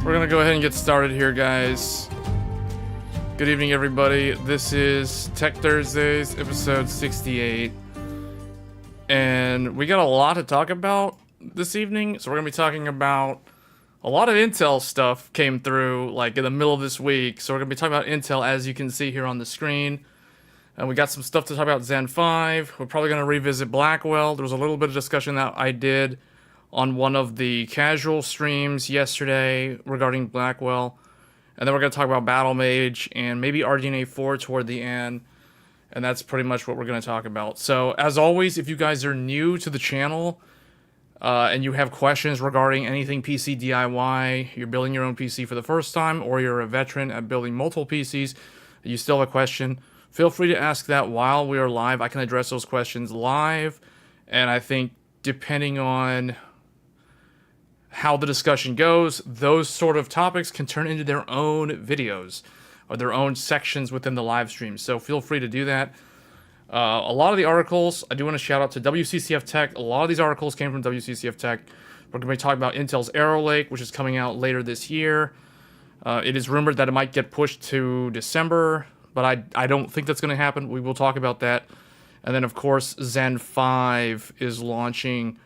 We're gonna go ahead and get started here, guys. Good evening, everybody. This is Tech Thursdays, episode 68. And we got a lot to talk about this evening. So we're gonna be talking about a lot of Intel stuff came through like in the middle of this week. So we're gonna be talking about Intel, as you can see here on the screen. And we got some stuff to talk about Zen 5. We're probably gonna revisit Blackwell. There was a little bit of discussion that I did on one of the casual streams yesterday regarding Blackwell. And then we're going to talk about Battlemage and maybe RDNA 4 toward the end. And that's pretty much what we're going to talk about. So, as always, if you guys are new to the channel and you have questions regarding anything PC DIY, you're building your own PC for the first time, or you're a veteran at building multiple PCs, you still have a question, feel free to ask that while we are live. I can address those questions live. And I think depending on how the discussion goes, those sort of topics can turn into their own videos or their own sections within the live stream. So feel free to do that. A lot of the articles, I do want to shout out to WCCF Tech. A lot of these articles came from WCCF Tech. We're going to be talking about Intel's Arrow Lake, which is coming out later this year. It is rumored that it might get pushed to December, but I don't think that's going to happen. We will talk about that. And then, of course, Zen 5 is launching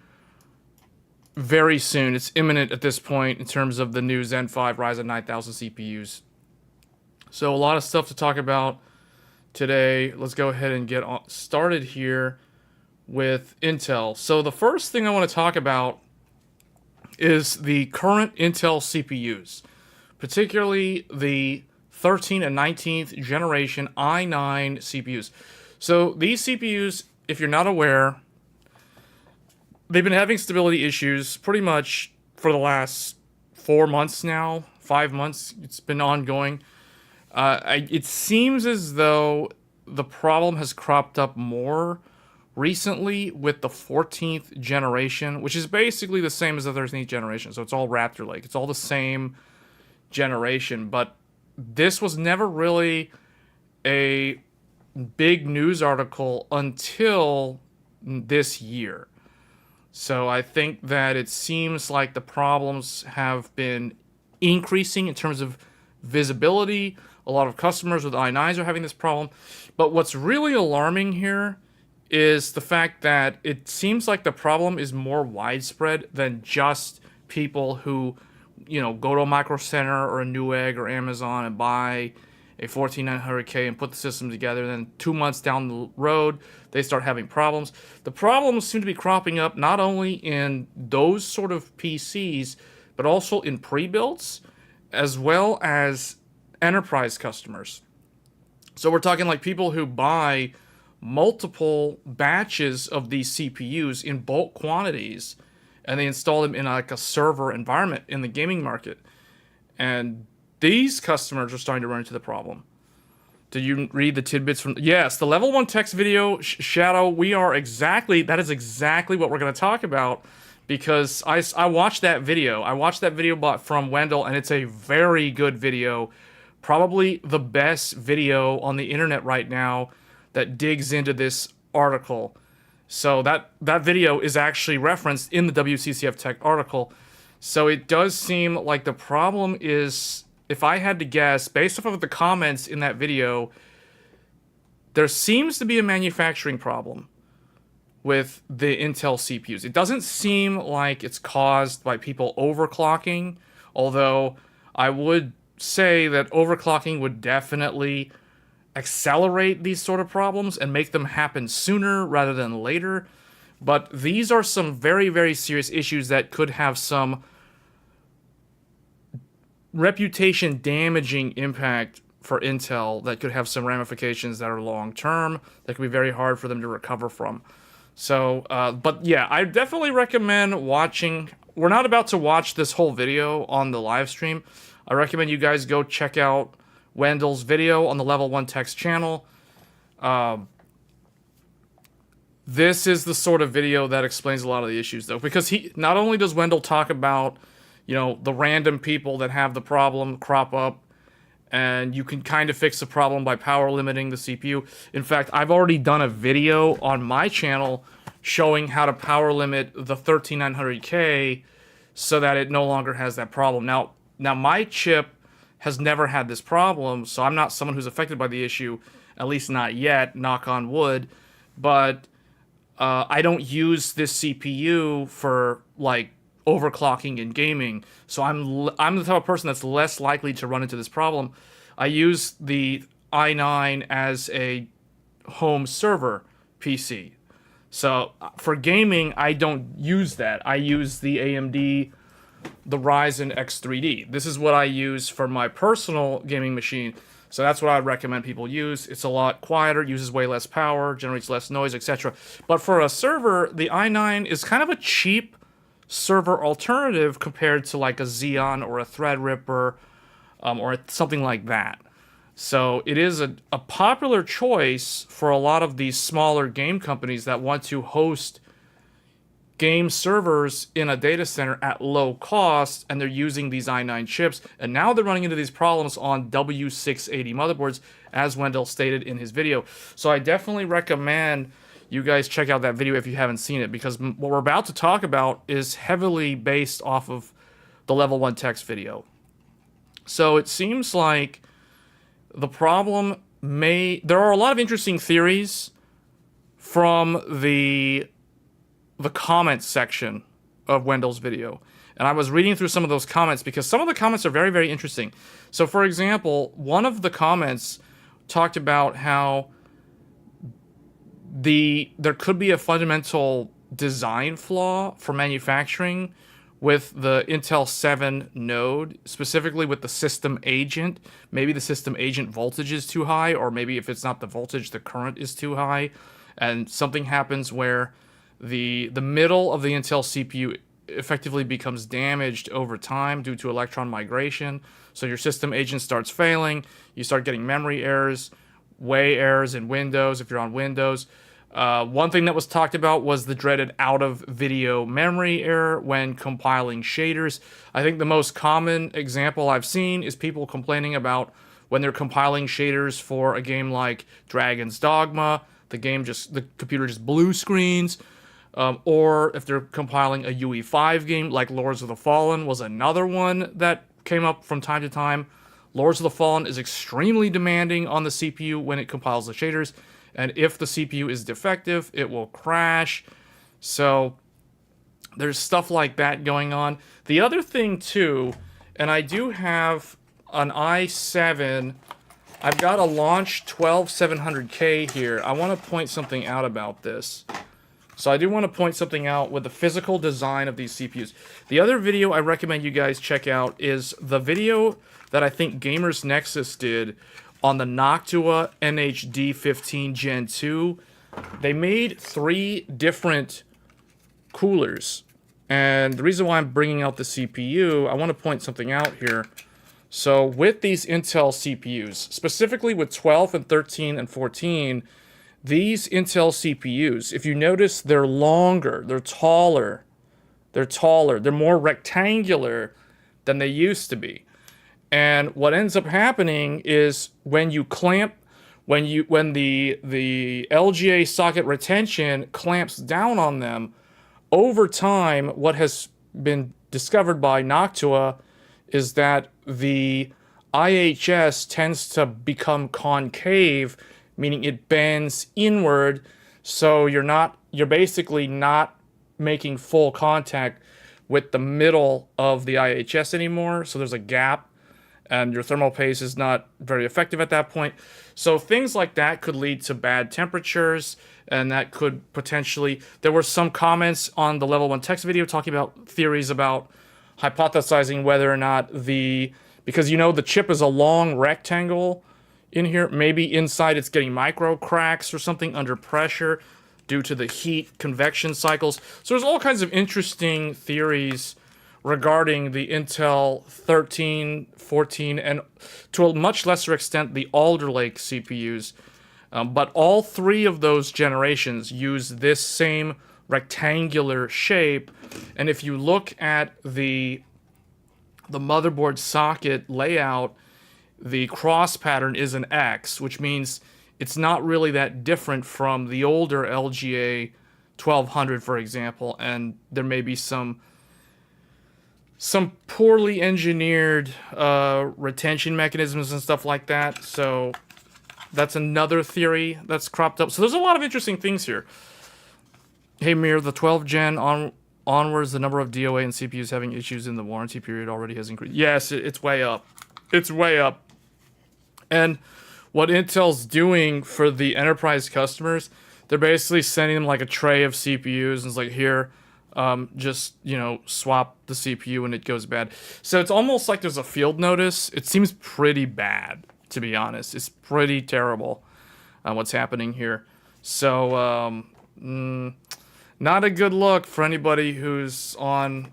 very soon. It's imminent at this point in terms of the new Zen 5 Ryzen 9000 CPUs. So a lot of stuff to talk about today. Let's go ahead and get started here with Intel. So the first thing I want to talk about is the current Intel CPUs, particularly the 13th and 19th generation i9 CPUs. So these CPUs, if you're not aware, they've been having stability issues pretty much for the last 4 months now, 5 months. It's been ongoing. It seems as though the problem has cropped up more recently with the 14th generation, which is basically the same as the 13th generation. So it's all Raptor Lake. It's all the same generation. But this was never really a big news article until this year. So I think that it seems like the problems have been increasing in terms of visibility. A lot of customers with i9s are having this problem. But what's really alarming here is the fact that it seems like the problem is more widespread than just people who, go to a Micro Center or a Newegg or Amazon and buy a 14900K and put the system together. Then 2 months down the road, they start having problems. The problems seem to be cropping up not only in those sort of PCs, but also in pre-builds, as well as enterprise customers. So we're talking like people who buy multiple batches of these CPUs in bulk quantities, and they install them in like a server environment in the gaming market. And these customers are starting to run into the problem. Did you read the tidbits from... Yes, the level 1 text video, Shadow, that is exactly what we're going to talk about, because I watched that video. I watched that video from Wendell, and it's a very good video. Probably the best video on the internet right now that digs into this article. So that video is actually referenced in the WCCF Tech article. So it does seem like the problem is... If I had to guess, based off of the comments in that video, there seems to be a manufacturing problem with the Intel CPUs. It doesn't seem like it's caused by people overclocking, although I would say that overclocking would definitely accelerate these sort of problems and make them happen sooner rather than later. But these are some very, very serious issues that could have some reputation damaging impact for Intel that could have some ramifications that are long term that could be very hard for them to recover from. So, but yeah, I definitely recommend watching. We're not about to watch this whole video on the live stream. I recommend you guys go check out Wendell's video on the Level 1 Text channel. This is the sort of video that explains a lot of the issues, though, because he not only does Wendell talk about the random people that have the problem crop up, and you can kind of fix the problem by power limiting the CPU. In fact, I've already done a video on my channel showing how to power limit the 13900K so that it no longer has that problem. Now, Now, my chip has never had this problem, so I'm not someone who's affected by the issue, at least not yet, knock on wood. But I don't use this CPU for, like, overclocking in gaming, so I'm the type of person that's less likely to run into this problem. I use the i9 as a home server PC. So for gaming, I don't use that. I use the AMD, the Ryzen X3D. This is what I use for my personal gaming machine. So that's what I recommend people use. It's a lot quieter, uses way less power, generates less noise, etc. But for a server, the i9 is kind of a cheap server alternative compared to like a Xeon or a Threadripper or something like that. So it is a popular choice for a lot of these smaller game companies that want to host game servers in a data center at low cost, and they're using these i9 chips. And now they're running into these problems on W680 motherboards, as Wendell stated in his video. So I definitely recommend you guys check out that video if you haven't seen it, because what we're about to talk about is heavily based off of the Level 1 Tech's video. So it seems like the problem there are a lot of interesting theories from the comments section of Wendell's video. And I was reading through some of those comments because some of the comments are very, very interesting. So for example, one of the comments talked about how there could be a fundamental design flaw for manufacturing with the Intel 7 node, specifically with the system agent. Maybe the system agent voltage is too high, or maybe if it's not the voltage, the current is too high, and something happens where the middle of the Intel CPU effectively becomes damaged over time due to electron migration. So your system agent starts failing, you start getting memory errors, way errors in Windows if you're on Windows. One thing that was talked about was the dreaded out-of-video memory error when compiling shaders. I think the most common example I've seen is people complaining about when they're compiling shaders for a game like Dragon's Dogma, the computer just blue screens. Or if they're compiling a UE5 game like Lords of the Fallen was another one that came up from time to time. Lords of the Fallen is extremely demanding on the CPU when it compiles the shaders, and if the CPU is defective, it will crash. So there's stuff like that going on. The other thing too, and I do have an i7, I've got a launch 12700K here. I want to point something out about this. So I do want to point something out with the physical design of these CPUs. The other video I recommend you guys check out is the video that I think Gamers Nexus did on the Noctua NHD15 Gen 2. They made 3 different coolers. And the reason why I'm bringing out the CPU, I want to point something out here. So with these Intel CPUs, specifically with 12 and 13 and 14, these Intel CPUs, if you notice, they're longer, they're taller, they're more rectangular than they used to be. And what ends up happening is when the LGA socket retention clamps down on them, over time, what has been discovered by Noctua is that the IHS tends to become concave, meaning it bends inward, so you're basically not making full contact with the middle of the IHS anymore, so there's a gap, and your thermal paste is not very effective at that point. So things like that could lead to bad temperatures, and that could potentially... There were some comments on the Level 1 Tech's video talking about theories about hypothesizing whether or not because the chip is a long rectangle in here, maybe inside it's getting micro cracks or something under pressure due to the heat convection cycles. So there's all kinds of interesting theories regarding the Intel 13, 14, and to a much lesser extent the Alder Lake CPUs. But all 3 of those generations use this same rectangular shape. And if you look at the motherboard socket layout, the cross pattern is an X, which means it's not really that different from the older LGA 1200, for example, and there may be some some poorly engineered retention mechanisms and stuff like that. So that's another theory that's cropped up. So there's a lot of interesting things here. Hey, Mir, the 12 gen onwards, the number of DOA and CPUs having issues in the warranty period already has increased. Yes, it's way up. It's way up. And what Intel's doing for the enterprise customers, they're basically sending them like a tray of CPUs and it's like, here, just, you know, swap the CPU when it goes bad. So it's almost like there's a field notice. It seems pretty bad, to be honest. It's pretty terrible what's happening here. So, not a good look for anybody who's on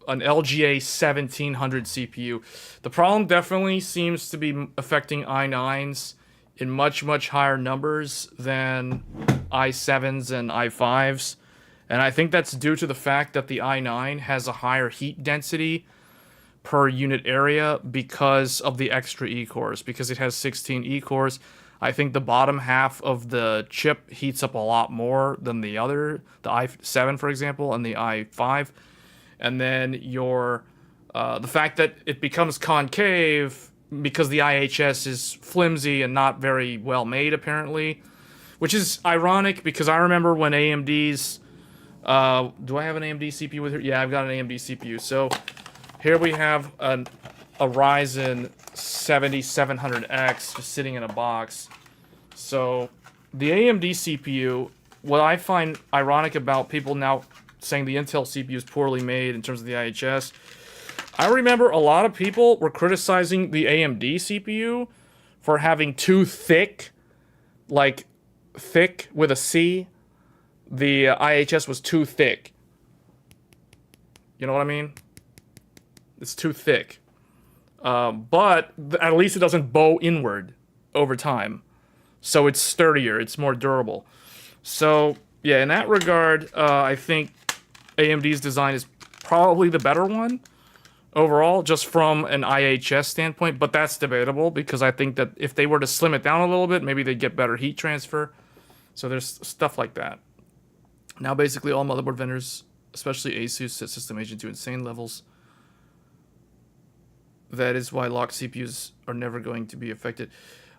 an LGA 1700 CPU. The problem definitely seems to be affecting i9s in much, much higher numbers than i7s and i5s. And I think that's due to the fact that the i9 has a higher heat density per unit area because of the extra E-cores. Because it has 16 E-cores, I think the bottom half of the chip heats up a lot more than the other, the i7, for example, and the i5. And then the fact that it becomes concave because the IHS is flimsy and not very well made, apparently. Which is ironic because I remember when AMD's... do I have an AMD CPU with here? Yeah, I've got an AMD CPU. So here we have a Ryzen 7700X just sitting in a box. So the AMD CPU, what I find ironic about people now saying the Intel CPU is poorly made in terms of the IHS, I remember a lot of people were criticizing the AMD CPU for having too thick, like thick with a C. The IHS was too thick. You know what I mean? It's too thick. But at least it doesn't bow inward over time. So it's sturdier. It's more durable. So, yeah, in that regard, I think AMD's design is probably the better one overall, just from an IHS standpoint. But that's debatable because I think that if they were to slim it down a little bit, maybe they'd get better heat transfer. So there's stuff like that. Now basically all motherboard vendors, especially ASUS, set System Agent to insane levels. That is why locked CPUs are never going to be affected.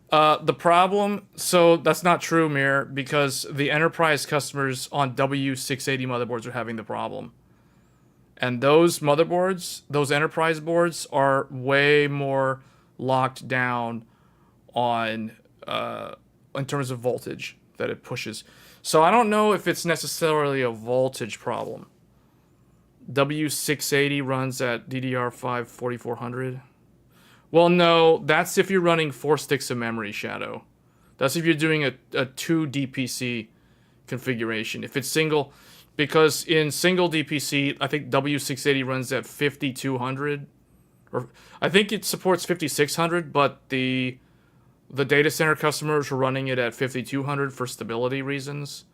The problem, so that's not true, Mir, because the enterprise customers on W680 motherboards are having the problem. And those motherboards, those enterprise boards, are way more locked down on in terms of voltage that it pushes. So I don't know if it's necessarily a voltage problem. W680 runs at DDR5 4400. Well, no, that's if you're running 4 sticks of memory, Shadow. That's if you're doing a 2 DPC configuration. If it's single, because in single DPC, I think W680 runs at 5200. Or I think it supports 5600, but the data center customers were running it at 5200 for stability reasons.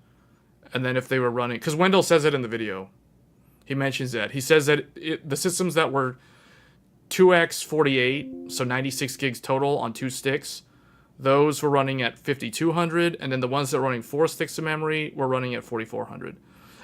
And then if they were running... Because Wendell says it in the video. He mentions that. He says that the systems that were 2x48, so 96 gigs total on 2 sticks, those were running at 5200, and then the ones that were running 4 sticks of memory were running at 4400.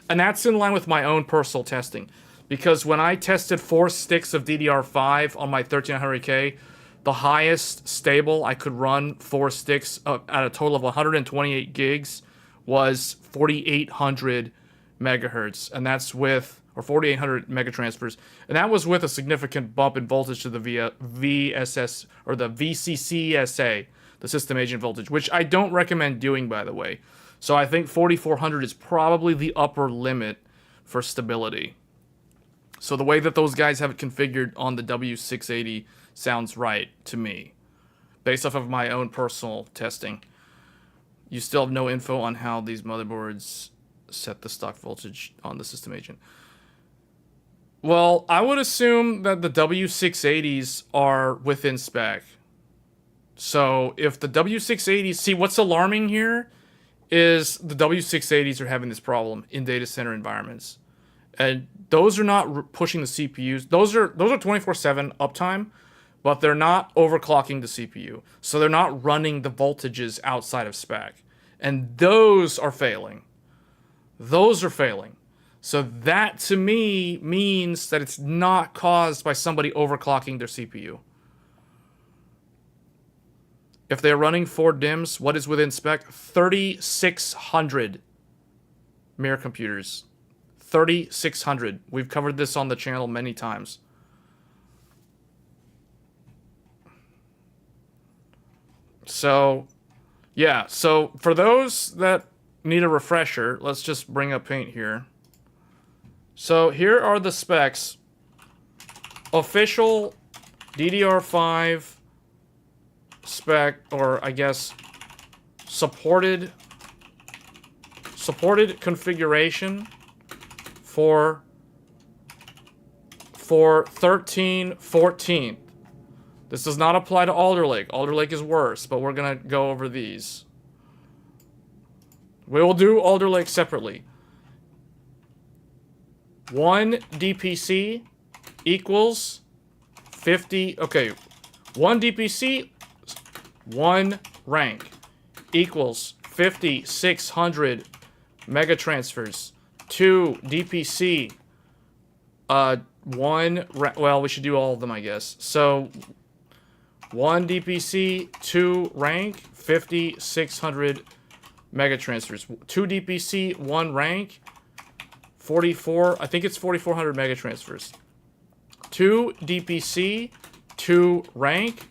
And that's in line with my own personal testing. Because when I tested 4 sticks of DDR5 on my 1300K, the highest stable I could run 4 sticks at a total of 128 gigs was 4800 megahertz, and that's with, or 4800 megatransfers, and that was with a significant bump in voltage to the VSS, or the VCCSA, the system agent voltage, which I don't recommend doing, by the way. So I think 4400 is probably the upper limit for stability. So the way that those guys have it configured on the W680 sounds right to me, based off of my own personal testing. You still have no info on how these motherboards set the stock voltage on the system agent. Well, I would assume that the W680s are within spec. So if the W680s... See, what's alarming here is the W680s are having this problem in data center environments. And those are not pushing the CPUs. Those are 24/7 uptime, but they're not overclocking the CPU. So they're not running the voltages outside of spec. And those are failing. Those are failing. So that, to me, means that it's not caused by somebody overclocking their CPU. If they're running 4 DIMMs, what is within spec? 3,600 mirror computers. 3,600. We've covered this on the channel many times. So, yeah. So, for those that need a refresher, let's just bring up Paint here. So, here are the specs. Official DDR5 spec, or I guess supported configuration for 1314. This does not apply to Alder Lake. Alder Lake is worse, but we're gonna go over these. We will do Alder Lake separately. 1 DPC equals 50. Okay, 1 DPC, 1 rank equals 5,600 mega transfers. 2 DPC, 1. Well, we should do all of them, I guess. So 1 DPC, 2 rank, 5,600 mega transfers. 2 DPC, 1 rank, 44. I think it's 4,400 mega transfers. 2 DPC, 2 rank,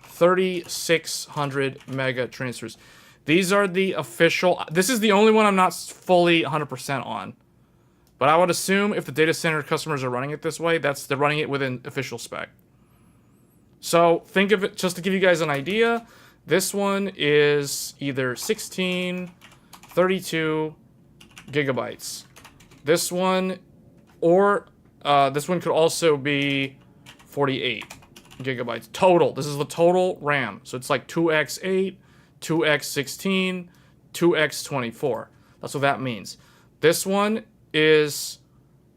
3,600 mega transfers. These are the official. This is the only one I'm not fully 100% on. But I would assume if the data center customers are running it this way, they're running it within official spec. So think of it, just to give you guys an idea, this one is either 16, 32 gigabytes. This one, or this one could also be 48 gigabytes total. This is the total RAM. So it's like 2x8, 2x16, 2x24. That's what that means. This one is,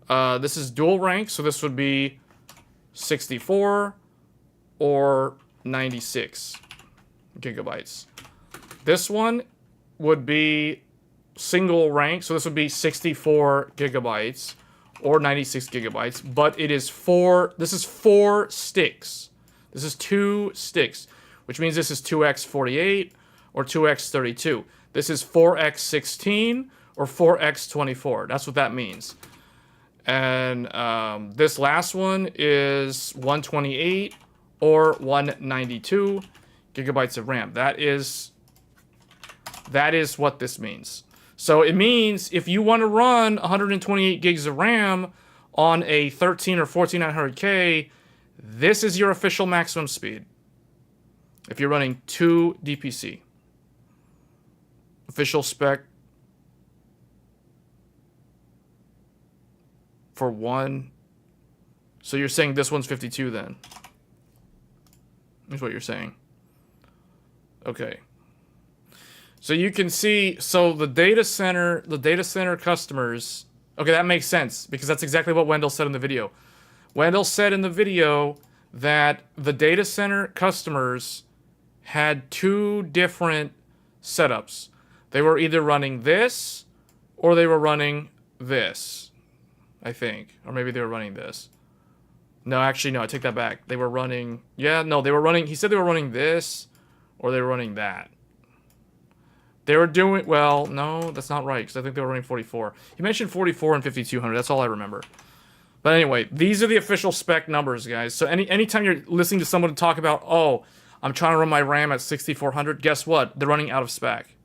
this is dual rank, so this would be 64 or 96 gigabytes. This one would be single rank, so this would be 64 gigabytes or 96 gigabytes, but it is this is 4 sticks. This is 2 sticks, which means this is 2x48 or 2x32. This is 4x16 or 4x24. That's what that means. And this last one is 128 or 192 gigabytes of RAM. That is what this means. So it means if you want to run 128 gigs of RAM on a 13 or 14900K, this is your official maximum speed. If you're running 2 DPC. Official spec for 1. So you're saying this one's 52 then? Is what you're saying. Okay. So you can see, so the data center customers, okay, that makes sense because that's exactly what Wendell said in the video. Wendell said in the video that the data center customers had 2 different setups. They were either running this or they were running this, I think. Or maybe they were running this. No, actually, no, I take that back. They were running, yeah, no, they were running, he said they were running this or they were running that. They were doing, well, no, that's not right, because I think they were running 44. He mentioned 44 and 5200, that's all I remember. But anyway, these are the official spec numbers, guys. So anytime you're listening to someone talk about, oh, I'm trying to run my RAM at 6400, guess what? They're running out of spec.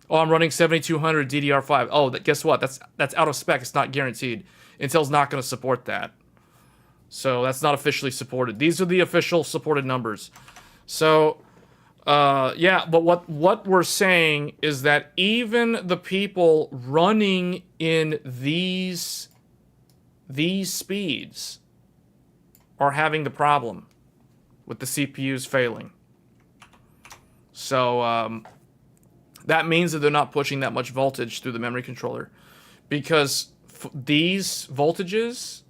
Oh, I'm running 7200 DDR5. Oh, guess what? That's out of spec, it's not guaranteed. Intel's not going to support that. So that's not officially supported. These are the official supported numbers. So... yeah, but what we're saying is that even the people running in these speeds are having the problem with the CPUs failing. So that means that they're not pushing that much voltage through the memory controller, because these voltages,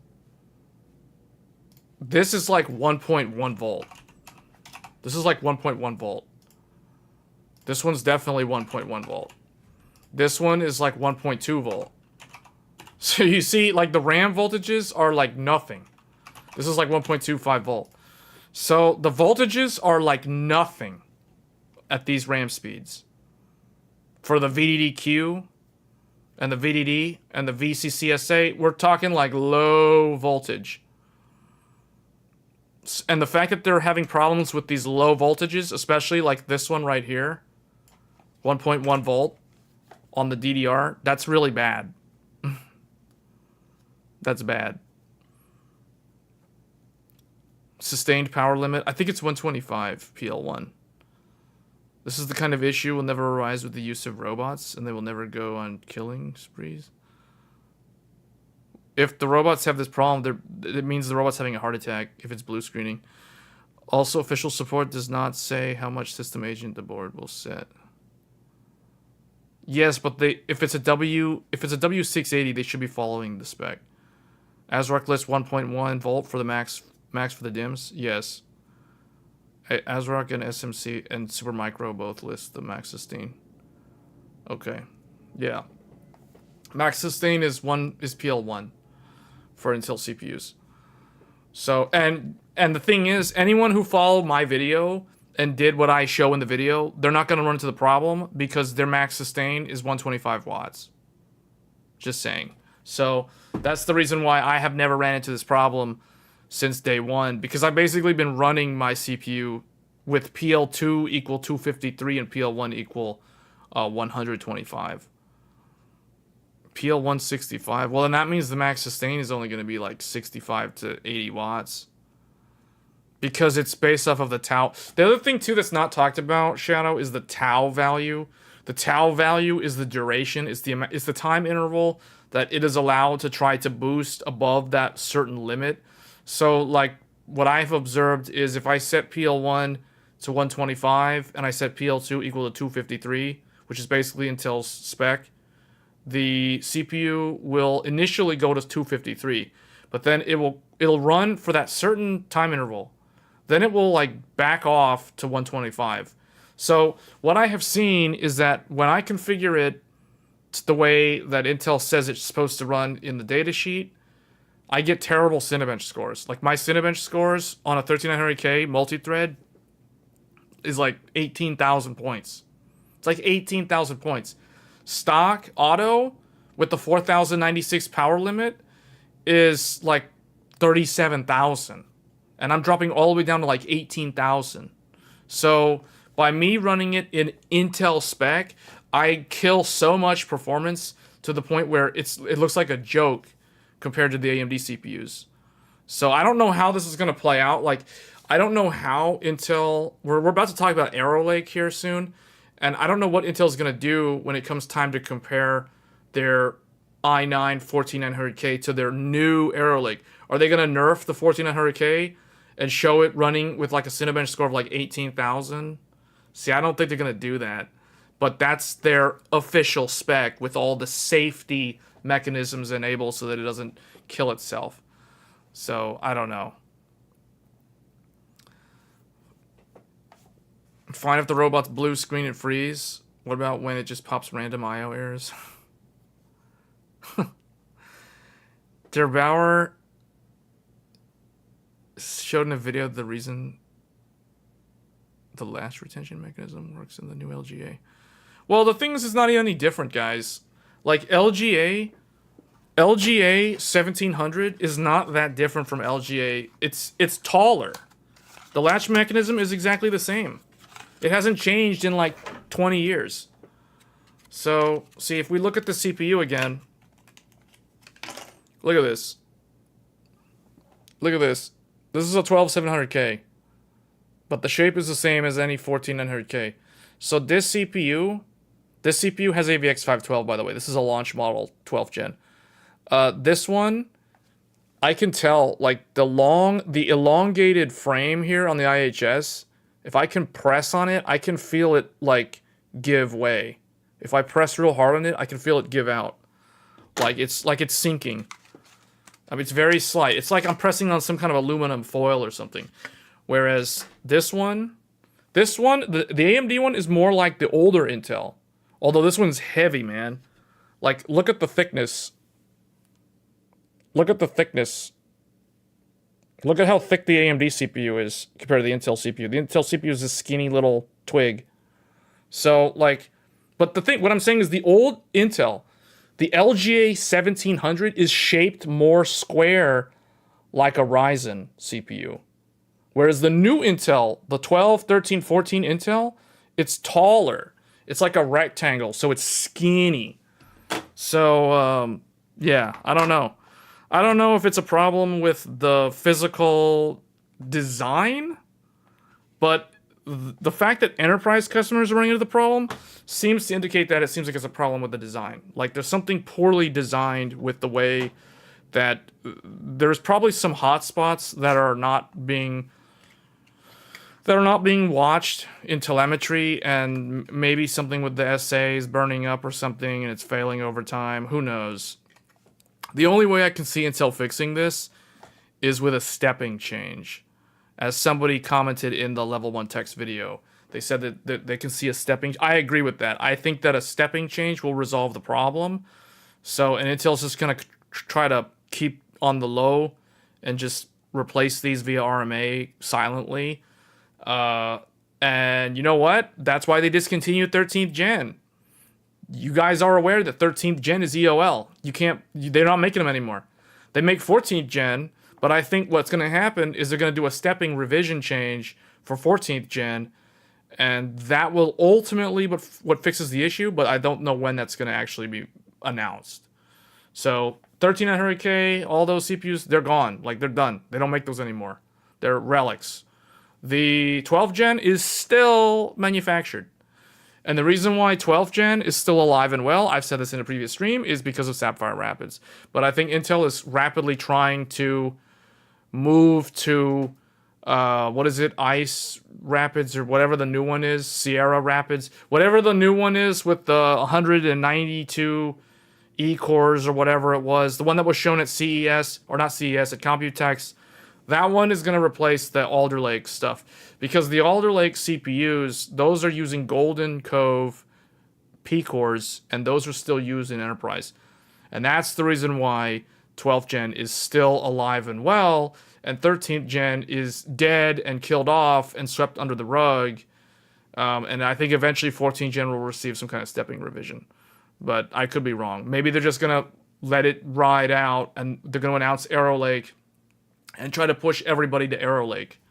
this is like 1.1 volt. This is like 1.1 volt. This one's definitely 1.1 volt. This one is like 1.2 volt. So you see, like, the RAM voltages are like nothing. This is like 1.25 volt. So the voltages are like nothing at these RAM speeds. For the VDDQ and the VDD and the VCCSA, we're talking like low voltage. And the fact that they're having problems with these low voltages, especially like this one right here, 1.1 volt on the DDR, that's really bad. That's bad. Sustained power limit, I think it's 125 PL1. This is the kind of issue will never arise with the use of robots, and they will never go on killing sprees. If the robots have this problem, it means the robot's having a heart attack if it's blue screening. Also, official support does not say how much system agent the board will set. Yes, but if it's a W680, they should be following the spec. ASRock lists 1.1 volt for the max for the DIMMs. Yes. ASRock and SMC and Supermicro both list the max sustain. Okay. Yeah. Max sustain is PL1 for Intel CPUs. So and the thing is, anyone who followed my video and did what I show in the video, they're not going to run into the problem because their max sustain is 125 watts. Just saying. So that's the reason why I have never ran into this problem since day one, because I've basically been running my CPU with PL2 equal 253 and PL1 equal 125. PL165, well then that means the max sustain is only going to be like 65 to 80 watts. Because it's based off of the tau. The other thing too that's not talked about, Shadow, is the tau value. The tau value is the duration, it's the time interval that it is allowed to try to boost above that certain limit. So, like, what I've observed is if I set PL1 to 125 and I set PL2 equal to 253, which is basically Intel's spec, the CPU will initially go to 253, but then it'll run for that certain time interval. Then it will, like, back off to 125. So, what I have seen is that when I configure it the way that Intel says it's supposed to run in the datasheet, I get terrible Cinebench scores. Like, my Cinebench scores on a 13900K multi-thread is like 18,000 points. It's like 18,000 points. Stock auto with the 4096 power limit is like 37,000. And I'm dropping all the way down to like 18,000. So by me running it in Intel spec, I kill so much performance to the point where it looks like a joke compared to the AMD CPUs. So I don't know how this is going to play out. Like, I don't know how Intel... We're about to talk about Arrow Lake here soon. And I don't know what Intel's going to do when it comes time to compare their i9 14900K to their new Arrow Lake. Are they going to nerf the 14900K and show it running with like a Cinebench score of like 18,000? See, I don't think they're going to do that. But that's their official spec with all the safety mechanisms enabled so that it doesn't kill itself. So, I don't know. Fine if the robot's blue screen and freeze. What about when it just pops random IO errors? Der Bauer showed in a video the reason the latch retention mechanism works in the new LGA. Well, the thing is, it's not any different, guys. Like, LGA 1700 is not that different from LGA. It's taller. The latch mechanism is exactly the same. It hasn't changed in like 20 years. So, see, if we look at the CPU again, look at this. Look at this. This is a 12700K. But the shape is the same as any 14900K. So this CPU has AVX 512, by the way. This is a launch model, 12th gen. This one, I can tell, like, the elongated frame here on the IHS, if I can press on it, I can feel it, like, give way. If I press real hard on it, I can feel it give out. Like it's sinking. I mean, it's very slight. It's like I'm pressing on some kind of aluminum foil or something. Whereas this one, the AMD one is more like the older Intel. Although this one's heavy, man. Like, look at the thickness Look at the thickness. Look at how thick the AMD CPU is compared to the Intel CPU. The Intel CPU is a skinny little twig. So, like, but the thing, what I'm saying is the old Intel, the LGA 1700 is shaped more square like a Ryzen CPU. Whereas the new Intel, the 12, 13, 14 Intel, it's taller. It's like a rectangle, so it's skinny. So, yeah, I don't know. I don't know if it's a problem with the physical design, but the fact that enterprise customers are running into the problem seems to indicate that it seems like it's a problem with the design. Like there's something poorly designed with the way that there's probably some hotspots that are not being watched in telemetry, and maybe something with the SAs burning up or something and it's failing over time. Who knows? The only way I can see Intel fixing this is with a stepping change. As somebody commented in the level 1 text video, they said that they can see a stepping. I agree with that. I think that a stepping change will resolve the problem. So, and Intel's just going to try to keep on the low and just replace these via RMA silently. And you know what? That's why they discontinued 13th gen. You guys are aware that 13th gen is EOL. They're not making them anymore. They make 14th gen, but I think what's going to happen is they're going to do a stepping revision change for 14th gen, and that will ultimately what fixes the issue, but I don't know when that's going to actually be announced. So 13900K, all those CPUs, they're gone. Like, they're done. They don't make those anymore. They're relics. The 12th gen is still manufactured. And the reason why 12th gen is still alive and well, I've said this in a previous stream, is because of Sapphire Rapids. But I think Intel is rapidly trying to move to, Ice Rapids or whatever the new one is, Sierra Rapids, whatever the new one is with the 192 E-cores or whatever it was, the one that was shown at CES, or not CES, at Computex. That one is going to replace the Alder Lake stuff, because the Alder Lake CPUs, those are using Golden Cove P-cores, and those are still used in enterprise. And that's the reason why 12th gen is still alive and well, and 13th gen is dead and killed off and swept under the rug. And I think eventually 14th gen will receive some kind of stepping revision. But I could be wrong. Maybe they're just going to let it ride out, and they're going to announce Arrow Lake and try to push everybody to Arrow Lake,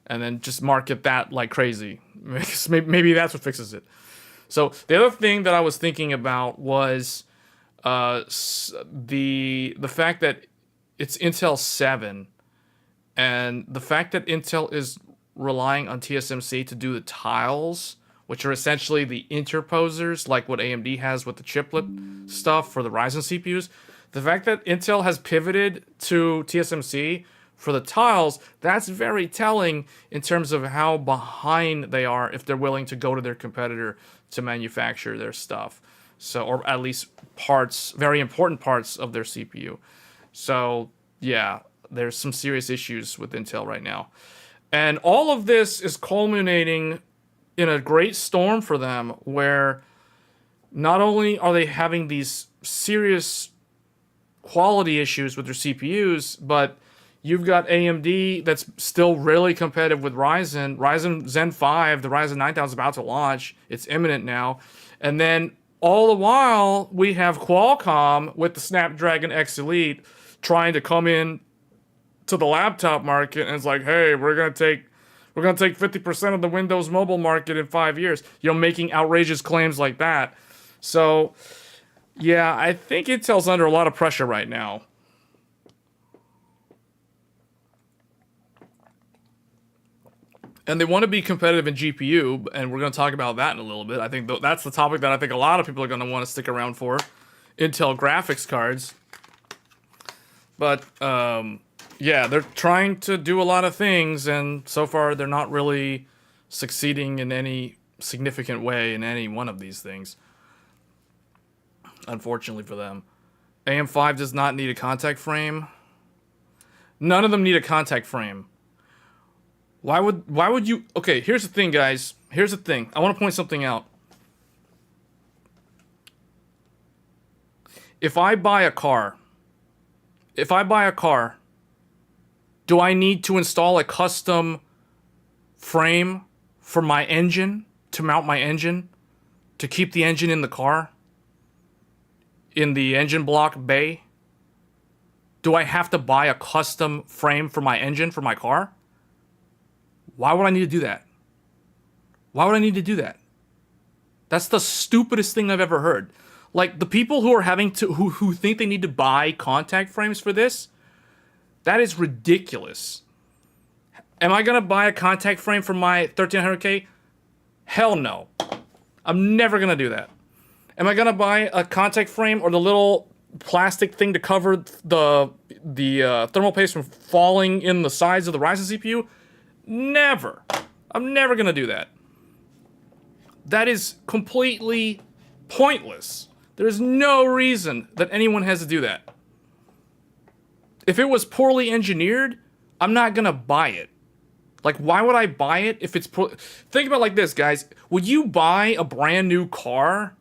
and then just market that like crazy. Maybe that's what fixes it. So the other thing that I was thinking about was the fact that it's Intel 7, and the fact that Intel is relying on TSMC to do the tiles, which are essentially the interposers, like what AMD has with the chiplet stuff for the Ryzen CPUs. The fact that Intel has pivoted to TSMC for the tiles, that's very telling in terms of how behind they are if they're willing to go to their competitor to manufacture their stuff. So, or at least parts, very important parts of their CPU. So, yeah, there's some serious issues with Intel right now. And all of this is culminating in a great storm for them, where not only are they having these serious quality issues with their CPUs, but you've got AMD that's still really competitive with Ryzen. Ryzen Zen 5, the Ryzen 9000 is about to launch. It's imminent now. And then all the while, we have Qualcomm with the Snapdragon X Elite trying to come in to the laptop market, and it's like, hey, we're gonna take 50% of the Windows mobile market in 5 years. Making outrageous claims like that. So, yeah, I think Intel's under a lot of pressure right now. And they want to be competitive in GPU, and we're going to talk about that in a little bit. I think that's the topic that I think a lot of people are going to want to stick around for. Intel graphics cards. But, yeah, they're trying to do a lot of things, and so far they're not really succeeding in any significant way in any one of these things. Unfortunately for them. AM5 does not need a contact frame. None of them need a contact frame. Why would you... Okay, here's the thing, guys. Here's the thing. I want to point something out. If I buy a car, If I buy a car, do I need to install a custom frame for my engine to mount my engine to keep the engine in the car? In the engine block bay? Do I have to buy a custom frame for my engine for my car? Why would I need to do that? Why would I need to do that? That's the stupidest thing I've ever heard. Like, the people who are having to who think they need to buy contact frames for this, that is ridiculous. Am I gonna buy a contact frame for my 1300K? Hell no. I'm never gonna do that. Am I gonna buy a contact frame or the little plastic thing to cover the thermal paste from falling in the sides of the Ryzen CPU? Never. I'm never gonna do that. That is completely pointless. There's no reason that anyone has to do that. If it was poorly engineered, I'm not gonna buy it. Like, why would I buy it if it's Think about it like this, guys. Would you buy a brand new car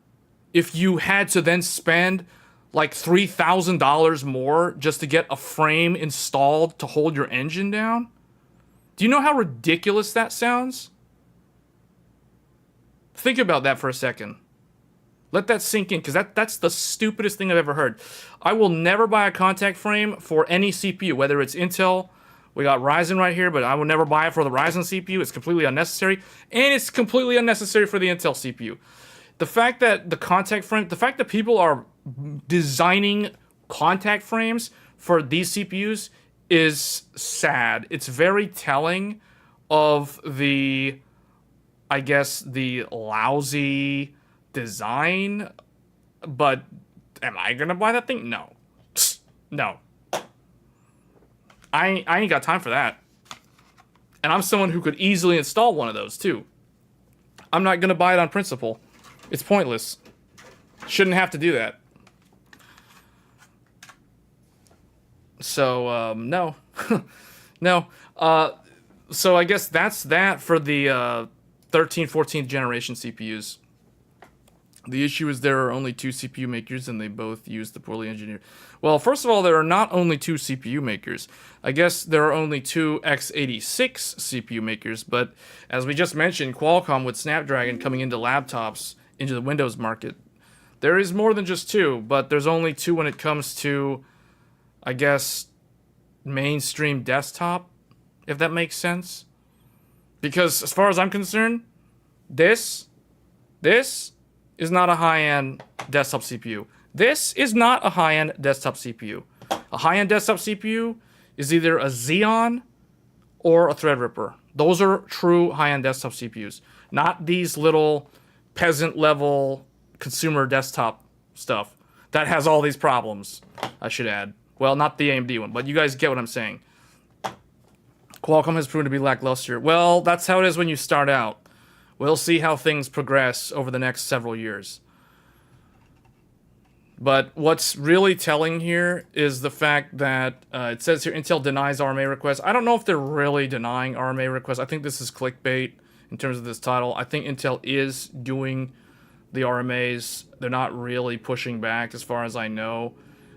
if you had to then spend like $3,000 more just to get a frame installed to hold your engine down? Do you know how ridiculous that sounds? Think about that for a second. Let that sink in, because that's the stupidest thing I've ever heard. I will never buy a contact frame for any CPU, whether it's Intel. We got Ryzen right here, but I will never buy it for the Ryzen CPU. It's completely unnecessary, and it's completely unnecessary for the Intel CPU. The fact that the fact that people are designing contact frames for these CPUs is sad. It's very telling of the, I guess, the lousy design. But am I gonna buy that thing? No. No. I ain't got time for that. And I'm someone who could easily install one of those too. I'm not gonna buy it on principle. It's pointless. Shouldn't have to do that. So, no. No. So I guess that's that for the 13th, 14th generation CPUs. The issue is there are only 2 CPU makers and they both use the poorly engineered. Well, first of all, there are not only 2 CPU makers. I guess there are only 2 x86 CPU makers, but as we just mentioned, Qualcomm with Snapdragon coming into laptops, into the Windows market, there is more than just 2, but there's only 2 when it comes to, I guess, mainstream desktop, if that makes sense. Because as far as I'm concerned, this is not a high-end desktop CPU. This is not a high-end desktop CPU. A high-end desktop CPU is either a Xeon or a Threadripper. Those are true high-end desktop CPUs. Not these little peasant-level consumer desktop stuff that has all these problems, I should add. Well, not the AMD one, but you guys get what I'm saying. Qualcomm has proven to be lackluster. Well, that's how it is when you start out. We'll see how things progress over the next several years. But what's really telling here is the fact that it says here Intel denies RMA requests. I don't know if they're really denying RMA requests. I think this is clickbait in terms of this title. I think Intel is doing the RMAs. They're not really pushing back as far as I know.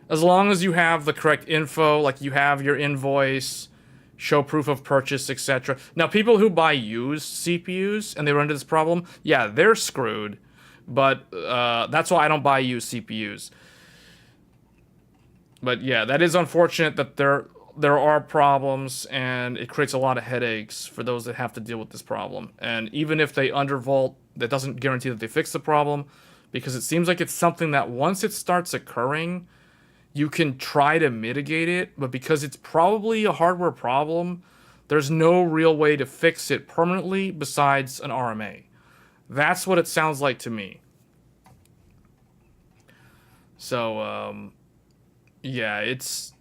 As long as you have the correct info, like you have your invoice, show proof of purchase, etc. Now, people who buy used CPUs and they run into this problem, yeah, they're screwed. But that's why I don't buy used CPUs. But yeah, that is unfortunate that there are problems, and it creates a lot of headaches for those that have to deal with this problem. And even if they undervolt, that doesn't guarantee that they fix the problem, because it seems like it's something that once it starts occurring, you can try to mitigate it, but because it's probably a hardware problem, there's no real way to fix it permanently besides an RMA. That's what it sounds like to me. So, yeah, it's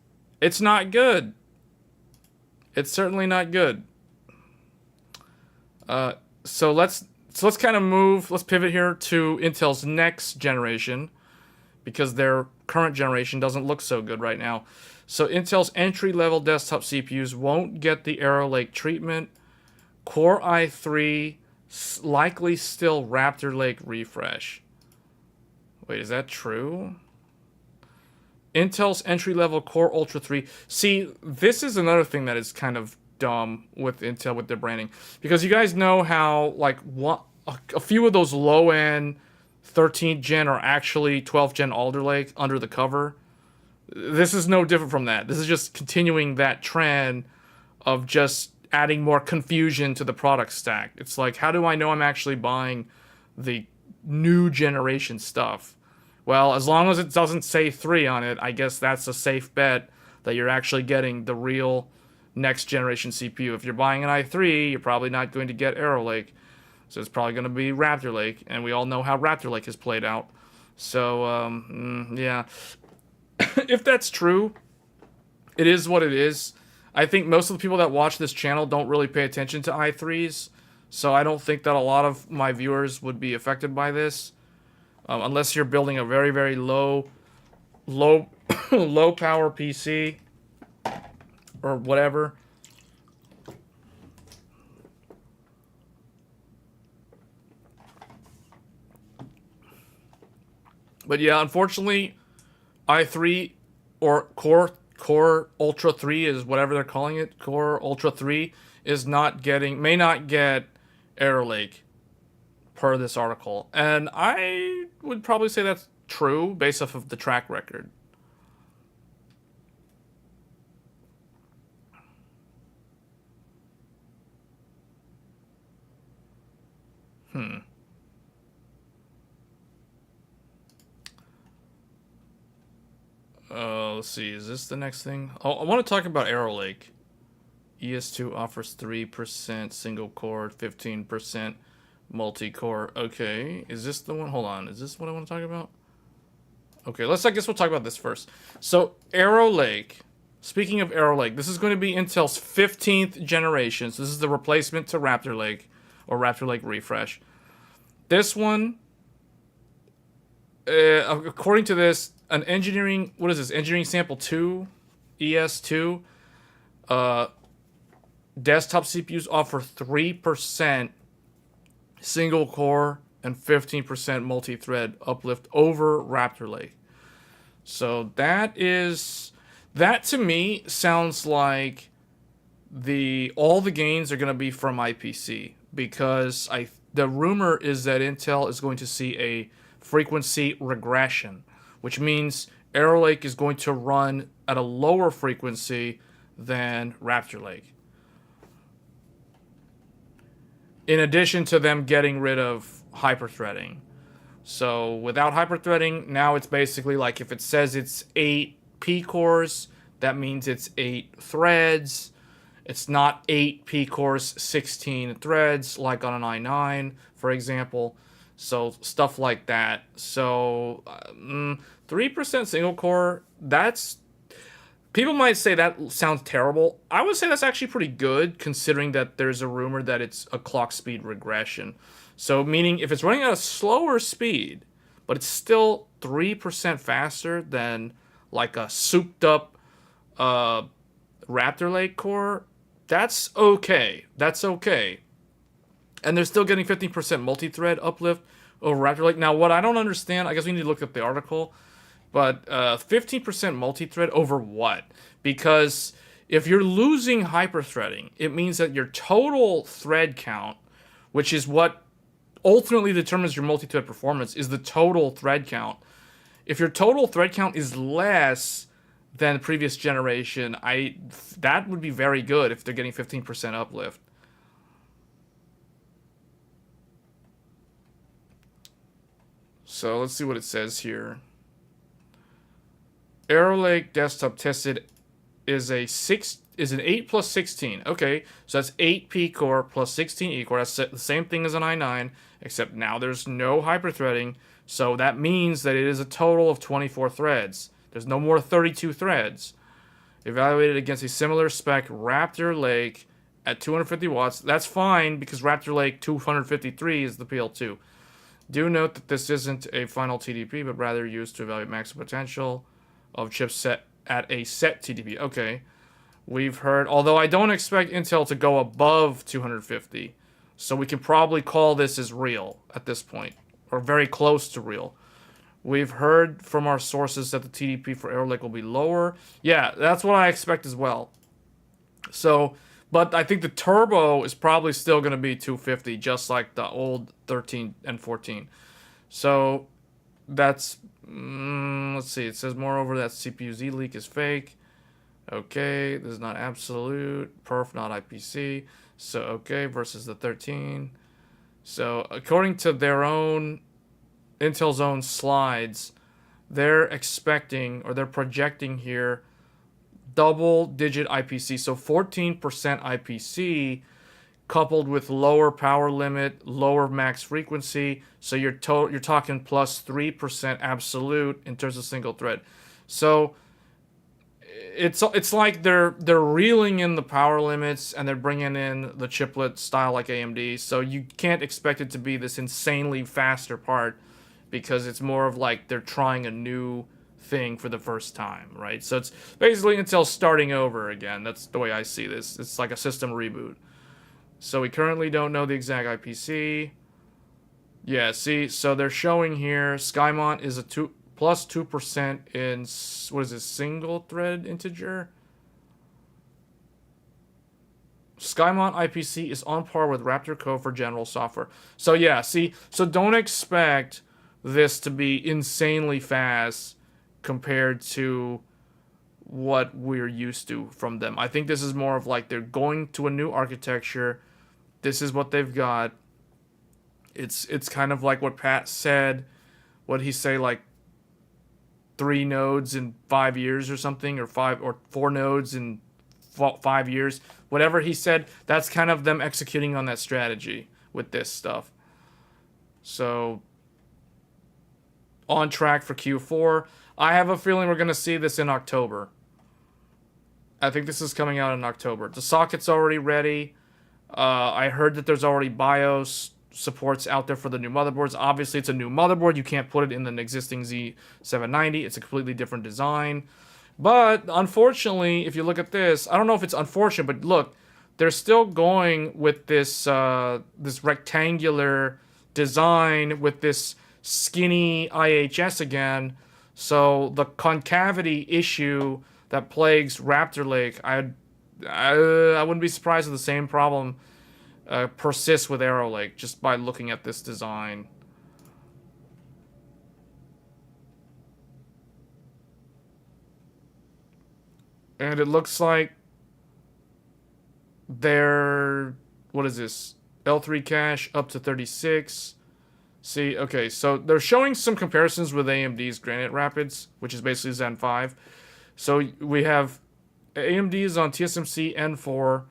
not good. It's certainly not good. So let's kind of move. Let's pivot here to Intel's next generation, because their current generation doesn't look so good right now. So Intel's entry-level desktop CPUs won't get the Arrow Lake treatment. Core i3 likely still Raptor Lake refresh. Wait, is that true? Intel's entry-level Core Ultra 3. See, this is another thing that is kind of dumb with Intel with their branding. Because you guys know how, like, a few of those low-end 13th gen are actually 12th gen Alder Lake under the cover. This is no different from that. This is just continuing that trend of just adding more confusion to the product stack. It's like, how do I know I'm actually buying the new generation stuff? Well, as long as it doesn't say 3 on it, I guess that's a safe bet that you're actually getting the real next generation CPU. If you're buying an i3, you're probably not going to get Arrow Lake. So it's probably going to be Raptor Lake, and we all know how Raptor Lake has played out. So, yeah. If that's true, it is what it is. I think most of the people that watch this channel don't really pay attention to i3s, so I don't think that a lot of my viewers would be affected by this. Unless you're building a very, very low power PC or whatever. But yeah, unfortunately, i3 or Core Ultra 3 is whatever they're calling it. Core Ultra 3 is may not get Arrow Lake per this article. And I would probably say that's true based off of the track record. Let's see. Is this the next thing? Oh, I want to talk about Arrow Lake. ES2 offers 3% single core, 15% multi-core. Okay. Is this the one? Hold on. Is this what I want to talk about? Okay, I guess we'll talk about this first. So, Arrow Lake. Speaking of Arrow Lake, this is going to be Intel's 15th generation. So, this is the replacement to Raptor Lake, or Raptor Lake Refresh. This one, according to this, an engineering, what is this? Engineering Sample 2, ES2. Desktop CPUs offer 3% single core and 15% multi-thread uplift over Raptor Lake. So that to me sounds like all the gains are going to be from IPC, because the rumor is that Intel is going to see a frequency regression, which means Arrow Lake is going to run at a lower frequency than Raptor Lake. In addition to them getting rid of hyperthreading. So without hyperthreading, now it's basically like if it says it's 8 P cores, that means it's 8 threads. It's not 8 P cores, 16 threads, like on an i9, for example. So stuff like that. So 3% single core, people might say that sounds terrible. I would say that's actually pretty good, considering that there's a rumor that it's a clock speed regression. So meaning if it's running at a slower speed, but it's still 3% faster than like a souped up Raptor Lake core, that's okay. That's okay. And they're still getting 15% multi-thread uplift over Raptor Lake. Now, what I don't understand, I guess we need to look at the article, but 15% multi-thread over what? Because if you're losing hyperthreading, it means that your total thread count, which is what ultimately determines your multi-thread performance, is the total thread count. If your total thread count is less than the previous generation, that would be very good if they're getting 15% uplift. So let's see what it says here. Arrow Lake desktop tested is an 8 plus 16. Okay, so that's 8 P core plus 16 E core. That's the same thing as an i9, except now there's no hyperthreading. So that means that it is a total of 24 threads. There's no more 32 threads. Evaluated against a similar spec Raptor Lake at 250 watts. That's fine, because Raptor Lake 253 is the PL2. Do note that this isn't a final TDP, but rather used to evaluate maximum potential of chipset at a set TDP. Okay. We've heard, although I don't expect Intel to go above 250, so we can probably call this as real at this point, or very close to real. We've heard from our sources that the TDP for Arrow Lake will be lower. Yeah, that's what I expect as well. So, but I think the turbo is probably still going to be 250, just like the old 13 and 14. So, that's, let's see, it says moreover that CPU Z leak is fake. Okay, this is not absolute. Perf, not IPC. So, okay, versus the 13. So, according to their own, Intel's own slides, they're expecting, or they're projecting here, double-digit IPC. So, 14% IPC coupled with lower power limit, lower max frequency. So, you're talking plus 3% absolute in terms of single thread. So, it's like they're reeling in the power limits and they're bringing in the chiplet style like AMD. So you can't expect it to be this insanely faster part because it's more of like they're trying a new thing for the first time, right? So it's basically Intel starting over again. That's the way I see this. It's like a system reboot. So we currently don't know the exact IPC. Yeah, see, so they're showing here Skymont is a plus 2% in, what is it, single thread integer? Skymont IPC is on par with Raptor Code for general software. So yeah, see, so don't expect this to be insanely fast compared to what we're used to from them. I think this is more of like they're going to a new architecture. This is what they've got. It's kind of like what Pat said. What'd he say, like 3 nodes in 5 years or something, or 4 nodes in 5 years, whatever he said. That's kind of them executing on that strategy with this stuff. So on track for Q4. I have a feeling we're going to see this in October. I think this is coming out in October. The socket's already ready. I heard that there's already BIOS supports out there for the new motherboards. Obviously, it's a new motherboard. You can't put it in an existing Z790. It's a completely different design. But unfortunately, if you look at this, I don't know if it's unfortunate, but look, they're still going with this this rectangular design with this skinny IHS again. So the concavity issue that plagues Raptor Lake, I wouldn't be surprised if the same problem persists with Arrow Lake just by looking at this design. And it looks like they're, what is this? L3 cache up to 36. See, okay, so they're showing some comparisons with AMD's Granite Rapids, which is basically Zen 5. So we have AMD is on TSMC N4.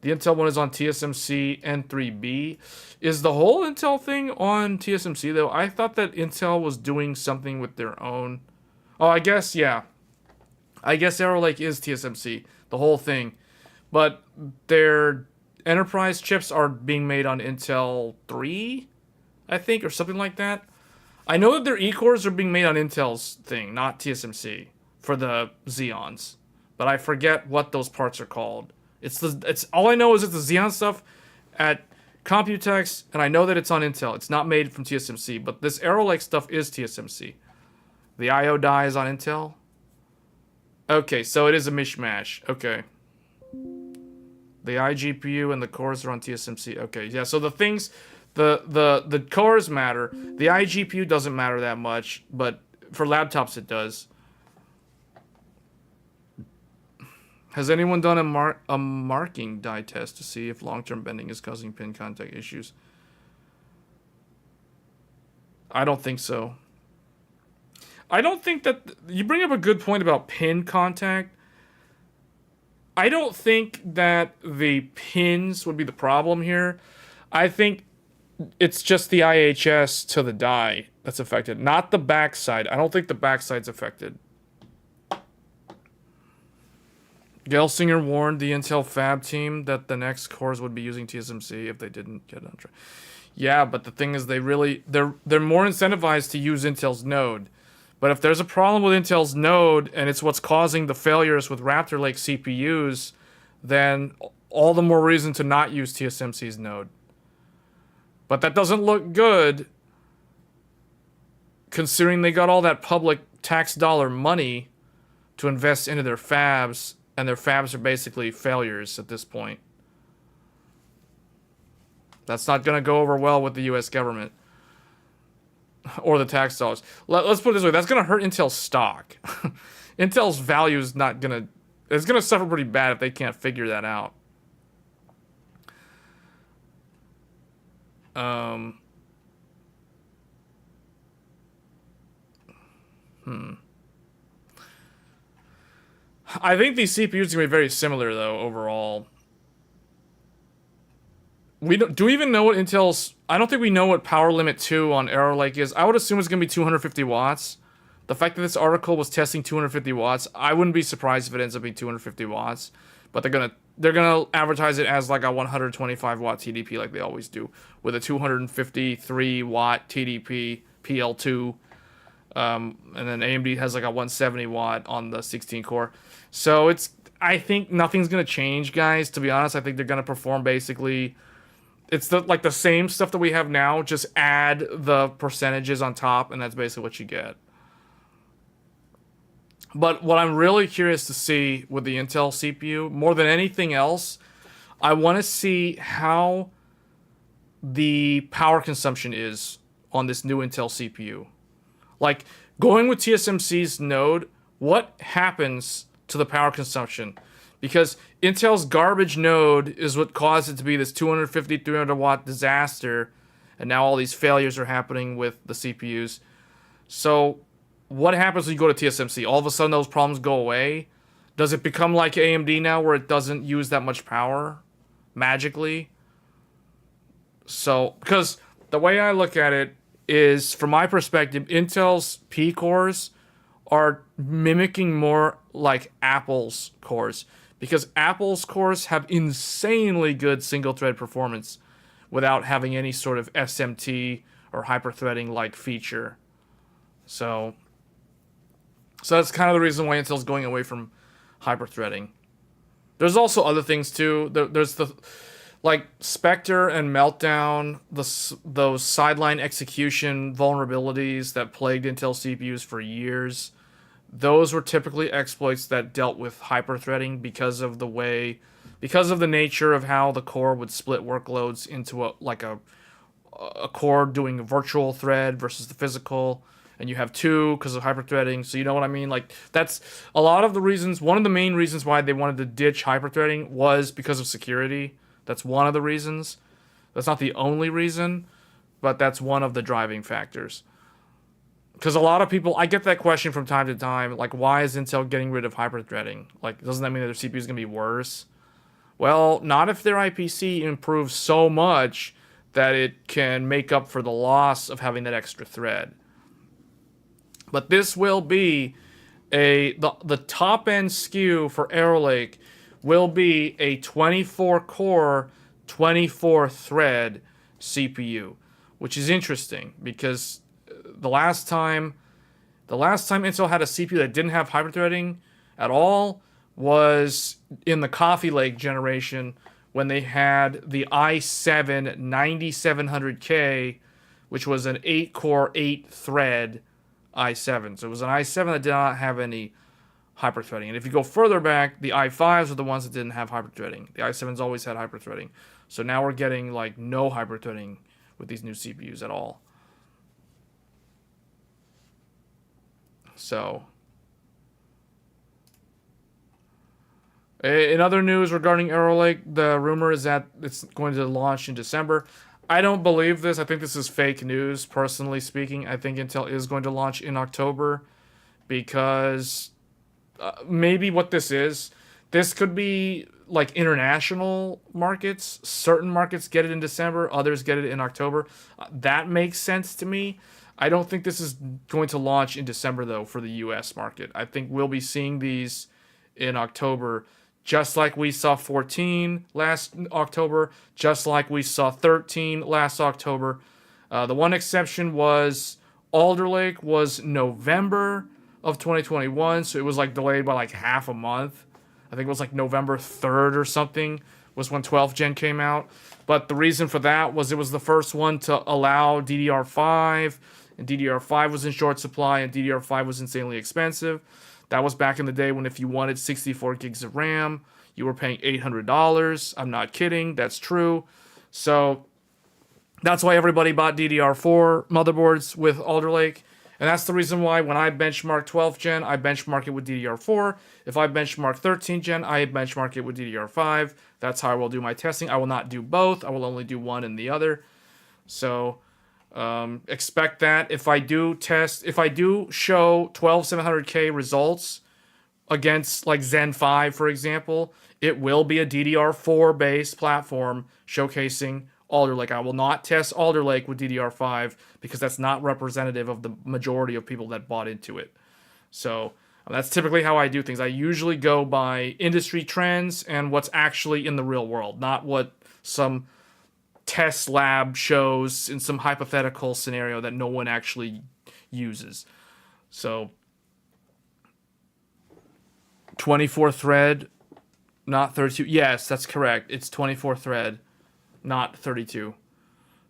The Intel one is on TSMC N3B. Is the whole Intel thing on TSMC, though? I thought that Intel was doing something with their own. Oh, I guess, yeah. I guess Arrow Lake is TSMC, the whole thing. But their enterprise chips are being made on Intel 3, I think, or something like that. I know that their E-cores are being made on Intel's thing, not TSMC, for the Xeons. But I forget what those parts are called. It's all I know is it's the Xeon stuff at Computex, and I know that it's on Intel. It's not made from TSMC, but this Arrow Lake stuff is TSMC. The I/O die is on Intel. Okay, so it is a mishmash. Okay. The iGPU and the cores are on TSMC. Okay, yeah. So the things, the cores matter. The iGPU doesn't matter that much, but for laptops it does. Has anyone done a marking die test to see if long-term bending is causing pin contact issues? I don't think so. I don't think that... You bring up a good point about pin contact. I don't think that the pins would be the problem here. I think it's just the IHS to the die that's affected, not the backside. I don't think the backside's affected. Gelsinger warned the Intel fab team that the next cores would be using TSMC if they didn't get on track. Yeah, but the thing is, they're more incentivized to use Intel's node. But if there's a problem with Intel's node and it's what's causing the failures with Raptor Lake CPUs, then all the more reason to not use TSMC's node. But that doesn't look good considering they got all that public tax dollar money to invest into their fabs, and their fabs are basically failures at this point. That's not going to go over well with the U.S. government or the tax dollars. Let's put it this way. That's going to hurt Intel's stock. Intel's value is not going to... It's going to suffer pretty bad if they can't figure that out. I think these CPUs are going to be very similar, though, overall. Do we even know what Intel's... I don't think we know what power limit 2 on Arrow Lake is. I would assume it's going to be 250 watts. The fact that this article was testing 250 watts, I wouldn't be surprised if it ends up being 250 watts. But they're gonna advertise it as like a 125 watt TDP like they always do, with a 253 watt TDP PL2. And then AMD has like a 170 watt on the 16 core. So I think nothing's gonna change, guys. To be honest, I think they're gonna perform basically... It's like the same stuff that we have now, just add the percentages on top, and that's basically what you get. But what I'm really curious to see with the Intel CPU, more than anything else, I want to see how the power consumption is on this new Intel CPU. Like, going with TSMC's node, what happens to the power consumption? Because Intel's garbage node is what caused it to be this 250, 300 watt disaster, and now all these failures are happening with the CPUs. So what happens when you go to TSMC? All of a sudden those problems go away? Does it become like AMD now where it doesn't use that much power magically? So, because the way I look at it is, from my perspective, Intel's P cores are mimicking more like Apple's cores. Because Apple's cores have insanely good single thread performance without having any sort of SMT or hyperthreading like feature. So that's kind of the reason why Intel's going away from hyperthreading. There's also other things too. There's the like Spectre and Meltdown, those sideline execution vulnerabilities that plagued Intel CPUs for years. Those were typically exploits that dealt with hyperthreading because of the nature of how the core would split workloads into a core doing a virtual thread versus the physical, and you have two because of hyperthreading. So you know what I mean? Like, that's a lot of the reasons. One of the main reasons why they wanted to ditch hyperthreading was because of security. That's one of the reasons. That's not the only reason, but that's one of the driving factors. Because a lot of people, I get that question from time to time, like, why is Intel getting rid of hyperthreading? Like, doesn't that mean that their CPU is going to be worse? Well, not if their IPC improves so much that it can make up for the loss of having that extra thread. But this will be the top-end SKU for Arrow Lake will be a 24-core, 24-thread CPU, which is interesting because the last time Intel had a CPU that didn't have hyperthreading at all was in the Coffee Lake generation when they had the i7 9700K, which was an 8-core, 8-thread i7. So it was an i7 that did not have any hyperthreading. And if you go further back, the i5s are the ones that didn't have hyperthreading. The i7s always had hyperthreading. So now we're getting like no hyperthreading with these new CPUs at all. So, in other news regarding Arrow Lake, the rumor is that it's going to launch in December. I don't believe this. I think this is fake news, personally speaking. I think Intel is going to launch in October because maybe what this could be like international markets. Certain markets get it in December, others get it in October. That makes sense to me. I don't think this is going to launch in December, though, for the US market. I think we'll be seeing these in October, just like we saw 14 last October, just like we saw 13 last October. The one exception was Alder Lake was November of 2021, so it was like delayed by like half a month. I think it was like November 3rd or something was when 12th Gen came out. But the reason for that was it was the first one to allow DDR5 and DDR5 was in short supply, and DDR5 was insanely expensive. That was back in the day when if you wanted 64 gigs of RAM, you were paying $800. I'm not kidding. That's true. So that's why everybody bought DDR4 motherboards with Alder Lake. And that's the reason why when I benchmark 12th gen, I benchmark it with DDR4. If I benchmark 13th gen, I benchmark it with DDR5. That's how I will do my testing. I will not do both. I will only do one and the other. So expect that. If I do show 12700K results against like Zen 5, for example, it will be a DDR4 based platform showcasing Alder Lake. I will not test Alder Lake with DDR5 because that's not representative of the majority of people that bought into it. So that's typically how I do things. I usually go by industry trends and what's actually in the real world, not what some test lab shows in some hypothetical scenario that no one actually uses. So 24 thread, not 32. Yes, that's correct. It's 24 thread, not 32.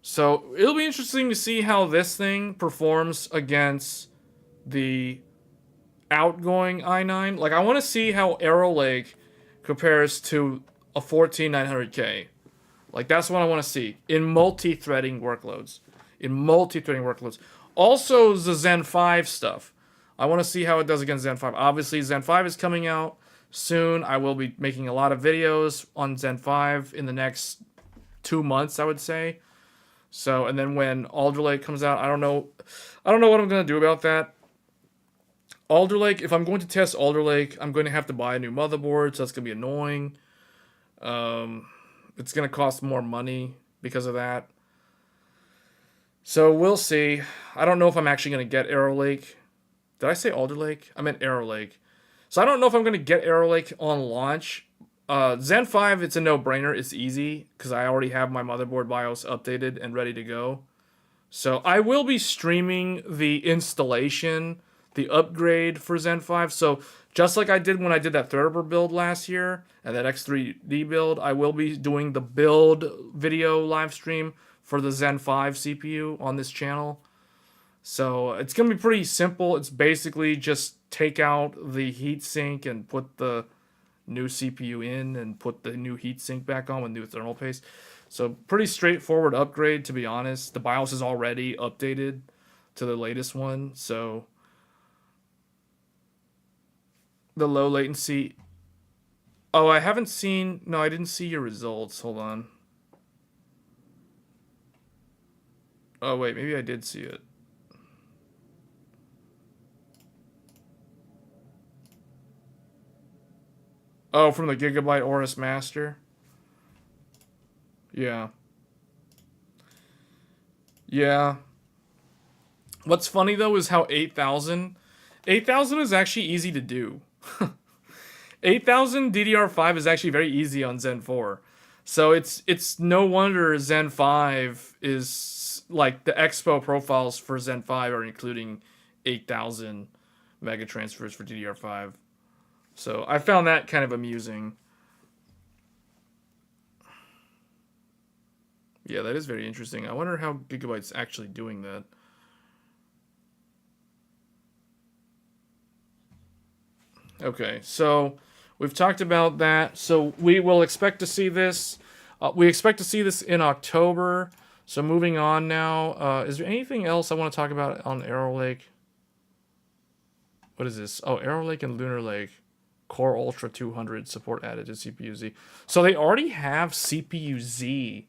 So it'll be interesting to see how this thing performs against the outgoing i9. Like, I want to see how Arrow Lake compares to a 14900K. Like, that's what I want to see in multi-threading workloads. Also, the Zen 5 stuff. I want to see how it does against Zen 5. Obviously, Zen 5 is coming out soon. I will be making a lot of videos on Zen 5 in the next 2 months, I would say. So, and then when Alder Lake comes out, I don't know what I'm going to do about that. Alder Lake, if I'm going to test Alder Lake, I'm going to have to buy a new motherboard, so that's going to be annoying. It's going to cost more money because of that. So we'll see. I don't know if I'm actually going to get Arrow Lake. Did I say Alder Lake? I meant Arrow Lake. So I don't know if I'm going to get Arrow Lake on launch. Zen 5, it's a no-brainer. It's easy because I already have my motherboard BIOS updated and ready to go. So I will be streaming the installation, the upgrade for Zen 5. So just like I did when I did that Threadripper build last year and that X3D build, I will be doing the build video live stream for the Zen 5 CPU on this channel. So it's going to be pretty simple. It's basically just take out the heatsink and put the new CPU in and put the new heatsink back on with new thermal paste. So pretty straightforward upgrade, to be honest. The BIOS is already updated to the latest one. So the low latency. Oh, I haven't seen. No, I didn't see your results. Hold on. Oh, wait. Maybe I did see it. Oh, from the Gigabyte Aorus Master? Yeah. Yeah. What's funny, though, is how 8,000 is actually easy to do. 8,000 DDR5 is actually very easy on Zen 4. So it's no wonder Zen 5 is, like, the expo profiles for Zen 5 are including 8,000 mega transfers for DDR5. So I found that kind of amusing. Yeah, that is very interesting. I wonder how Gigabyte's actually doing that. Okay, so we've talked about that. So we will expect to see this. We expect to see this in October. So moving on now. Is there anything else I want to talk about on Arrow Lake? What is this? Oh, Arrow Lake and Lunar Lake. Core Ultra 200 support added to CPU-Z. So they already have CPU-Z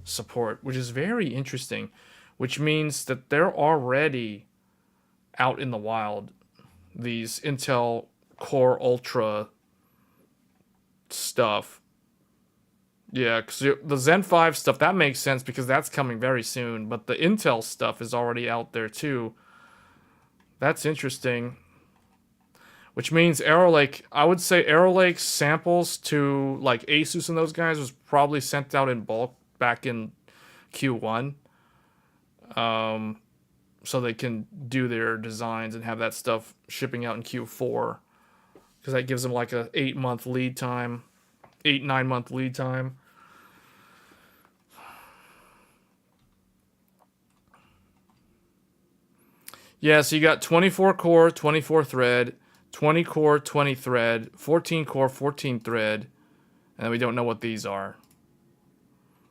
support, which is very interesting, which means that they're already out in the wild, these Intel Core Ultra stuff. Yeah, because the Zen 5 stuff, that makes sense because that's coming very soon, but the Intel stuff is already out there too. That's interesting. Which means Arrow Lake, I would say Arrow Lake's samples to like Asus and those guys was probably sent out in bulk back in Q1. So they can do their designs and have that stuff shipping out in Q4. Because that gives them like a 8-month lead time. 8-9 month lead time. Yeah, so you got 24 core, 24 thread, 20 core, 20 thread, 14 core, 14 thread, and we don't know what these are.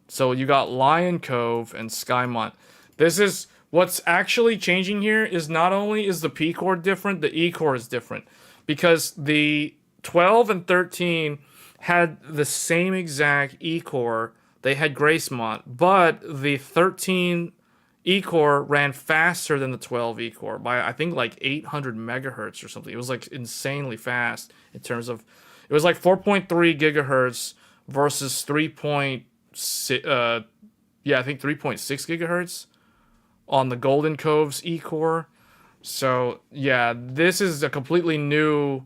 So you got Lion Cove and Skymont. This is what's actually changing here is not only is the P core different, the E core is different. Because the 12 and 13 had the same exact E core. They had Gracemont, but the 13 E core ran faster than the 12 E core by I think like 800 megahertz or something. It was like insanely fast in terms of it was like 4.3 gigahertz versus 3.6 yeah, I think 3.6 gigahertz on the Golden Cove's E core. So, yeah, this is a completely new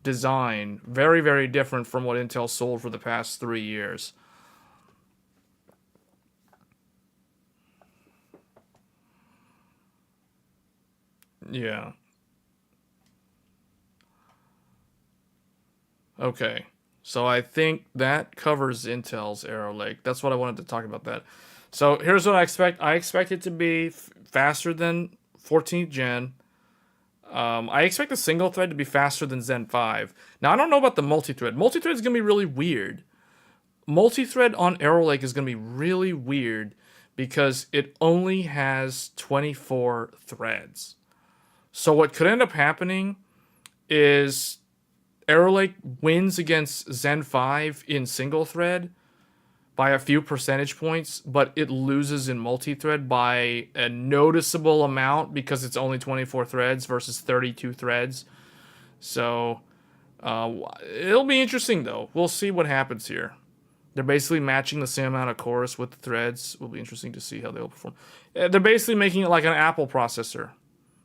design, very very different from what Intel sold for the past 3 years. Yeah. Okay. So I think that covers Intel's Arrow Lake. That's what I wanted to talk about that. So here's what I expect. I expect it to be faster than 14th gen. I expect the single thread to be faster than Zen 5. Now, I don't know about the multi-thread. Multi-thread is going to be really weird. Multi-thread on Arrow Lake is going to be really weird because it only has 24 threads. So what could end up happening is Arrow Lake wins against Zen 5 in single thread by a few percentage points, but it loses in multi-thread by a noticeable amount because it's only 24 threads versus 32 threads. So it'll be interesting, though. We'll see what happens here. They're basically matching the same amount of cores with the threads. It will be interesting to see how they'll perform. They're basically making it like an Apple processor.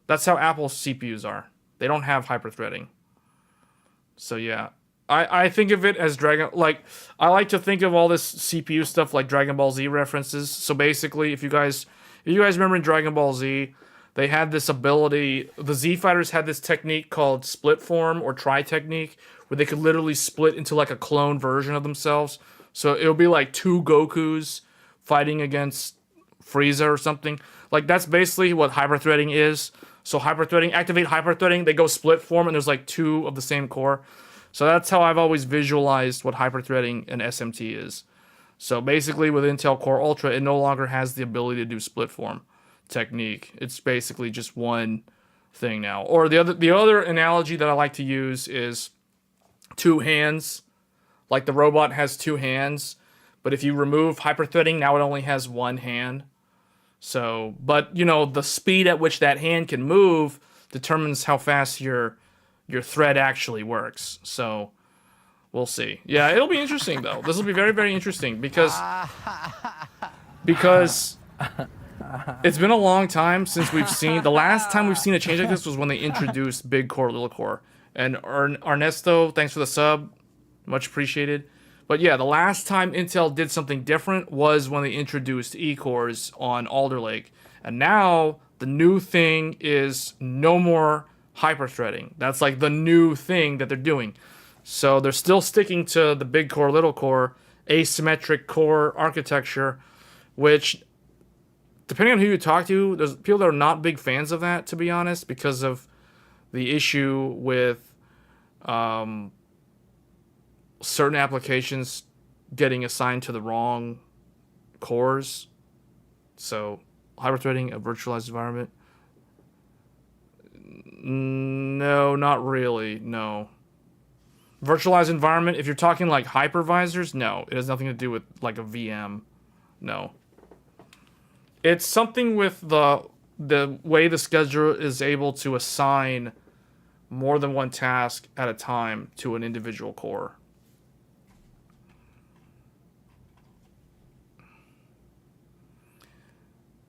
That's how Apple CPUs are. They don't have hyperthreading. So yeah, I think of it as I like to think of all this CPU stuff like Dragon Ball Z references. So basically, if you guys remember in Dragon Ball Z, they had this ability, the Z fighters had this technique called split form or tri technique, where they could literally split into like a clone version of themselves. So it would be like two Gokus fighting against Frieza or something. Like that's basically what hyperthreading is. So activate hyperthreading, they go split form and there's like two of the same core. So that's how I've always visualized what hyperthreading and SMT is. So basically with Intel Core Ultra, it no longer has the ability to do split form technique. It's basically just one thing now. Or the other analogy that I like to use is two hands. Like the robot has two hands, but if you remove hyperthreading, now it only has one hand. So, but you know, the speed at which that hand can move determines how fast your thread actually works. So, we'll see. Yeah, it'll be interesting though. This will be very very interesting because it's been a long time since we've seen the last time we've seen a change like this was when they introduced big core little core. And Ernesto, thanks for the sub. Much appreciated. But yeah, the last time Intel did something different was when they introduced E-cores on Alder Lake. And now, the new thing is no more hyperthreading. That's like the new thing that they're doing. So they're still sticking to the big core, little core, asymmetric core architecture, which, depending on who you talk to, there's people that are not big fans of that, to be honest, because of the issue with certain applications getting assigned to the wrong cores. So, hyperthreading a virtualized environment? No, not really. No. Virtualized environment, if you're talking like hypervisors, no. It has nothing to do with like a VM. No. It's something with the way the scheduler is able to assign more than one task at a time to an individual core.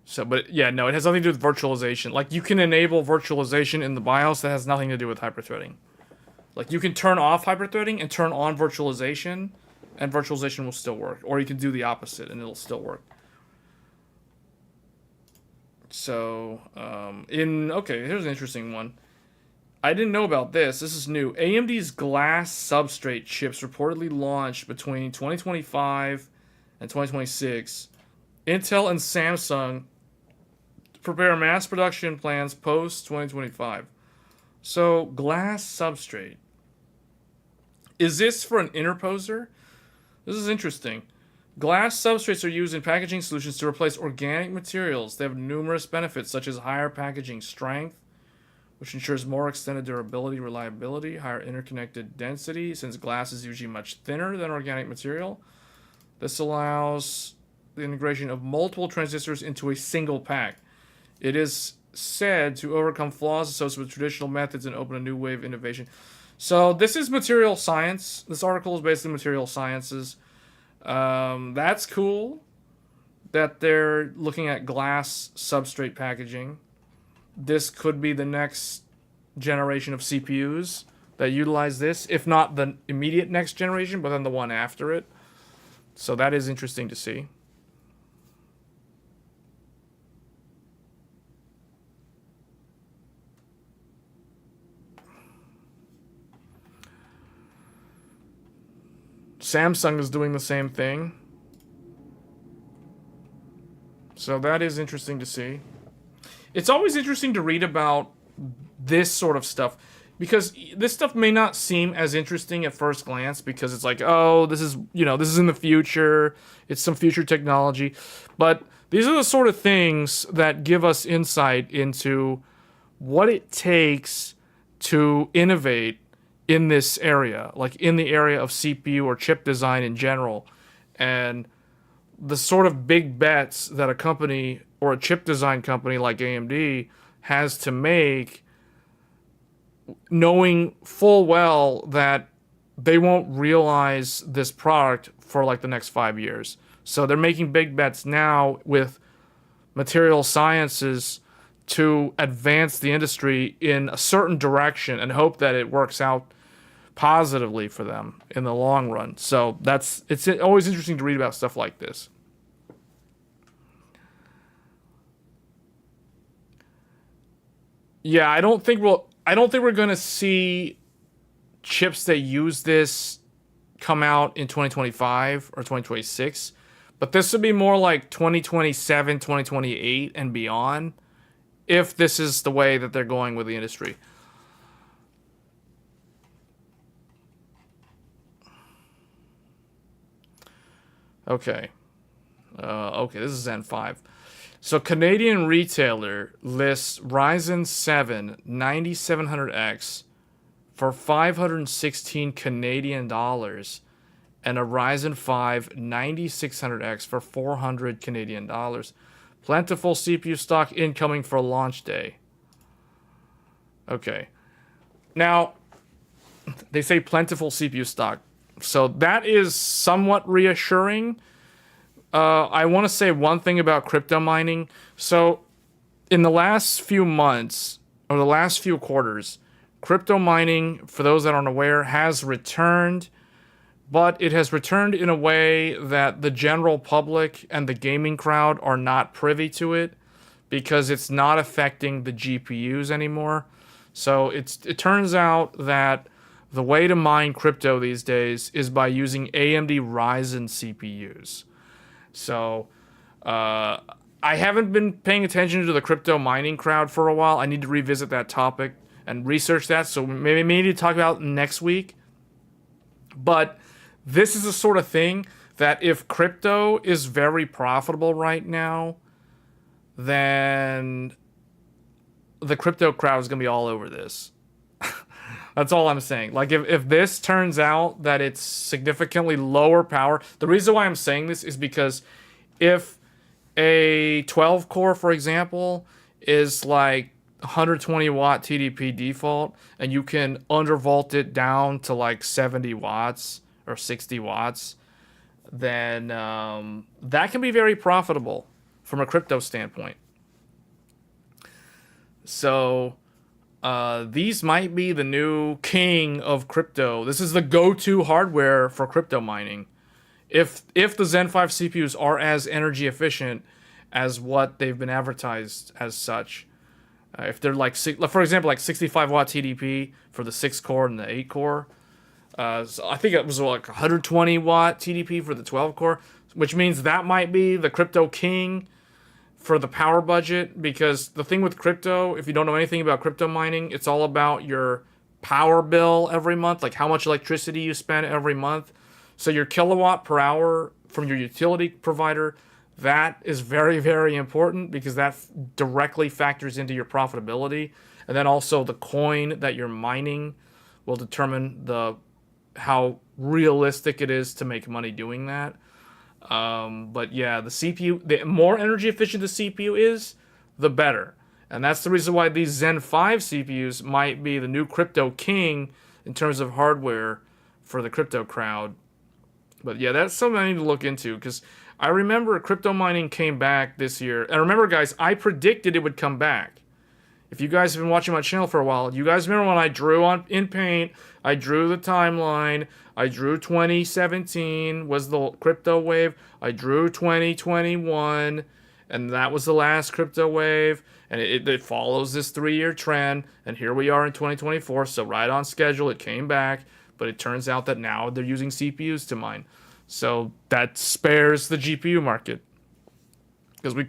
So, but yeah, no, it has nothing to do with virtualization. Like, you can enable virtualization in the BIOS that has nothing to do with hyperthreading. Like, you can turn off hyperthreading and turn on virtualization, and virtualization will still work. Or you can do the opposite, and it'll still work. So, okay, here's an interesting one. I didn't know about this. This is new. AMD's glass substrate chips reportedly launched between 2025 and 2026. Intel and Samsung prepare mass production plans post 2025. So glass substrate. Is this for an interposer? This is interesting. Glass substrates are used in packaging solutions to replace organic materials. They have numerous benefits, such as higher packaging strength, which ensures more extended durability, reliability, higher interconnected density, since glass is usually much thinner than organic material. This allows the integration of multiple transistors into a single pack. It is said to overcome flaws associated with traditional methods and open a new wave of innovation. So this is material science. This article is basically material sciences. That's cool that they're looking at glass substrate packaging. This could be the next generation of CPUs that utilize this, if not the immediate next generation, but then the one after it. So that is interesting to see. Samsung is doing the same thing. So that is interesting to see. It's always interesting to read about this sort of stuff, because this stuff may not seem as interesting at first glance, because it's like, oh, this is, this is in the future. It's some future technology. But these are the sort of things that give us insight into what it takes to innovate in this area, like in the area of CPU or chip design in general, and the sort of big bets that a company or a chip design company like AMD has to make, knowing full well that they won't realize this product for like the next 5 years. So they're making big bets now with material sciences to advance the industry in a certain direction and hope that it works out positively for them in the long run. So it's always interesting to read about stuff like this. Yeah, I don't think we're going to see chips that use this come out in 2025 or 2026, but this would be more like 2027, 2028 and beyond, if this is the way that they're going with the industry. Okay. This is Zen 5. So Canadian retailer lists Ryzen 7 9700X for 516 Canadian dollars and a Ryzen 5 9600X for 400 Canadian dollars. Plentiful CPU stock incoming for launch day. Okay. Now, they say plentiful CPU stock. So that is somewhat reassuring. I want to say one thing about crypto mining. So in the last few months, or the last few quarters, crypto mining, for those that aren't aware, has returned. But it has returned in a way that the general public and the gaming crowd are not privy to it, because it's not affecting the GPUs anymore. So it turns out that the way to mine crypto these days is by using AMD Ryzen CPUs. So I haven't been paying attention to the crypto mining crowd for a while. I need to revisit that topic and research that. So maybe need to talk about it next week. But this is the sort of thing that if crypto is very profitable right now, then the crypto crowd is going to be all over this. That's all I'm saying. Like, if this turns out that it's significantly lower power, the reason why I'm saying this is because if a 12 core, for example, is like 120 watt TDP default, and you can undervolt it down to like 70 watts or 60 watts, then that can be very profitable from a crypto standpoint. So these might be the new king of crypto. This is the go-to hardware for crypto mining. If the Zen 5 CPUs are as energy efficient as what they've been advertised as such, if they're like, for example, like 65 watt TDP for the 6 core and the 8 core, so I think it was like 120 watt TDP for the 12 core, which means that might be the crypto king for the power budget, because the thing with crypto, if you don't know anything about crypto mining, it's all about your power bill every month, like how much electricity you spend every month. So your kilowatt per hour from your utility provider, that is very, very important because that directly factors into your profitability. And then also the coin that you're mining will determine how realistic it is to make money doing that. But yeah, the CPU, the more energy efficient the CPU is, the better. And that's the reason why these Zen 5 CPUs might be the new crypto king in terms of hardware for the crypto crowd. But yeah, that's something I need to look into, because I remember crypto mining came back this year. And remember, guys, I predicted it would come back. If you guys have been watching my channel for a while, you guys remember when I drew in Paint, I drew the timeline, I drew 2017 was the crypto wave, I drew 2021, and that was the last crypto wave, and it follows this 3-year trend, and here we are in 2024, so right on schedule, it came back, but it turns out that now they're using CPUs to mine. So that spares the GPU market. Because we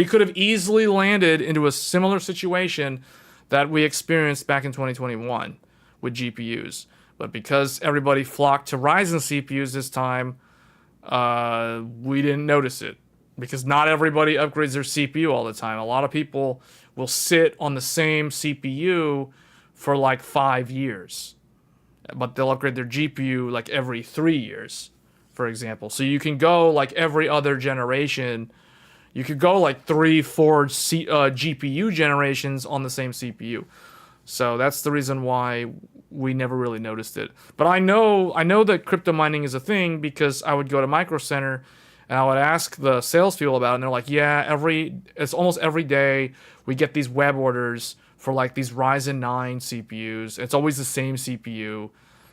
could have easily landed into a similar situation that we experienced back in 2021 with GPUs. But because everybody flocked to Ryzen CPUs this time, we didn't notice it. Because not everybody upgrades their CPU all the time. A lot of people will sit on the same CPU for like 5 years. But they'll upgrade their GPU like every 3 years, for example. So you can go like every other generation. You could go like 3-4 GPU generations on the same CPU. So that's the reason why we never really noticed it. But I know that crypto mining is a thing because I would go to Micro Center and I would ask the salespeople about it, and they're like, yeah, it's almost every day we get these web orders for like these Ryzen 9 CPUs. It's always the same CPU.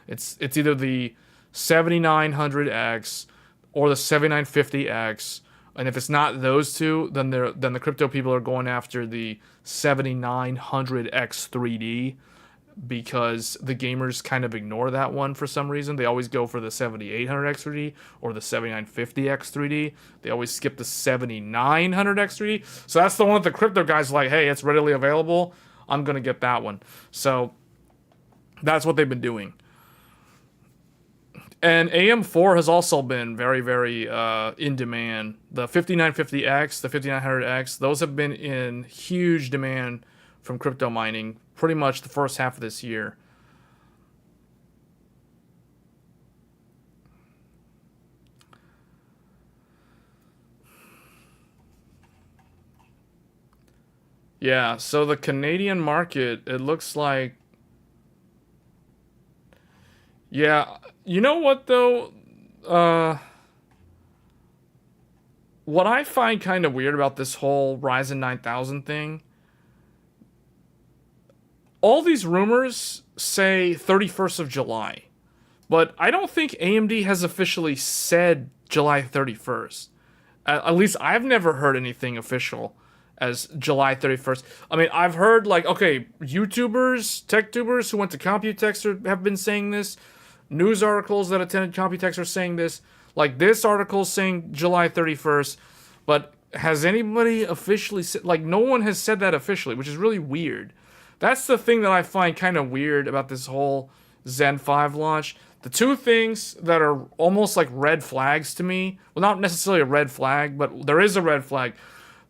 It's either the 7900X or the 7950X. And if it's not those two, then the crypto people are going after the 7900X 3D, because the gamers kind of ignore that one for some reason. They always go for the 7800X 3D or the 7950X 3D. They always skip the 7900X 3D. So that's the one that the crypto guys are like, hey, it's readily available, I'm going to get that one. So that's what they've been doing. And AM4 has also been very, very in demand. The 5950X, the 5900X, those have been in huge demand from crypto mining pretty much the first half of this year. Yeah, so the Canadian market, it looks like... Yeah, you know what though? What I find kind of weird about this whole Ryzen 9000 thing, all these rumors say 31st of July, but I don't think AMD has officially said July 31st. At least I've never heard anything official as July 31st. I mean, I've heard like, okay, YouTubers, tech tubers who went to Computex have been saying this. News articles that attended Computex are saying this. Like, this article saying July 31st. But has anybody officially said... Like, no one has said that officially, which is really weird. That's the thing that I find kind of weird about this whole Zen 5 launch. The two things that are almost like red flags to me... Well, not necessarily a red flag, but there is a red flag.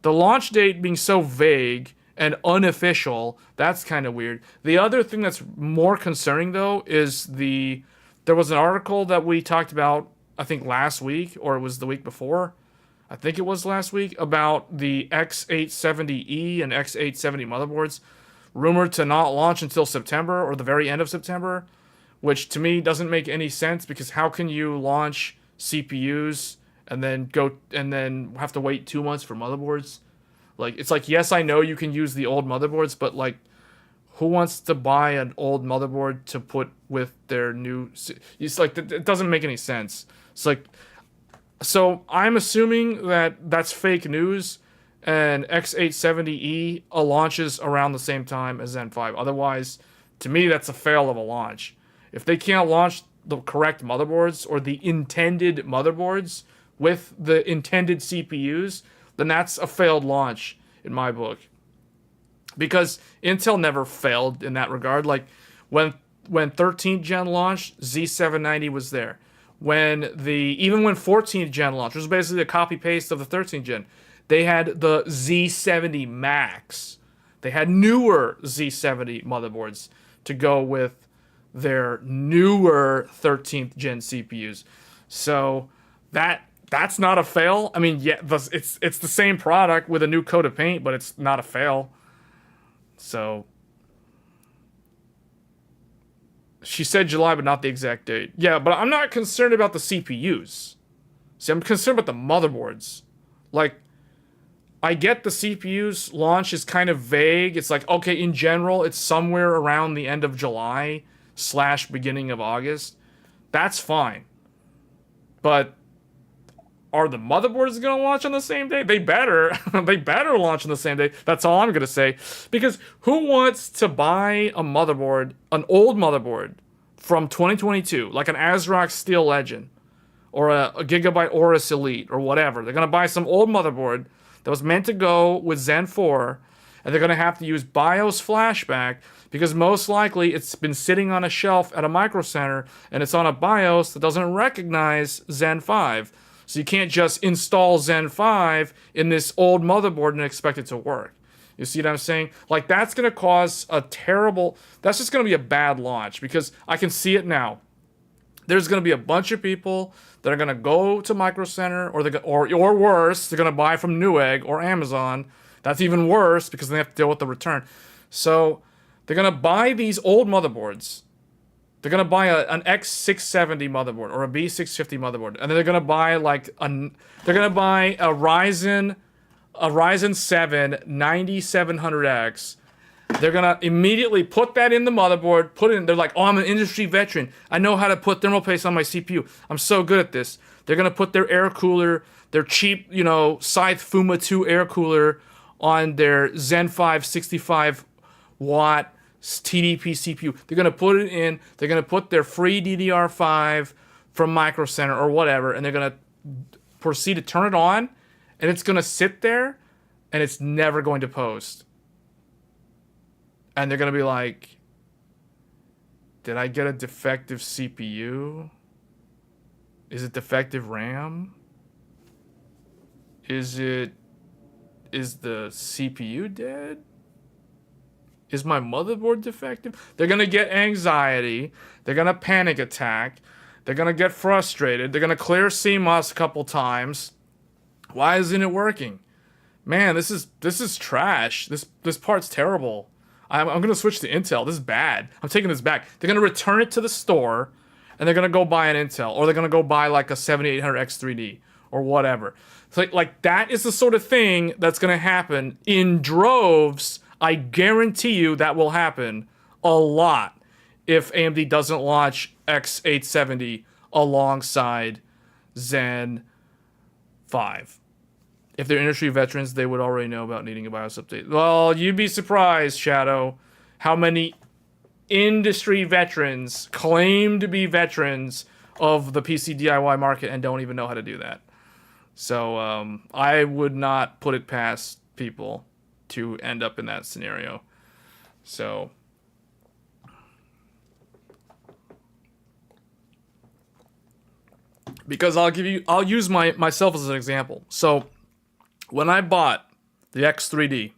The launch date being so vague and unofficial, that's kind of weird. The other thing that's more concerning, though, is there was an article that we talked about, I think last week, or it was the week before. I think it was last week, about the X870E and X870 motherboards, rumored to not launch until September or the very end of September, which to me doesn't make any sense, because how can you launch CPUs and then have to wait 2 months for motherboards? Like, it's like, yes, I know you can use the old motherboards, but like, who wants to buy an old motherboard to put with their new... It's like, it doesn't make any sense. It's like... So, I'm assuming that that's fake news, and X870E launches around the same time as Zen 5. Otherwise, to me, that's a fail of a launch. If they can't launch the correct motherboards, or the intended motherboards, with the intended CPUs, then that's a failed launch in my book. Because Intel never failed in that regard. Like when 13th gen launched, Z790 was there. Even when 14th gen launched, which was basically a copy paste of the 13th gen, they had the Z70 Max. They had newer Z70 motherboards to go with their newer 13th gen CPUs. So that's not a fail. I mean, yeah, it's the same product with a new coat of paint, but it's not a fail. So she said July, but not the exact date. Yeah, but I'm not concerned about the CPUs. See, I'm concerned about the motherboards. Like, I get the CPU's launch is kind of vague. It's like, okay, in general, it's somewhere around the end of July / beginning of August. That's fine. But are the motherboards going to launch on the same day? They better. They better launch on the same day. That's all I'm going to say. Because who wants to buy a motherboard, an old motherboard from 2022, like an ASRock Steel Legend or a Gigabyte Aorus Elite or whatever? They're going to buy some old motherboard that was meant to go with Zen 4, and they're going to have to use BIOS flashback because most likely it's been sitting on a shelf at a Micro Center and it's on a BIOS that doesn't recognize Zen 5. So you can't just install Zen 5 in this old motherboard and expect it to work. You see what I'm saying? Like, that's going to cause that's just going to be a bad launch because I can see it now. There's going to be a bunch of people that are going to go to Micro Center or worse, they're going to buy from Newegg or Amazon. That's even worse because they have to deal with the return. So they're going to buy these old motherboards. They're going to buy an X670 motherboard or a B650 motherboard. And then they're going to buy a Ryzen 7 9700X. They're going to immediately put that in the motherboard, they're like, oh, I'm an industry veteran. I know how to put thermal paste on my CPU. I'm so good at this. They're going to put their air cooler, their cheap, Scythe Fuma 2 air cooler on their Zen 5 65 watt TDP CPU. They're going to put it in, they're going to put their free DDR5 from Micro Center or whatever, and they're going to proceed to turn it on, and it's going to sit there, and it's never going to post. And they're going to be like, did I get a defective CPU? Is it defective RAM? Is the CPU dead? Is my motherboard defective? They're going to get anxiety. They're going to panic attack. They're going to get frustrated. They're going to clear CMOS a couple times. Why isn't it working? Man, this is trash. This part's terrible. I'm going to switch to Intel. This is bad. I'm taking this back. They're going to return it to the store, and they're going to go buy an Intel, or they're going to go buy like a 7800X3D or whatever. So like that is the sort of thing that's going to happen in droves. I guarantee you that will happen a lot if AMD doesn't launch X870 alongside Zen 5. If they're industry veterans, they would already know about needing a BIOS update. Well, you'd be surprised, Shadow, how many industry veterans claim to be veterans of the PC DIY market and don't even know how to do that. So I would not put it past people to end up in that scenario. So because I'll use myself as an example. So when I bought the X3D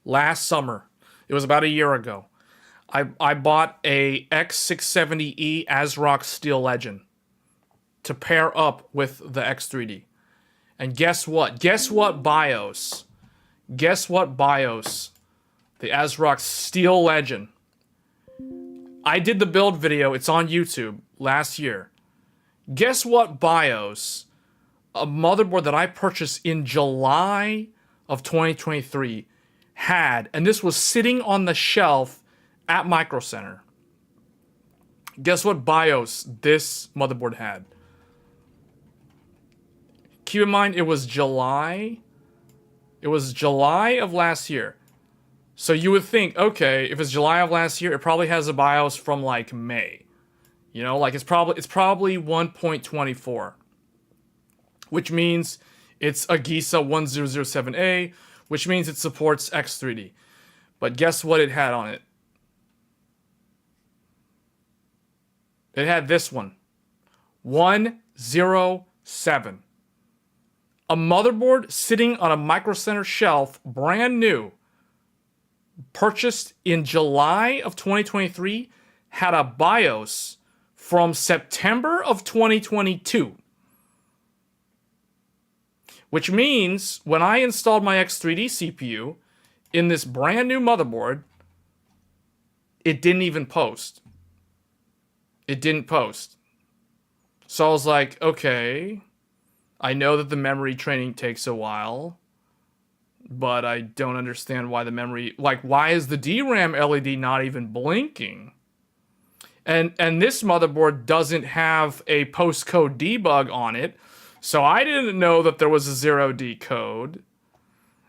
last summer, it was about a year ago, I bought a X670E ASRock Steel Legend to pair up with the X3D. And guess what? Guess what BIOS? The ASRock Steel Legend. I did the build video. It's on YouTube last year. Guess what BIOS a motherboard that I purchased in July of 2023 had, and this was sitting on the shelf at Micro Center. Guess what BIOS this motherboard had? Keep in mind, it was July. It was July of last year. So you would think, okay, if it's July of last year, it probably has a BIOS from like May. Like it's probably 1.24. which means it's a GISA 1007A, which means it supports X3D. But guess what it had on it? It had this one. 107. A motherboard sitting on a Micro Center shelf, brand new, purchased in July of 2023, had a BIOS from September of 2022. Which means when I installed my X3D CPU in this brand new motherboard, it didn't even post. It didn't post. So I was like, okay, I know that the memory training takes a while, but I don't understand why the memory, like, why is the DRAM LED not even blinking? And this motherboard doesn't have a postcode debug on it, so I didn't know that there was a 0D code.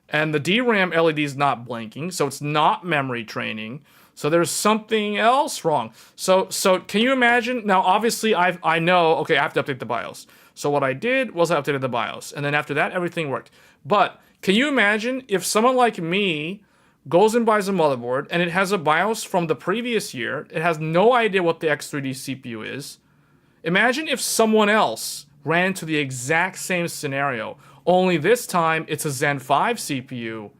And the DRAM LED is not blinking, so it's not memory training. So there's something else wrong. So can you imagine? Now, obviously, I know, okay, I have to update the BIOS. So what I did was I updated the BIOS. And then after that, everything worked. But can you imagine if someone like me goes and buys a motherboard and it has a BIOS from the previous year, it has no idea what the X3D CPU is. Imagine if someone else ran into the exact same scenario, only this time it's a Zen 5 CPU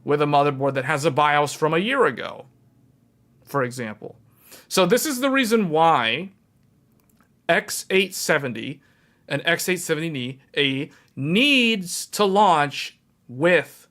with a motherboard that has a BIOS from a year ago, for example. So this is the reason why X870 and X870A needs to launch with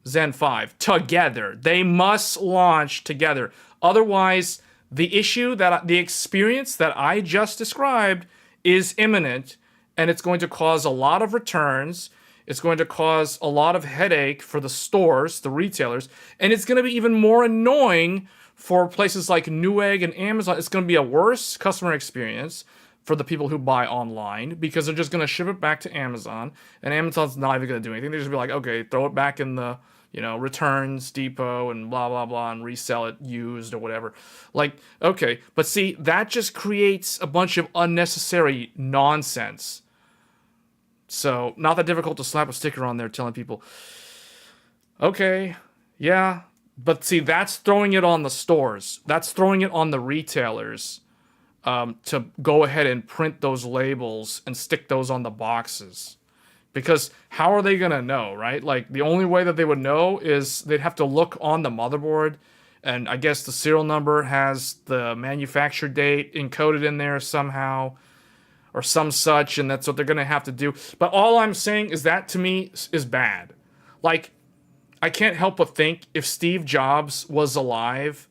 Zen 5 together. They must launch together. Otherwise, the experience that I just described is imminent, and it's going to cause a lot of returns. It's going to cause a lot of headache for the stores, the retailers, and it's going to be even more annoying for places like Newegg and Amazon. It's going to be a worse customer experience for the people who buy online because they're just going to ship it back to Amazon, and Amazon's not even going to do anything. They're just going to be like, okay, throw it back in the, returns depot and blah, blah, blah, and resell it used or whatever. Like, okay, but see, that just creates a bunch of unnecessary nonsense. So, not that difficult to slap a sticker on there telling people, okay, yeah, but see, that's throwing it on the stores. That's throwing it on the retailers to go ahead and print those labels and stick those on the boxes. Because how are they going to know, right? Like, the only way that they would know is they'd have to look on the motherboard, and I guess the serial number has the manufacture date encoded in there somehow, or some such, and that's what they're going to have to do. But all I'm saying is that, to me, is bad. Like, I can't help but think if Steve Jobs was alive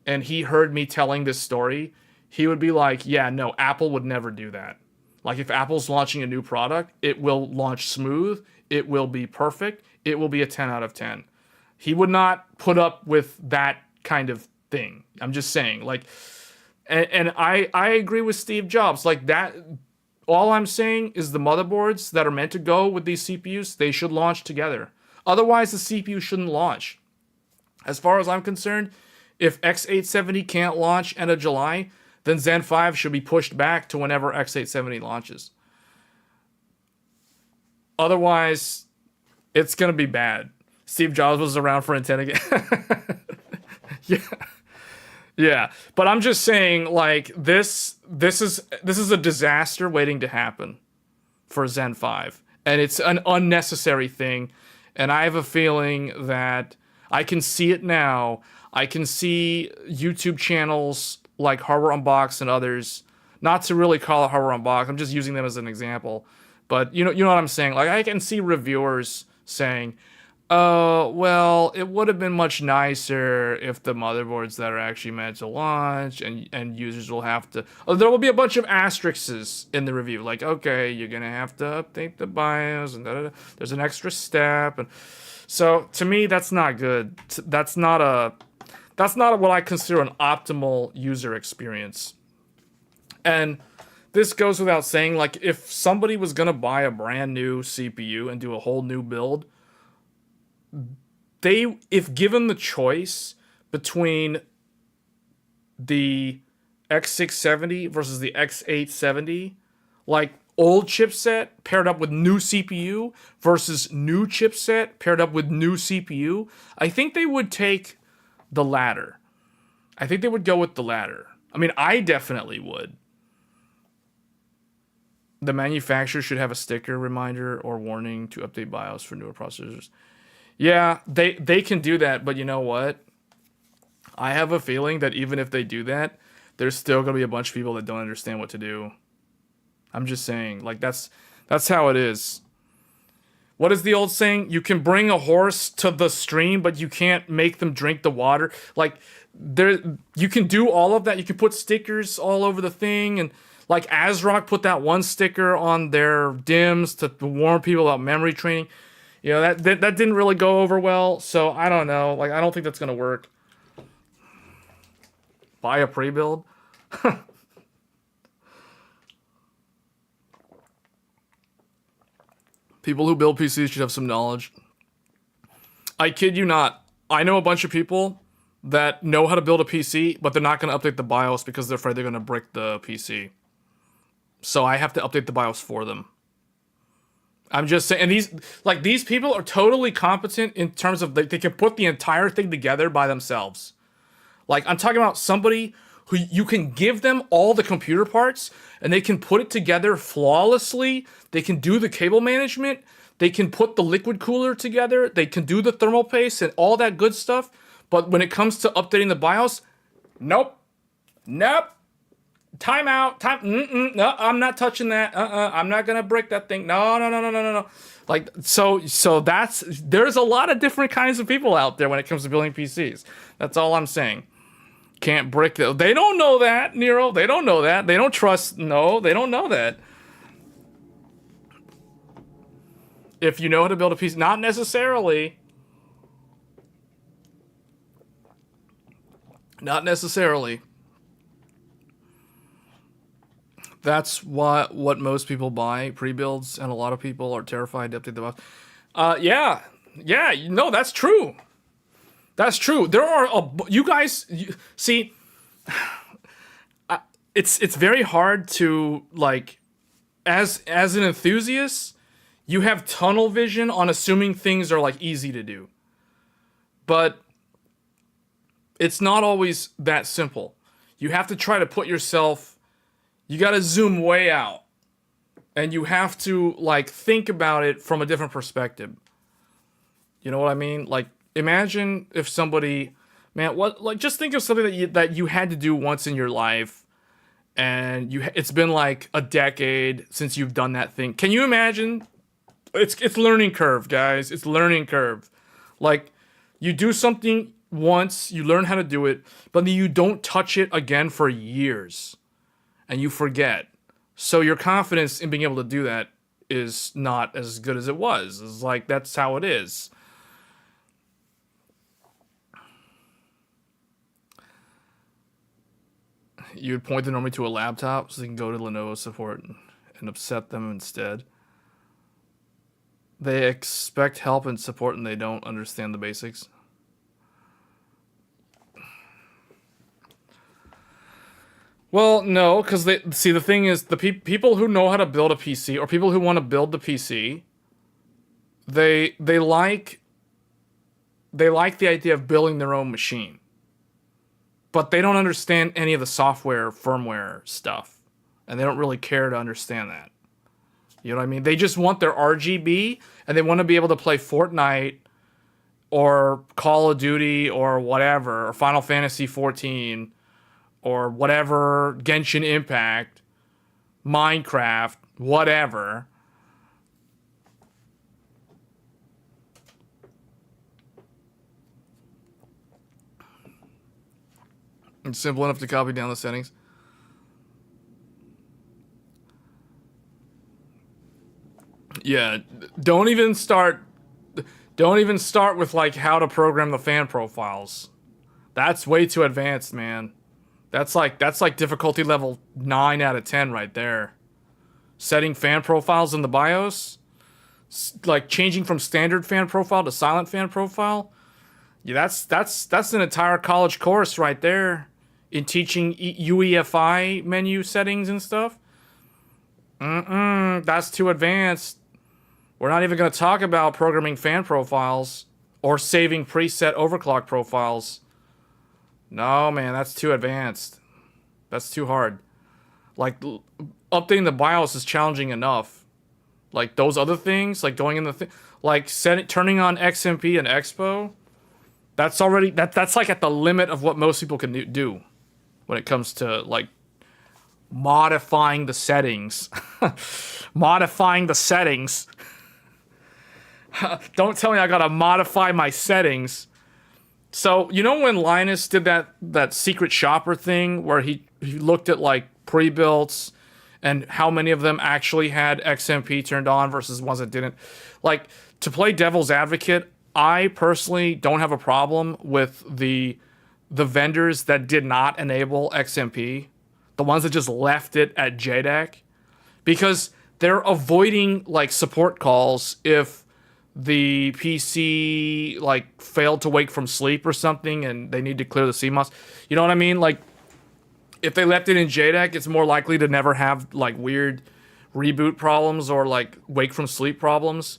and he heard me telling this story, he would be like, yeah, no, Apple would never do that. Like, if Apple's launching a new product, it will launch smooth, it will be perfect, it will be a 10 out of 10. He would not put up with that kind of thing. I'm just saying, like... And I agree with Steve Jobs. Like, that, all I'm saying is the motherboards that are meant to go with these CPUs, they should launch together. Otherwise, the CPU shouldn't launch. As far as I'm concerned, if X870 can't launch end of July, then Zen 5 should be pushed back to whenever X870 launches. Otherwise, it's going to be bad. Steve Jobs was around for intent again. Yeah. Yeah, but I'm just saying, like, this is a disaster waiting to happen for Zen 5, and it's an unnecessary thing, and I have a feeling that I can see it now. I can see YouTube channels like Hardware Unbox and others, not to really call it Hardware Unbox, I'm just using them as an example, but you know what I'm saying? Like, I can see reviewers saying, well, it would have been much nicer if the motherboards that are actually meant to launch, and users will have to... there will be a bunch of asterisks in the review. Like, okay, you're going to have to update the BIOS, and there's an extra step. And so, to me, that's not good. That's not what I consider an optimal user experience. And this goes without saying, like, if somebody was going to buy a brand new CPU and do a whole new build... if given the choice between the X670 versus the X870, like, old chipset paired up with new CPU versus new chipset paired up with new CPU, I think they would take the latter. I think they would go with the latter. I mean, I definitely would. The manufacturer should have a sticker reminder or warning to update BIOS for newer processors. Yeah, they can do that, but you know what? I have a feeling that even if they do that, there's still going to be a bunch of people that don't understand what to do. I'm just saying, like, that's how it is. What is the old saying? You can bring a horse to the stream, but you can't make them drink the water. Like, you can do all of that. You can put stickers all over the thing, and like ASRock put that one sticker on their DIMMs to warn people about memory training. You know, that didn't really go over well, so I don't know. Like, I don't think that's gonna work. Buy a pre-build? People who build PCs should have some knowledge. I kid you not. I know a bunch of people that know how to build a PC, but they're not going to update the BIOS because they're afraid they're going to break the PC. So I have to update the BIOS for them. I'm just saying, and these people are totally competent in terms of they can put the entire thing together by themselves. Like, I'm talking about somebody who you can give them all the computer parts and they can put it together flawlessly. They can do the cable management. They can put the liquid cooler together. They can do the thermal paste and all that good stuff. But when it comes to updating the BIOS, nope. Time out. No, I'm not touching that. I'm not gonna break that thing. No. Like, so there's a lot of different kinds of people out there when it comes to building PCs. That's all I'm saying. Can't brick it. They don't know that, Nero. They don't know that. They don't trust. No, they don't know that. If you know how to build a PC, not necessarily. Not necessarily. That's what most people buy, pre-builds, and a lot of people are terrified to update the BIOS. Yeah, no, that's true. That's true. There are you guys see. It's very hard to, like, as an enthusiast, you have tunnel vision on assuming things are like easy to do, but it's not always that simple. You have to try to put yourself. You got to zoom way out, and you have to, like, think about it from a different perspective. You know what I mean? Like, imagine if somebody, man, just think of something that you had to do once in your life, and it's been like a decade since you've done that thing. Can you imagine? It's learning curve, guys. It's learning curve. Like, you do something once, you learn how to do it, but then you don't touch it again for years. And you forget. So your confidence in being able to do that is not as good as it was. It's like, that's how it is. You would point them normally to a laptop so they can go to Lenovo support and upset them instead. They expect help and support and they don't understand the basics. Well, no, because the thing is, the people who know how to build a PC, or people who want to build the PC, they like the idea of building their own machine, but they don't understand any of the software, firmware stuff, and they don't really care to understand that. You know what I mean? They just want their RGB, and they want to be able to play Fortnite, or Call of Duty, or whatever, or Final Fantasy 14. Or whatever, Genshin Impact, Minecraft, whatever. It's simple enough to copy down the settings. Yeah, don't even start with, like, how to program the fan profiles. That's way too advanced, man. That's like difficulty level 9 out of 10 right there. Setting fan profiles in the BIOS, like changing from standard fan profile to silent fan profile. Yeah, that's an entire college course right there in teaching UEFI menu settings and stuff. That's too advanced. We're not even going to talk about programming fan profiles or saving preset overclock profiles. No, man, that's too advanced. That's too hard. Like, updating the BIOS is challenging enough. Like, those other things, like going in the like turning on XMP and Expo, that's already, that's like at the limit of what most people can do when it comes to, like, modifying the settings. Modifying the settings. Don't tell me I gotta modify my settings. So, you know when Linus did that secret shopper thing where he looked at, like, pre-builts and how many of them actually had XMP turned on versus ones that didn't? Like, to play devil's advocate, I personally don't have a problem with the vendors that did not enable XMP, the ones that just left it at JDEC, because they're avoiding, like, support calls if the PC, like, failed to wake from sleep or something and they need to clear the CMOS. You know what I mean? Like, if they left it in JDEC, it's more likely to never have, like, weird reboot problems or, like, wake from sleep problems.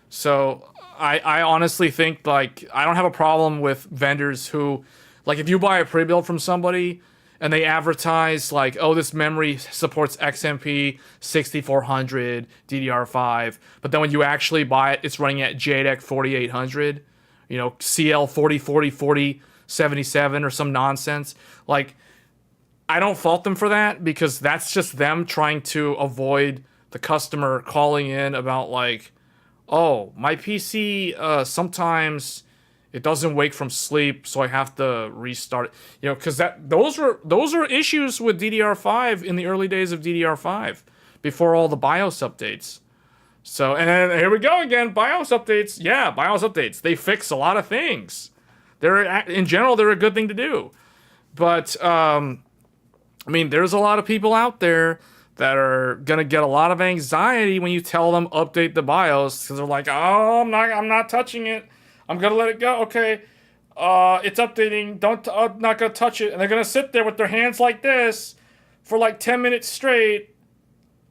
So I honestly think, like, I don't have a problem with vendors who, like, if you buy a pre-build from somebody and they advertise, like, oh, this memory supports XMP 6400 DDR5, but then when you actually buy it, it's running at JEDEC 4800, you know, CL 4040 4077 or some nonsense. Like, I don't fault them for that, because that's just them trying to avoid the customer calling in about, like, oh, my PC sometimes it doesn't wake from sleep, so I have to restart it. You know, because those were issues with DDR5 in the early days of DDR5 before all the BIOS updates. So, and then here we go again, BIOS updates. Yeah, BIOS updates. They fix a lot of things. In general, they're a good thing to do. But I mean, there's a lot of people out there that are gonna get a lot of anxiety when you tell them update the BIOS, because they're like, oh, I'm not touching it. I'm gonna let it go. Okay, it's updating. I'm not gonna touch it. And they're gonna sit there with their hands like this for like 10 minutes straight,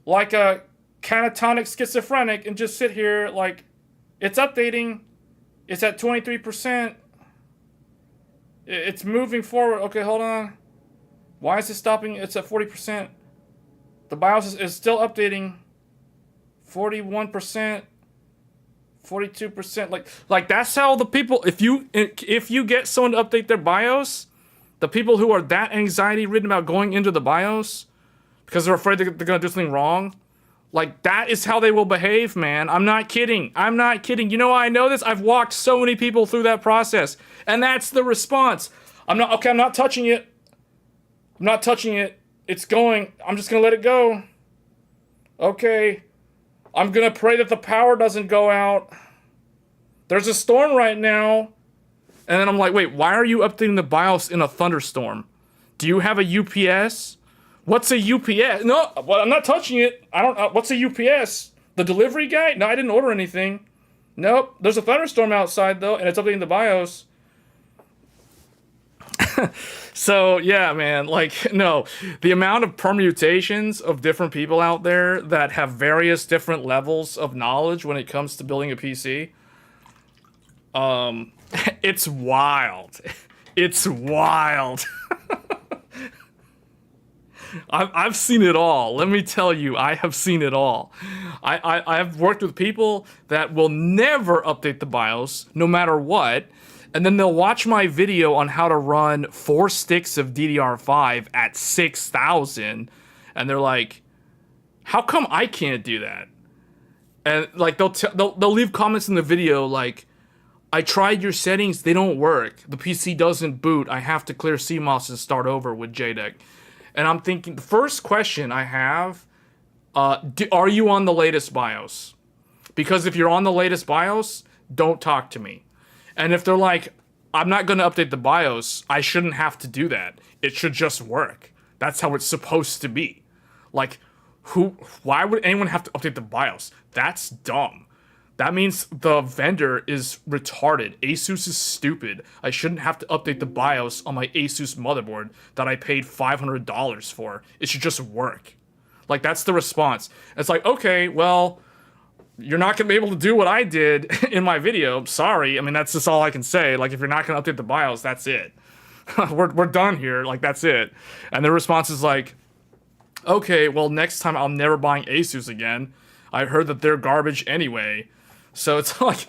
like a catatonic schizophrenic, and just sit here like, it's updating. It's at 23%. It's moving forward. Okay, hold on. Why is it stopping? It's at 40%. The BIOS is still updating. 41%. 42%. Like that's how the people, if you get someone to update their BIOS, the people who are that anxiety ridden about going into the BIOS because they're afraid they're gonna do something wrong, like, that is how they will behave, man. I'm not kidding. I'm not kidding. You know why I know this? I've walked so many people through that process, and that's the response. I'm not touching it. I'm not touching it. It's going. I'm just gonna let it go. Okay. I'm gonna pray that the power doesn't go out. There's a storm right now. And then I'm like, wait, why are you updating the BIOS in a thunderstorm? Do you have a UPS? What's a UPS? No, well, I'm not touching it. I don't, what's a UPS? The delivery guy? No, I didn't order anything. Nope, there's a thunderstorm outside though, and it's updating the BIOS. So, yeah, man, like, no. The amount of permutations of different people out there that have various different levels of knowledge when it comes to building a PC, it's wild. It's wild. I've seen it all. Let me tell you, I have seen it all. I've worked with people that will never update the BIOS, no matter what, and then they'll watch my video on how to run 4 sticks of DDR5 at 6,000, and they're like, how come I can't do that? And, like, they'll leave comments in the video like, I tried your settings, they don't work. The PC doesn't boot. I have to clear CMOS and start over with JEDEC. And I'm thinking, the first question I have, are you on the latest BIOS? Because if you're on the latest BIOS, don't talk to me. And if they're like, I'm not going to update the BIOS, I shouldn't have to do that. It should just work. That's how it's supposed to be. Like, why would anyone have to update the BIOS? That's dumb. That means the vendor is retarded. Asus is stupid. I shouldn't have to update the BIOS on my Asus motherboard that I paid $500 for. It should just work. Like, that's the response. It's like, okay, well, you're not going to be able to do what I did in my video. Sorry. I mean, that's just all I can say. Like, if you're not going to update the BIOS, that's it. we're done here. Like, that's it. And the response is like, okay, well, next time I'm never buying Asus again. I heard that they're garbage anyway. So it's like,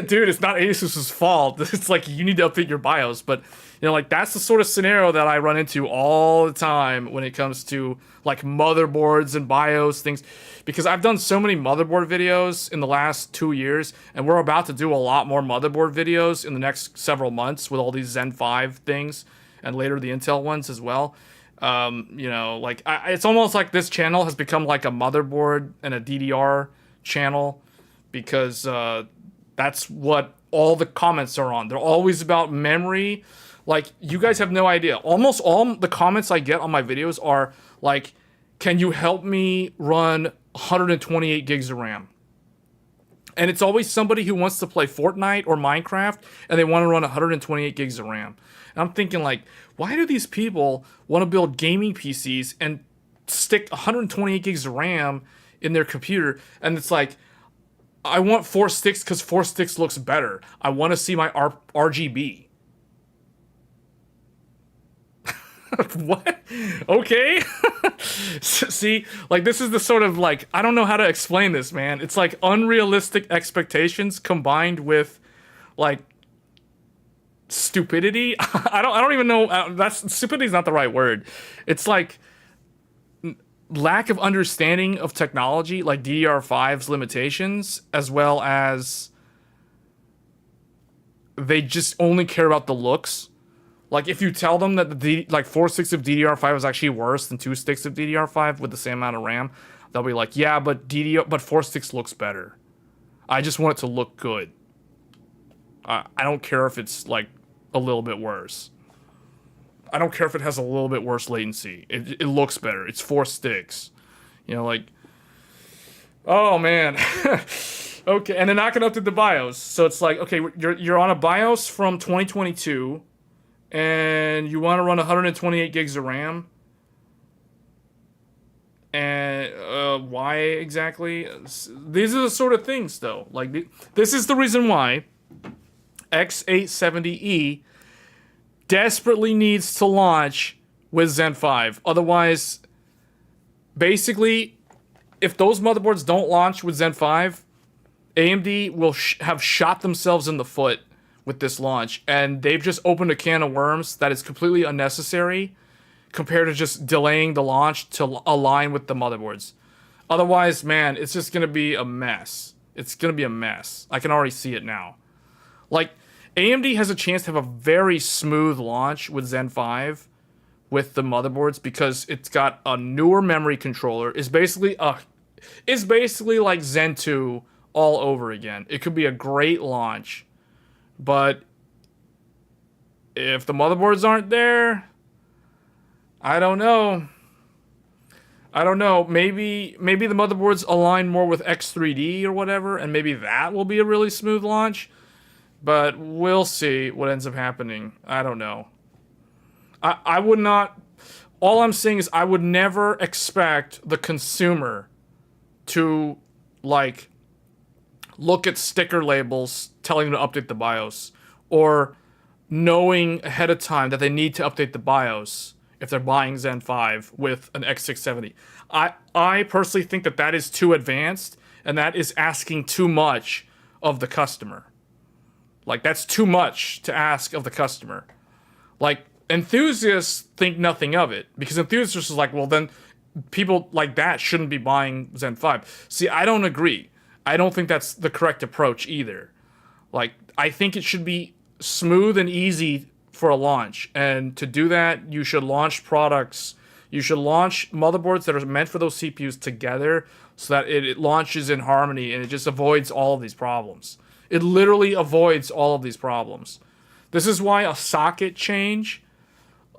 dude, it's not Asus's fault. It's like, you need to update your BIOS. But, you know, like, that's the sort of scenario that I run into all the time when it comes to, like, motherboards and BIOS things. Because I've done so many motherboard videos in the last 2 years, and we're about to do a lot more motherboard videos in the next several months with all these Zen 5 things, and later the Intel ones as well. You know, like, it's almost like this channel has become like a motherboard and a DDR channel, because that's what all the comments are on. They're always about memory. Like, you guys have no idea. Almost all the comments I get on my videos are like, can you help me run 128 gigs of RAM? And it's always somebody who wants to play Fortnite or Minecraft, and they want to run 128 gigs of RAM. And I'm thinking, like, why do these people want to build gaming PCs and stick 128 gigs of RAM in their computer? And it's like, I want 4 sticks because 4 sticks looks better. I want to see my RGB. What? Okay. See, like, this is the sort of, like, I don't know how to explain this, man. It's like unrealistic expectations combined with, like, stupidity. I don't even know. That's stupidity is not the right word. It's like lack of understanding of technology, like DDR5's limitations, as well as they just only care about the looks. Like, if you tell them that like 4 sticks of DDR5 is actually worse than 2 sticks of DDR5 with the same amount of RAM, they'll be like, yeah, but 4 sticks looks better. I just want it to look good. I don't care if it's like a little bit worse. I don't care if it has a little bit worse latency. It looks better. It's 4 sticks. You know, like, oh man. Okay, and they're not gonna update the BIOS. So it's like, okay, you're on a BIOS from 2022, and you want to run 128 gigs of RAM. And why exactly? These are the sort of things, though. Like, this is the reason why X870E desperately needs to launch with Zen 5. Otherwise, basically, if those motherboards don't launch with Zen 5, AMD will have shot themselves in the foot with this launch, and they've just opened a can of worms that is completely unnecessary compared to just delaying the launch to align with the motherboards. Otherwise, man, it's just gonna be a mess. It's gonna be a mess. I can already see it now. Like, AMD has a chance to have a very smooth launch with Zen 5 with the motherboards because it's got a newer memory controller. It's basically like Zen 2 all over again. It could be a great launch. But if the motherboards aren't there, I don't know. Maybe the motherboards align more with X3D or whatever, and maybe that will be a really smooth launch. But we'll see what ends up happening. I don't know. I would not... All I'm saying is I would never expect the consumer to, like, look at sticker labels telling them to update the BIOS, or knowing ahead of time that they need to update the BIOS if they're buying Zen 5 with an X670. I personally think that is too advanced, and that is asking too much of the customer. Like, that's too much to ask of the customer. Like, enthusiasts think nothing of it, because enthusiasts are like, well, then people like that shouldn't be buying Zen 5. See, I don't agree. I don't think that's the correct approach either. Like, I think it should be smooth and easy for a launch. And to do that, you should launch products. You should launch motherboards that are meant for those CPUs together so that it launches in harmony and it just avoids all of these problems. It literally avoids all of these problems. This is why a socket change,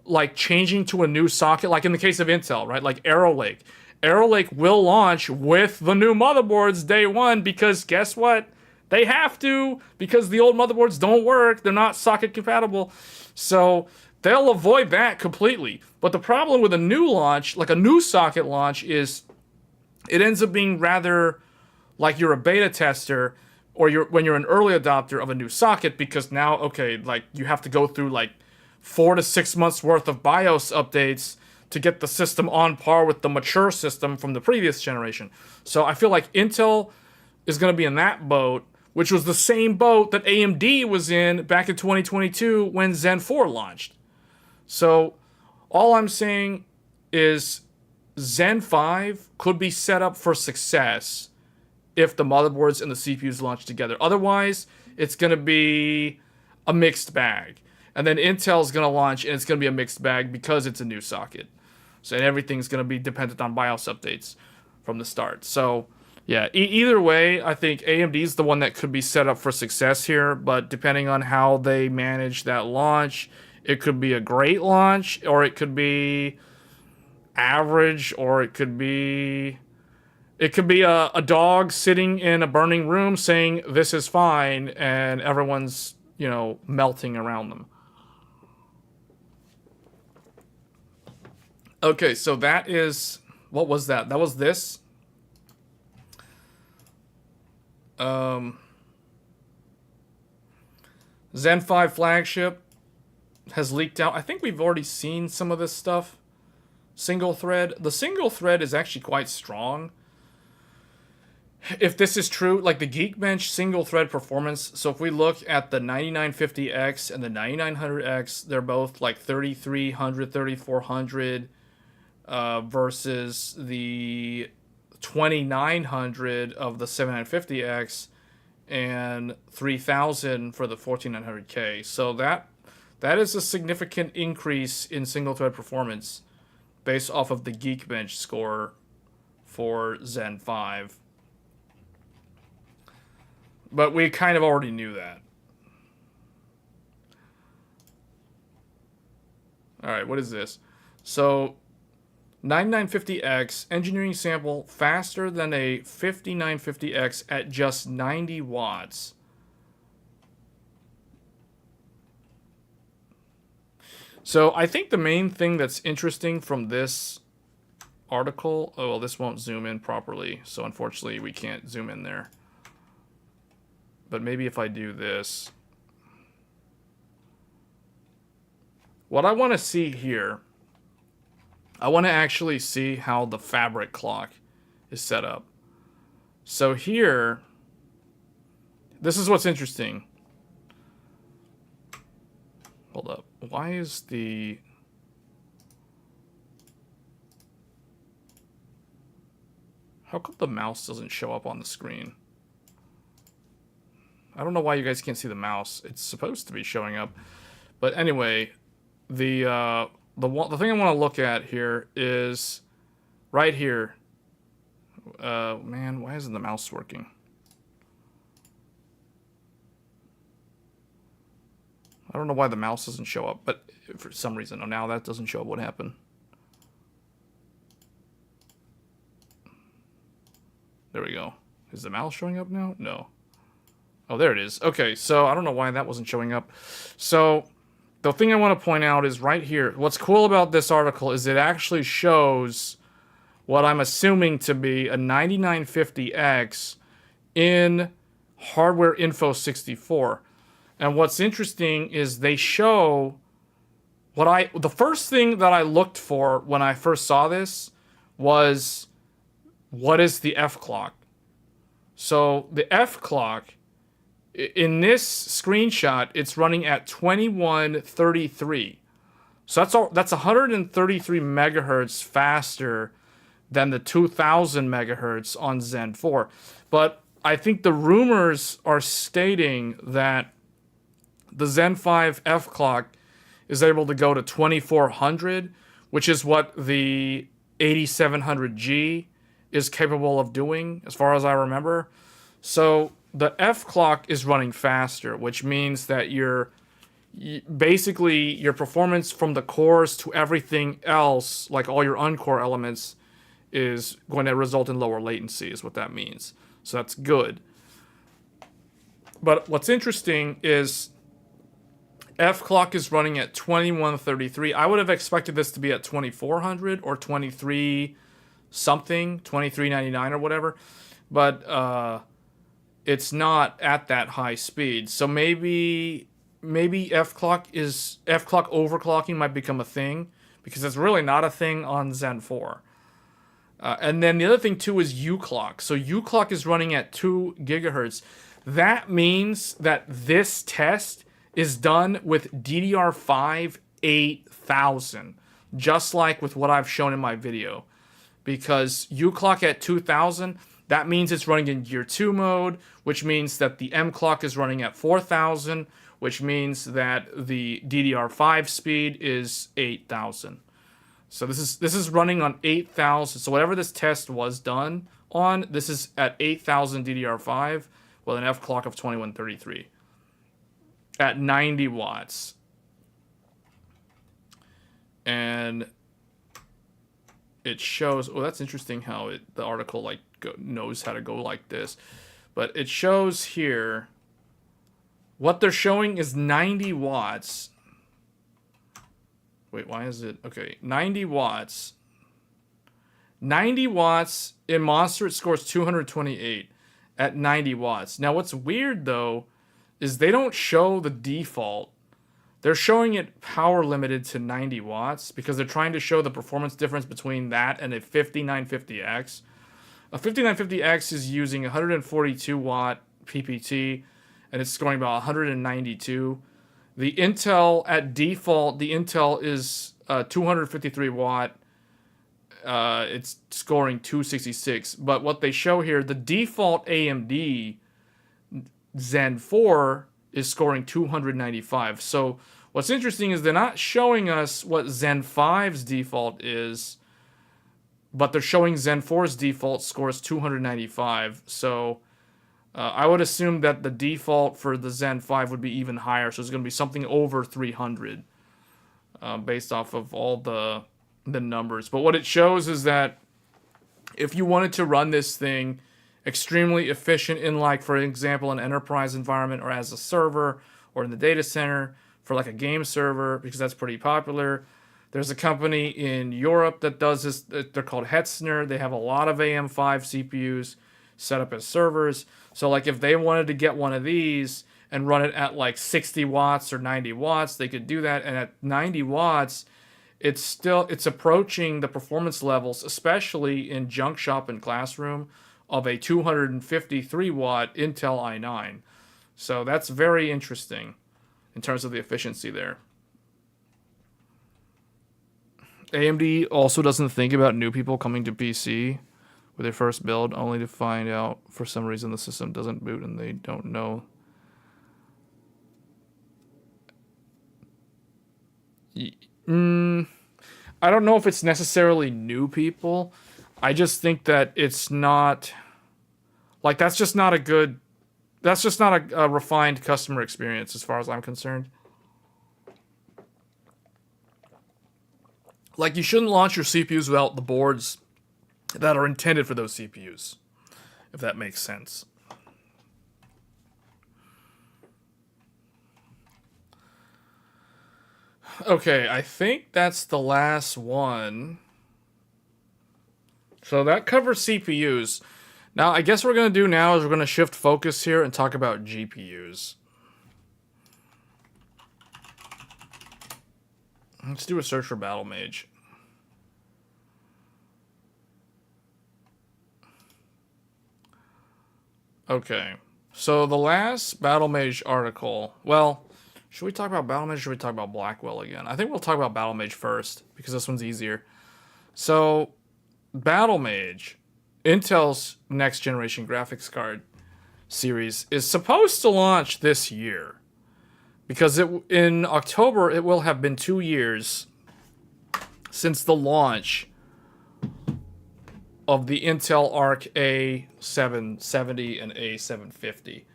like changing to a new socket, like in the case of Intel, right? Like Arrow Lake. Arrow Lake will launch with the new motherboards day one because guess what? They have to, because the old motherboards don't work. They're not socket compatible. So they'll avoid that completely. But the problem with a new launch, like a new socket launch, is it ends up being rather like you're a beta tester or when you're an early adopter of a new socket, because now, okay, like you have to go through like 4 to 6 months worth of BIOS updates to get the system on par with the mature system from the previous generation. So I feel like Intel is going to be in that boat, which was the same boat that AMD was in back in 2022 when Zen 4 launched. So all I'm saying is Zen 5 could be set up for success if the motherboards and the CPUs launch together. Otherwise, it's going to be a mixed bag. And then Intel's going to launch, and it's going to be a mixed bag because it's a new socket. So, and everything's going to be dependent on BIOS updates from the start. So, yeah, either way, I think AMD's the one that could be set up for success here. But depending on how they manage that launch, it could be a great launch, or it could be average, or it could be a dog sitting in a burning room saying this is fine, and everyone's, you know, melting around them. Okay, so that is, what was that? That was this. Zen 5 flagship has leaked out. I think we've already seen some of this stuff. Single thread. The single thread is actually quite strong. If this is true, like the Geekbench single thread performance, so if we look at the 9950X and the 9900X, they're both like 3300, 3400 versus the 2900 of the 7950X and 3000 for the 14900K. So that is a significant increase in single thread performance based off of the Geekbench score for Zen 5. But we kind of already knew that. Alright, what is this? So, 9950X engineering sample faster than a 5950X at just 90 watts. So, I think the main thing that's interesting from this article... Oh, well, this won't zoom in properly, so unfortunately we can't zoom in there. But maybe if I do this. What I want to see here, I want to actually see how the fabric clock is set up. So here, this is what's interesting. Hold up. Why is the... How come the mouse doesn't show up on the screen? I don't know why you guys can't see the mouse. It's supposed to be showing up. But anyway, the thing I want to look at here is right here. Man, why isn't the mouse working? I don't know why the mouse doesn't show up, but for some reason, oh, now that doesn't show up. What happened? There we go. Is the mouse showing up now? No. Oh, there it is. Okay, so I don't know why that wasn't showing up. So the thing I want to point out is right here. What's cool about this article is it actually shows what I'm assuming to be a 9950X in Hardware Info 64. And what's interesting is they show the first thing that I looked for when I first saw this was, what is the F clock? So the F clock, in this screenshot, it's running at 2133. So that's 133 megahertz faster than the 2000 megahertz on Zen 4. But I think the rumors are stating that the Zen 5 F clock is able to go to 2400, which is what the 8700G is capable of doing, as far as I remember. So the F clock is running faster, which means that basically your performance from the cores to everything else, like all your uncore elements, is going to result in lower latency, is what that means. So that's good. But what's interesting is F clock is running at 2133. I would have expected this to be at 2400 or 23 something, 2399 or whatever, but it's not at that high speed. So maybe F-clock overclocking might become a thing, because it's really not a thing on Zen 4. And then the other thing too is U-clock. So U-clock is running at 2 gigahertz. That means that this test is done with DDR5 8000, just like with what I've shown in my video. Because U-clock at 2000, that means it's running in Gear 2 mode, which means that the M-clock is running at 4000, which means that the DDR5 speed is 8000. So this is running on 8000. So whatever this test was done on, this is at 8000 DDR5 with an F-clock of 2133 at 90 watts. And it shows, oh, that's interesting how the article like knows how to go like this. But it shows here, what they're showing is 90 watts. Wait, why is it? Okay, 90 watts. 90 watts. In Monster, it scores 228 at 90 watts. Now, what's weird, though, is they don't show the default. They're showing it power limited to 90 watts because they're trying to show the performance difference between that and a 5950X. A 5950X is using 142 watt PPT, and it's scoring about 192. The Intel, at default, the Intel is 253 watt. It's scoring 266. But what they show here, the default AMD Zen 4 is scoring 295. So what's interesting is they're not showing us what Zen 5's default is, but they're showing Zen 4's default scores 295. So I would assume that the default for the Zen 5 would be even higher. So it's going to be something over 300 based off of all the numbers. But what it shows is that if you wanted to run this thing extremely efficient in, like, for example, an enterprise environment or as a server or in the data center for like a game server, because that's pretty popular. There's a company in Europe that does this. They're called Hetzner. They have a lot of AM5 CPUs set up as servers. So like if they wanted to get one of these and run it at like 60 watts or 90 watts, they could do that. And at 90 watts, it's approaching the performance levels, especially in junk shop and classroom, of a 253 watt Intel i9. So that's very interesting in terms of the efficiency there. AMD also doesn't think about new people coming to PC with their first build, only to find out for some reason the system doesn't boot and they don't know. I don't know if it's necessarily new people. I just think that it's not, like, that's just not a refined customer experience as far as I'm concerned. Like, you shouldn't launch your CPUs without the boards that are intended for those CPUs, if that makes sense. Okay, I think that's the last one. So that covers CPUs. Now, I guess what we're going to do now is we're going to shift focus here and talk about GPUs. Let's do a search for Battlemage. Okay, so the last Battlemage article, well, should we talk about Battlemage or should we talk about Blackwell again? I think we'll talk about Battlemage first, because this one's easier. So, Battlemage, Intel's next generation graphics card series, is supposed to launch this year. Because in October, it will have been 2 years since the launch of the Intel Arc A770 and A750.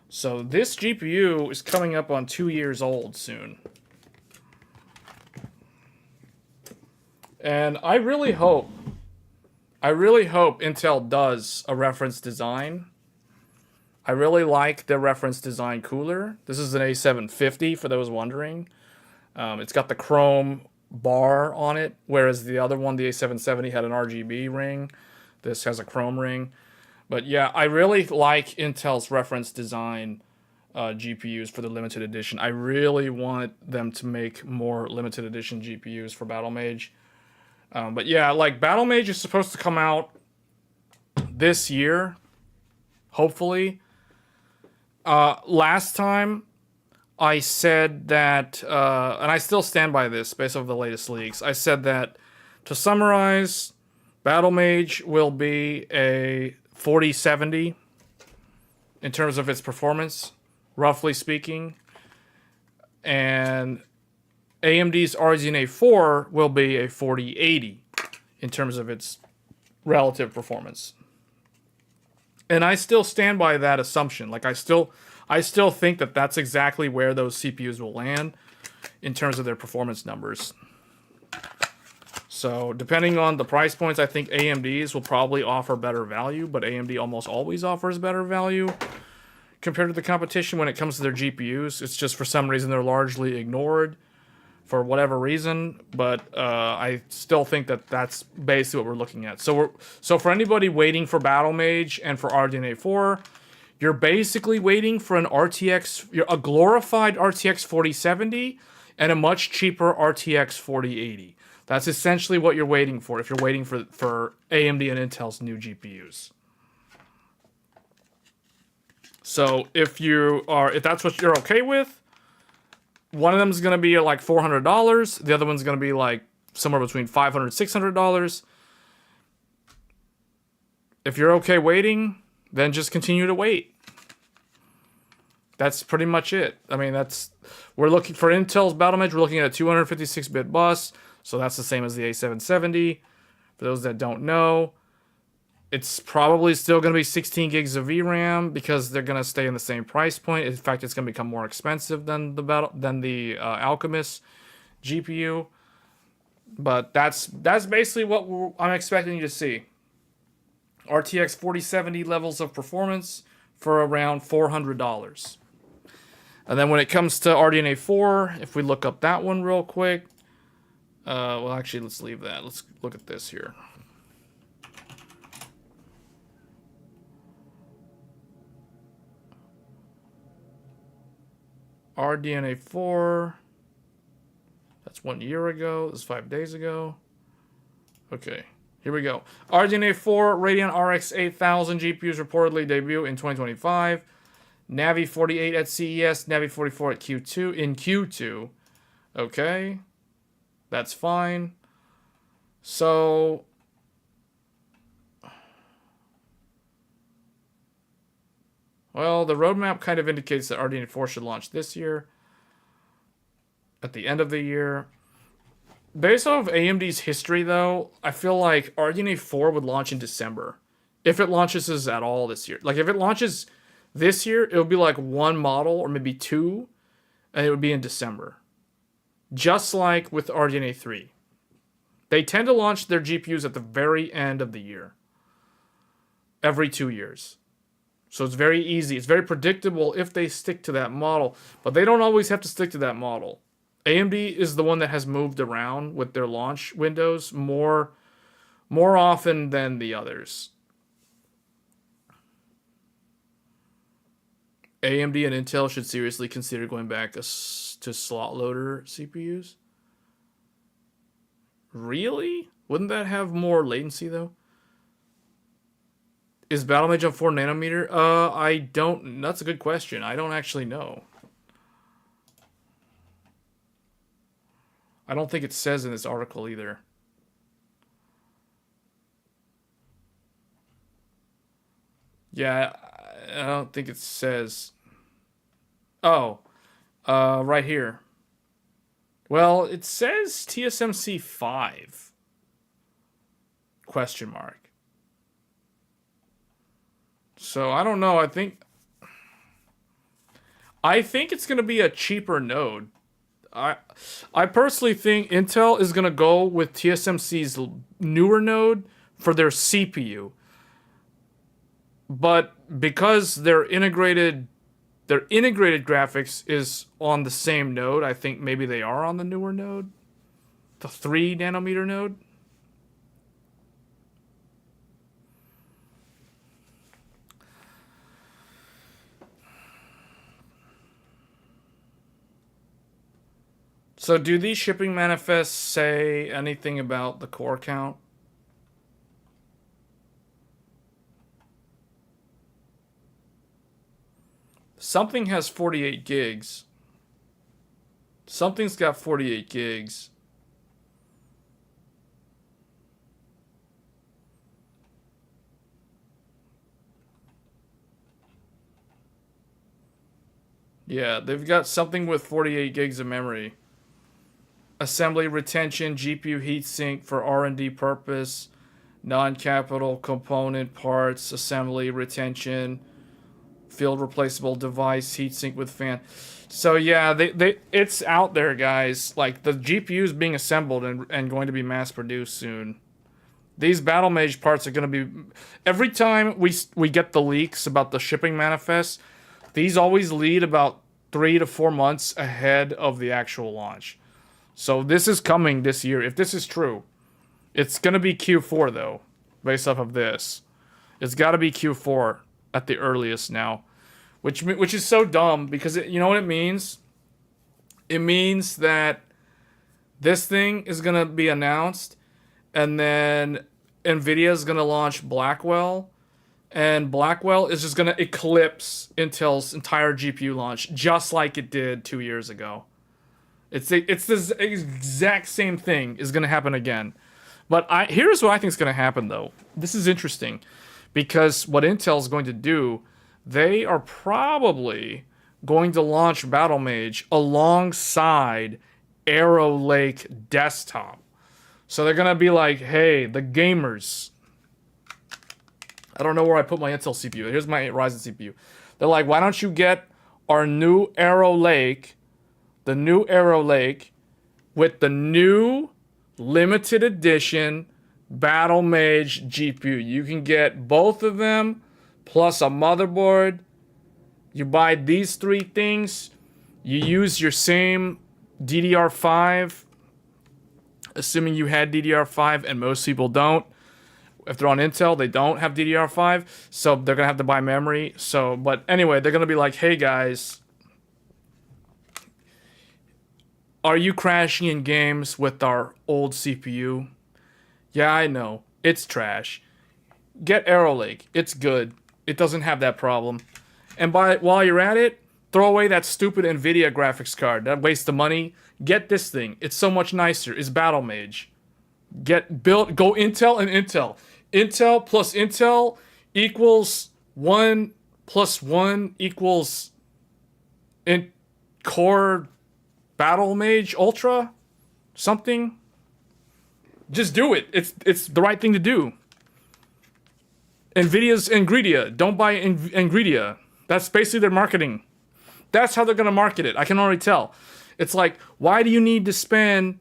So this GPU is coming up on 2 years old soon. And I really hope Intel does a reference design. I really like the reference design cooler. This is an A750, for those wondering. It's got the chrome bar on it, whereas the other one, the A770, had an RGB ring. This has a chrome ring. But yeah, I really like Intel's reference design GPUs for the limited edition. I really want them to make more limited edition GPUs for Battlemage. But yeah, like Battlemage is supposed to come out this year, hopefully. Last time I said that, and I still stand by this based off the latest leaks, I said that, to summarize, Battlemage will be a 4070 in terms of its performance, roughly speaking. And AMD's RDNA 4 will be a 4080 in terms of its relative performance. And I still stand by that assumption. Like, I still think that that's exactly where those CPUs will land in terms of their performance numbers. So, depending on the price points, I think AMD's will probably offer better value, but AMD almost always offers better value compared to the competition when it comes to their GPUs. It's just for some reason they're largely ignored for whatever reason, but I still think that that's basically what we're looking at. So for anybody waiting for Battlemage and for RDNA 4, you're basically waiting for a glorified RTX 4070 and a much cheaper RTX 4080. That's essentially what you're waiting for if you're waiting for AMD and Intel's new GPUs. So if that's what you're okay with, one of them is going to be like $400. The other one's going to be like somewhere between $500 $600. If you're okay waiting, then just continue to wait. That's pretty much it. I mean, we're looking for Intel's Battlemage. We're looking at a 256-bit bus, so that's the same as the A770. For those that don't know, it's probably still going to be 16 gigs of VRAM because they're going to stay in the same price point. In fact, it's going to become more expensive than the Alchemist GPU. But that's basically what I'm expecting you to see. RTX 4070 levels of performance for around $400. And then when it comes to RDNA 4, if we look up that one real quick, well, actually, let's leave that. Let's look at this here. RDNA 4. That's 1 year ago. This is 5 days ago. Okay, here we go. RDNA 4 Radeon RX 8000 GPUs reportedly debut in 2025. Navi 48 at CES. Navi 44 at Q2 in Q2. Okay, that's fine. So well, the roadmap kind of indicates that RDNA 4 should launch this year, at the end of the year. Based off AMD's history, though, I feel like RDNA 4 would launch in December, if it launches at all this year. Like, if it launches this year, it would be like one model, or maybe two, and it would be in December. Just like with RDNA 3. They tend to launch their GPUs at the very end of the year. Every 2 years. So it's very easy. It's very predictable if they stick to that model. But they don't always have to stick to that model. AMD is the one that has moved around with their launch windows more often than the others. AMD and Intel should seriously consider going back to slot loader CPUs. Really? Wouldn't that have more latency, though? Is Battlemage on 4 nanometer? I don't... That's a good question. I don't actually know. I don't think it says in this article either. Yeah, I don't think it says... Oh, right here. Well, it says TSMC 5. Question mark. So, I don't know. I think it's going to be a cheaper node. I personally think Intel is going to go with TSMC's newer node for their CPU. But because their integrated graphics is on the same node, I think maybe they are on the newer node. the 3 nanometer node. So do these shipping manifests say anything about the core count? Something has 48 gigs. Something's got 48 gigs. Yeah, they've got something with 48 gigs of memory. Assembly retention, GPU heatsink for R&D purpose, non-capital component parts, assembly retention, field replaceable device, heatsink with fan. So yeah, it's out there, guys. Like, the GPU is being assembled and going to be mass produced soon. These Battlemage parts are going to be... Every time we get the leaks about the shipping manifest, these always lead about 3 to 4 months ahead of the actual launch. So this is coming this year. If this is true, it's going to be Q4, though, based off of this. It's got to be Q4 at the earliest now, which is so dumb because you know what it means? It means that this thing is going to be announced, and then NVIDIA is going to launch Blackwell, and Blackwell is just going to eclipse Intel's entire GPU launch, just like it did 2 years ago. It's this exact same thing is going to happen again. But here's what I think is going to happen, though. This is interesting, because what Intel is going to do, they are probably going to launch Battlemage alongside Arrow Lake Desktop. So they're going to be like, hey, the gamers. I don't know where I put my Intel CPU. Here's my Ryzen CPU. They're like, why don't you get our new Arrow Lake, the new Arrow Lake, with the new limited edition Battlemage GPU. You can get both of them, plus a motherboard. You buy these 3 things. You use your same DDR5, assuming you had DDR5, and most people don't. If they're on Intel, they don't have DDR5, so they're going to have to buy memory. So, but anyway, they're going to be like, hey guys, are you crashing in games with our old CPU? Yeah, I know. It's trash. Get Arrow Lake. It's good. It doesn't have that problem. And while you're at it, throw away that stupid NVIDIA graphics card. That wastes the money. Get this thing. It's so much nicer. It's Battlemage. Go Intel and Intel. Intel plus Intel equals 1 plus 1 equals Core Battlemage Ultra? Something? Just do it. It's the right thing to do. NVIDIA's Ingredia. Don't buy Ingredia. That's basically their marketing. That's how they're going to market it. I can already tell. It's like, why do you need to spend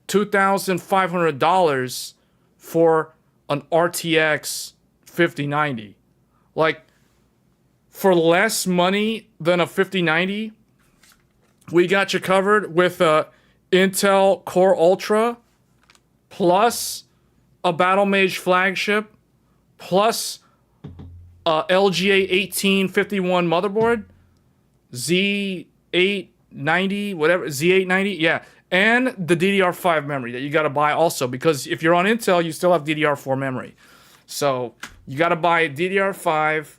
$2,500 for an RTX 5090? Like, for less money than a 5090, we got you covered with a Intel Core Ultra, plus a Battlemage flagship, plus a LGA 1851 motherboard, Z890, whatever, Z890, yeah, and the DDR5 memory that you got to buy also, because if you're on Intel, you still have DDR4 memory. So you got to buy DDR5,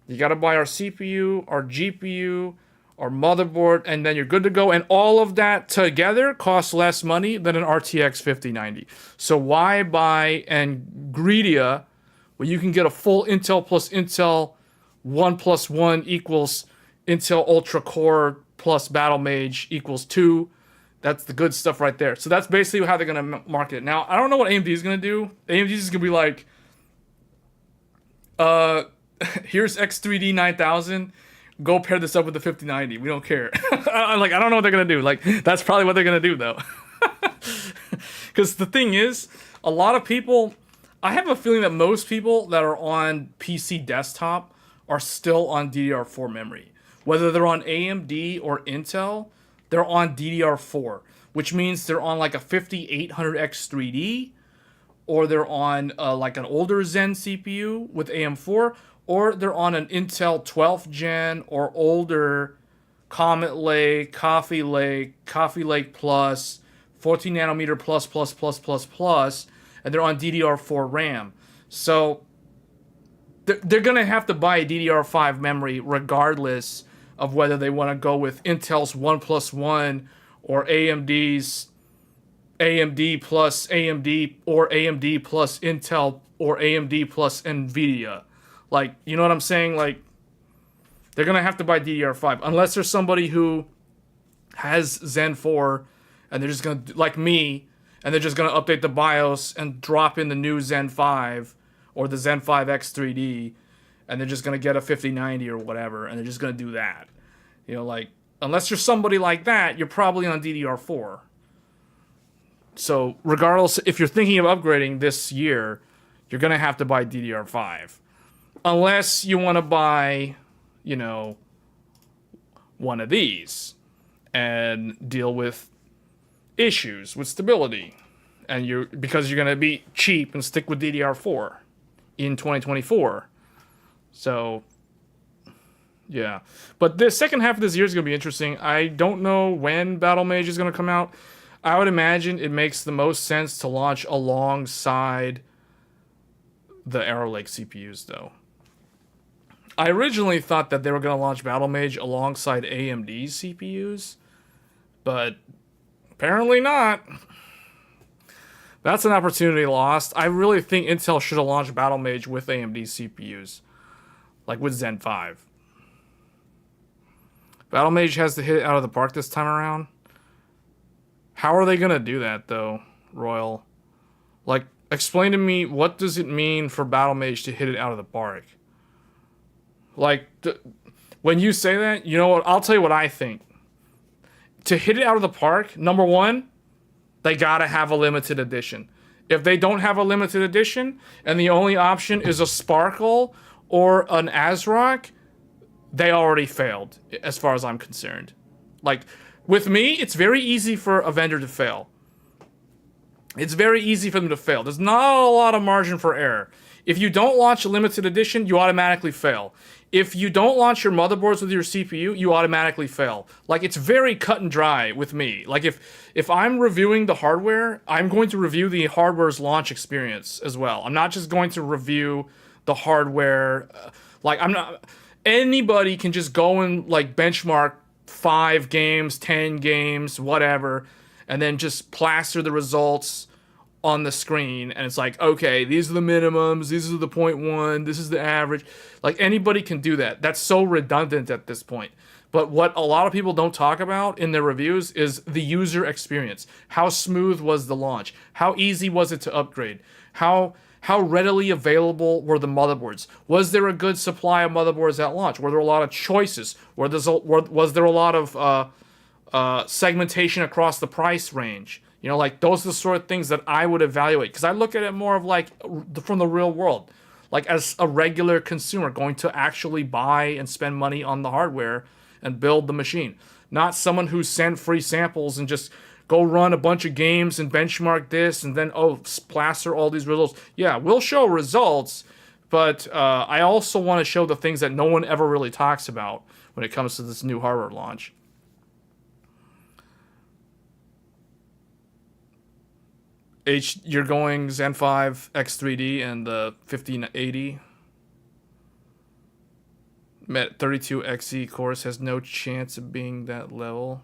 you got to buy our CPU, our GPU, our motherboard, and then you're good to go. And all of that together costs less money than an RTX 5090. So why buy Ingredia when you can get a full Intel plus Intel 1 plus 1 equals Intel Ultra Core plus Battlemage equals 2. That's the good stuff right there. So that's basically how they're going to market it. Now, I don't know what AMD is going to do. AMD is going to be like, here's X3D 9000. Go pair this up with the 5090. We don't care. I don't know what they're going to do. Like, that's probably what they're going to do, though. Because the thing is, a lot of people... I have a feeling that most people that are on PC desktop are still on DDR4 memory. Whether they're on AMD or Intel, they're on DDR4. which means they're on like a 5800X 3D, or they're on like an older Zen CPU with AM4, or they're on an Intel 12th gen or older Comet Lake, Coffee Lake Plus, 14 nanometer plus, and they're on DDR4 RAM. So they're going to have to buy a DDR5 memory regardless of whether they want to go with Intel's 1+1 or AMD plus AMD or AMD plus Intel or AMD plus Nvidia. Like, you know what I'm saying? Like, they're going to have to buy DDR5 unless there's somebody who has Zen 4 and they're just going to, like me, and they're just going to update the BIOS and drop in the new Zen 5 or the Zen 5 X3D, and they're just going to get a 5090 or whatever, and they're just going to do that. You know, like, unless you're somebody like that, you're probably on DDR4. So, regardless, if you're thinking of upgrading this year, you're going to have to buy DDR5. Unless you want to buy, you know, one of these and deal with issues with stability. And because you're going to be cheap and stick with DDR4 in 2024. So, yeah. But the second half of this year is going to be interesting. I don't know when Battlemage is going to come out. I would imagine it makes the most sense to launch alongside the Arrow Lake CPUs, though. I originally thought that they were going to launch Battlemage alongside AMD's CPUs, but apparently not. That's an opportunity lost. I really think Intel should have launched Battlemage with AMD CPUs, like with Zen 5. Battlemage has to hit it out of the park this time around. How are they going to do that, though, Royal? Like, explain to me, what does it mean for Battlemage to hit it out of the park? Like, when you say that, you know what? I'll tell you what I think. To hit it out of the park, number one, they gotta have a limited edition. If they don't have a limited edition, and the only option is a Sparkle or an ASRock, they already failed, as far as I'm concerned. Like, with me, it's very easy for a vendor to fail. It's very easy for them to fail. There's not a lot of margin for error. If you don't launch a limited edition, you automatically fail. If you don't launch your motherboards with your CPU, you automatically fail. Like, it's very cut and dry with me. Like, if I'm reviewing the hardware, I'm going to review the hardware's launch experience as well. I'm not just going to review the hardware. Like, I'm not... Anybody can just go and, like, benchmark 5 games, 10 games, whatever, and then just plaster the results on the screen, and it's like, okay, these are the minimums, these are the 0.1, this is the average. Like, anybody can do that. That's so redundant at this point. But what a lot of people don't talk about in their reviews is the user experience. How smooth was the launch? How easy was it to upgrade? How readily available were the motherboards? Was there a good supply of motherboards at launch? Were there a lot of choices? Was there a lot of segmentation across the price range? You know, like, those are the sort of things that I would evaluate. Because I look at it more of, like, from the real world. Like, as a regular consumer going to actually buy and spend money on the hardware and build the machine. Not someone who sent free samples and just go run a bunch of games and benchmark this and then, plaster all these results. Yeah, we'll show results, but I also want to show the things that no one ever really talks about when it comes to this new hardware launch. You're going Zen 5 X3D and the 1580. Met 32XE course has no chance of being that level.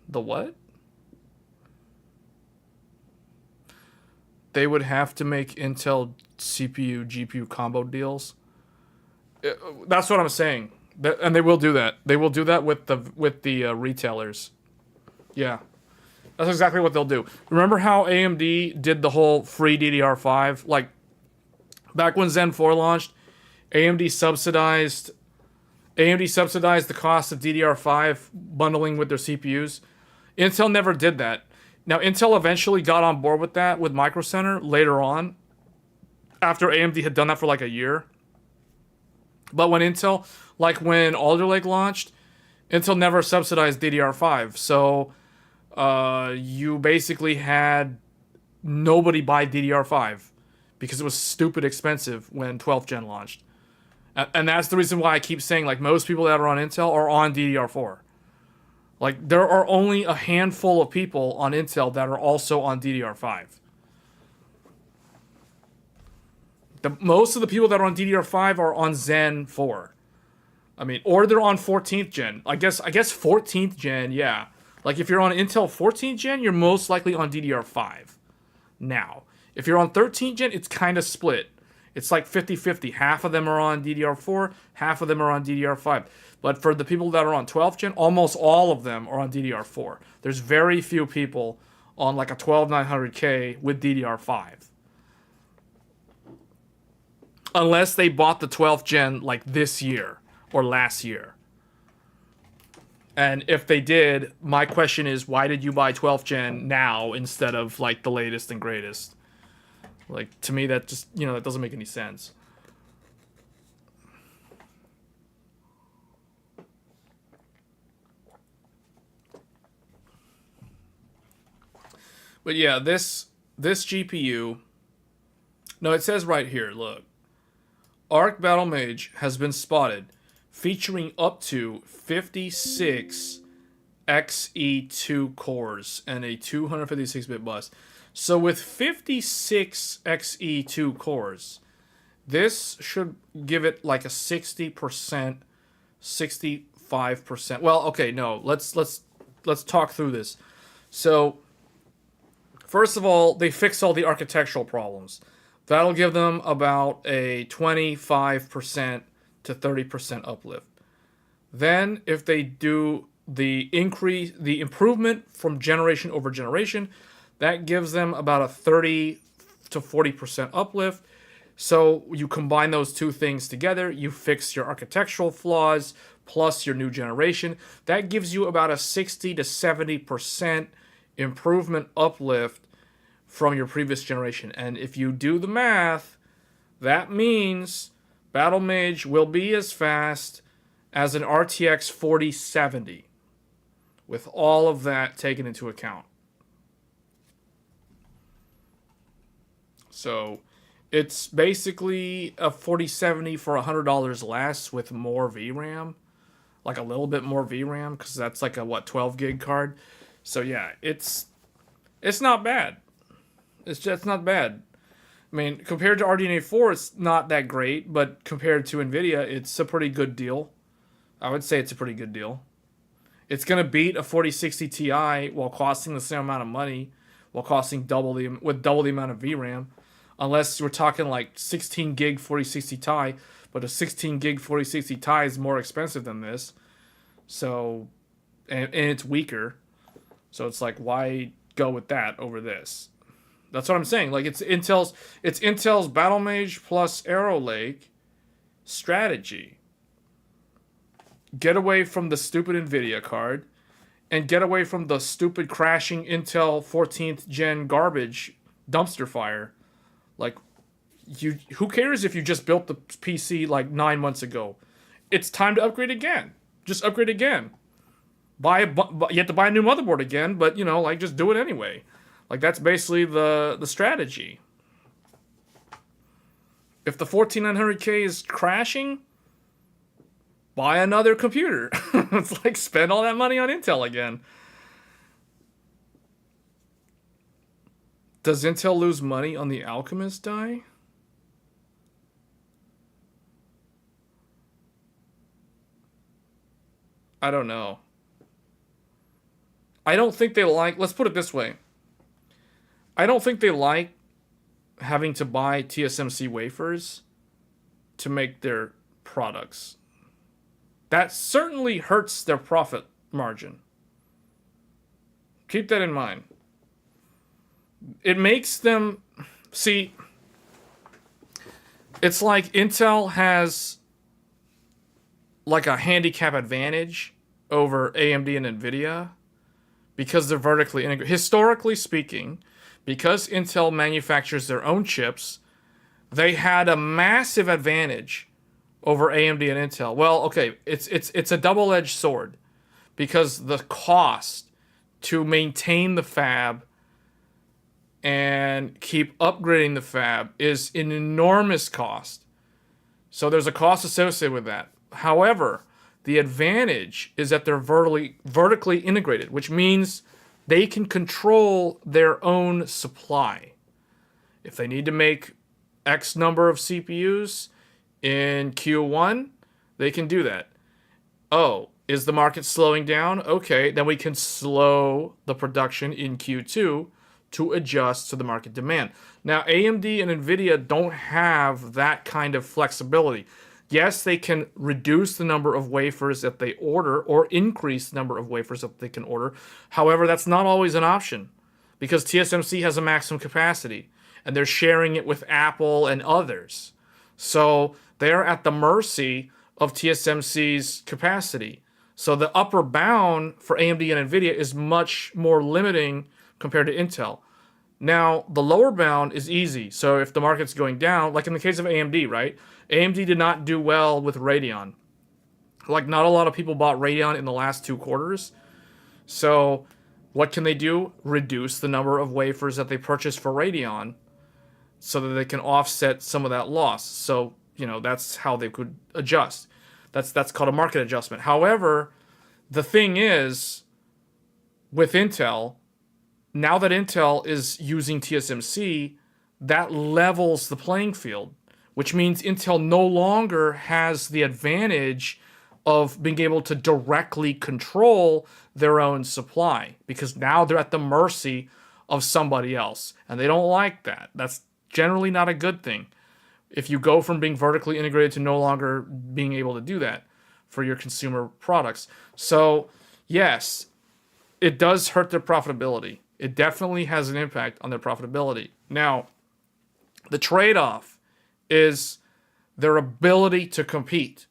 The what? They would have to make Intel CPU GPU combo deals. That's what I'm saying. And they will do that. They will do that with the retailers. Yeah. That's exactly what they'll do. Remember how AMD did the whole free DDR5? Like, back when Zen 4 launched, AMD subsidized the cost of DDR5 bundling with their CPUs. Intel never did that. Now, Intel eventually got on board with that with Micro Center later on, after AMD had done that for like a year. But when Intel, like when Alder Lake launched, Intel never subsidized DDR5, so you basically had nobody buy DDR5 because it was stupid expensive when 12th gen launched. And that's the reason why I keep saying, like, most people that are on Intel are on DDR4. Like, there are only a handful of people on Intel that are also on DDR5. Most of the people that are on DDR5 are on Zen 4. I mean, or they're on 14th gen. I guess 14th gen, yeah. Like, if you're on Intel 14th gen, you're most likely on DDR5. Now, if you're on 13th gen, it's kind of split. It's like 50-50. Half of them are on DDR4, half of them are on DDR5. But for the people that are on 12th gen, almost all of them are on DDR4. There's very few people on like a 12900K with DDR5. Unless they bought the 12th gen like this year or last year. And if they did, my question is, why did you buy 12th gen now instead of like the latest and greatest? Like, to me, that just, that doesn't make any sense. But yeah, this GPU, no, it says right here, look. Arc Battlemage has been spotted featuring up to 56 XE2 cores and a 256-bit bus. So with 56 XE2 cores, this should give it like a 60%, 65%. Well, okay, no, let's talk through this. So first of all, they fixed all the architectural problems. That'll give them about a 25% to 30% uplift. Then, if they do the improvement from generation over generation, that gives them about a 30 to 40% uplift. So you combine those two things together, you fix your architectural flaws plus your new generation. That gives you about a 60 to 70% improvement uplift from your previous generation. And if you do the math, that means Battlemage will be as fast as an RTX 4070 with all of that taken into account. So it's basically a 4070 for $100 less with more VRAM, like a little bit more VRAM, because that's like a 12 gig card. So yeah, it's not bad. It's just not bad. I mean, compared to RDNA 4, it's not that great, but compared to NVIDIA, it's a pretty good deal. I would say it's a pretty good deal. It's going to beat a 4060 Ti while costing the same amount of money, while costing double the amount of VRAM, unless we're talking like 16 gig 4060 Ti, but a 16 gig 4060 Ti is more expensive than this. So, and it's weaker. So it's like, why go with that over this? That's what I'm saying. Like, it's Intel's Battlemage plus Arrow Lake strategy. Get away from the stupid NVIDIA card and get away from the stupid crashing Intel 14th gen garbage dumpster fire. Like, who cares if you just built the PC like 9 months ago? It's time to upgrade again. Just upgrade again. You have to buy a new motherboard again, but just do it anyway. Like, that's basically the strategy. If the 14900K is crashing, buy another computer. It's like, spend all that money on Intel again. Does Intel lose money on the Alchemist die? I don't know. I don't think they let's put it this way. I don't think they like having to buy TSMC wafers to make their products. That certainly hurts their profit margin. Keep that in mind. It makes them... See, it's like Intel has like a handicap advantage over AMD and NVIDIA because they're vertically integrated. Historically speaking, because Intel manufactures their own chips, they had a massive advantage over AMD and Intel. Well, okay, it's a double-edged sword. because the cost to maintain the fab and keep upgrading the fab is an enormous cost. So there's a cost associated with that. However, the advantage is that they're vertically integrated, which means they can control their own supply. If they need to make X number of CPUs in Q1, they can do that. Oh, is the market slowing down? Okay, then we can slow the production in Q2 to adjust to the market demand. Now, AMD and NVIDIA don't have that kind of flexibility. Yes, they can reduce the number of wafers that they order or increase the number of wafers that they can order. However, that's not always an option because TSMC has a maximum capacity and they're sharing it with Apple and others. So they're at the mercy of TSMC's capacity. So the upper bound for AMD and NVIDIA is much more limiting compared to Intel. Now, the lower bound is easy. So if the market's going down, like in the case of AMD, right? AMD did not do well with Radeon. Like, not a lot of people bought Radeon in the last 2 quarters. So what can they do? Reduce the number of wafers that they purchase for Radeon so that they can offset some of that loss. So, you know, that's how they could adjust. That's called a market adjustment. However, the thing is, with Intel, now that Intel is using TSMC, that levels the playing field, which means Intel no longer has the advantage of being able to directly control their own supply because now they're at the mercy of somebody else. And they don't like that. That's generally not a good thing. If you go from being vertically integrated to no longer being able to do that for your consumer products. So, yes, it does hurt their profitability. It definitely has an impact on their profitability. Now, the trade-off is their ability to compete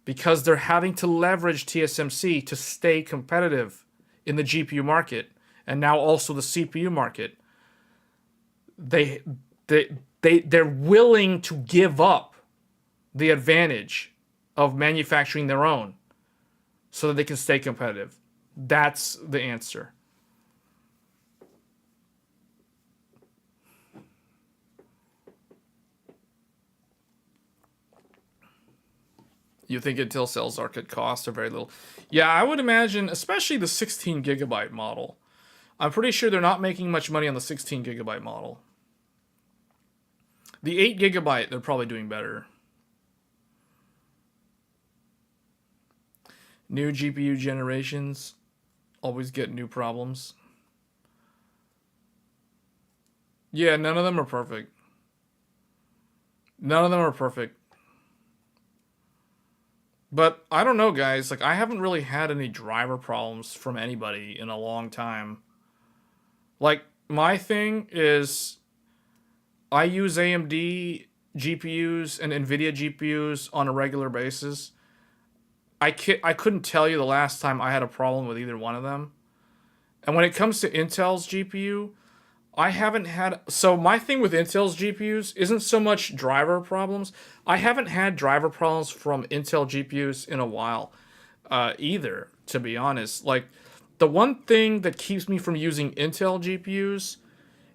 because they're having to leverage TSMC to stay competitive in the GPU market and now also the CPU market. They're willing to give up the advantage of manufacturing their own so that they can stay competitive. That's the answer. You think Intel cells are at cost or very little? Yeah, I would imagine, especially the 16 gigabyte model. I'm pretty sure they're not making much money on the 16 gigabyte model. The 8 gigabyte, they're probably doing better. New GPU generations always get new problems. Yeah, none of them are perfect. None of them are perfect. But I don't know, guys. Like, I haven't really had any driver problems from anybody in a long time. Like, my thing is I use AMD GPUs and NVIDIA GPUs on a regular basis. I couldn't tell you the last time I had a problem with either one of them. And when it comes to Intel's GPU, I haven't had... So my thing with Intel's GPUs isn't so much driver problems. I haven't had driver problems from Intel GPUs in a while either, to be honest. Like, the one thing that keeps me from using Intel GPUs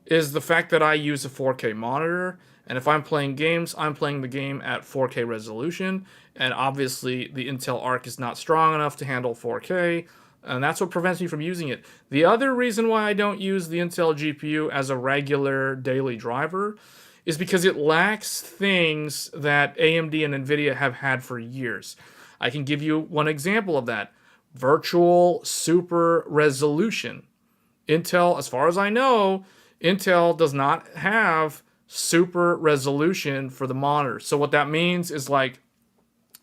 is the fact that I use a 4K monitor. And if I'm playing games, I'm playing the game at 4K resolution. And obviously, the Intel Arc is not strong enough to handle 4K. And that's what prevents me from using it. The other reason why I don't use the Intel GPU as a regular daily driver is because it lacks things that AMD and NVIDIA have had for years. I can give you one example of that. Virtual super resolution. Intel, as far as I know, Intel does not have super resolution for the monitor. So what that means is, like,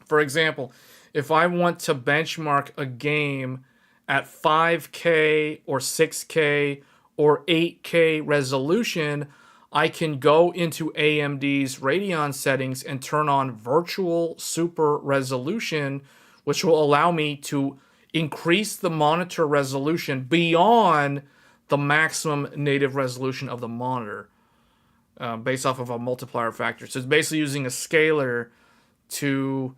for example, if I want to benchmark a game at 5K or 6K or 8K resolution, I can go into AMD's Radeon settings and turn on virtual super resolution, which will allow me to increase the monitor resolution beyond the maximum native resolution of the monitor based off of a multiplier factor. So it's basically using a scalar to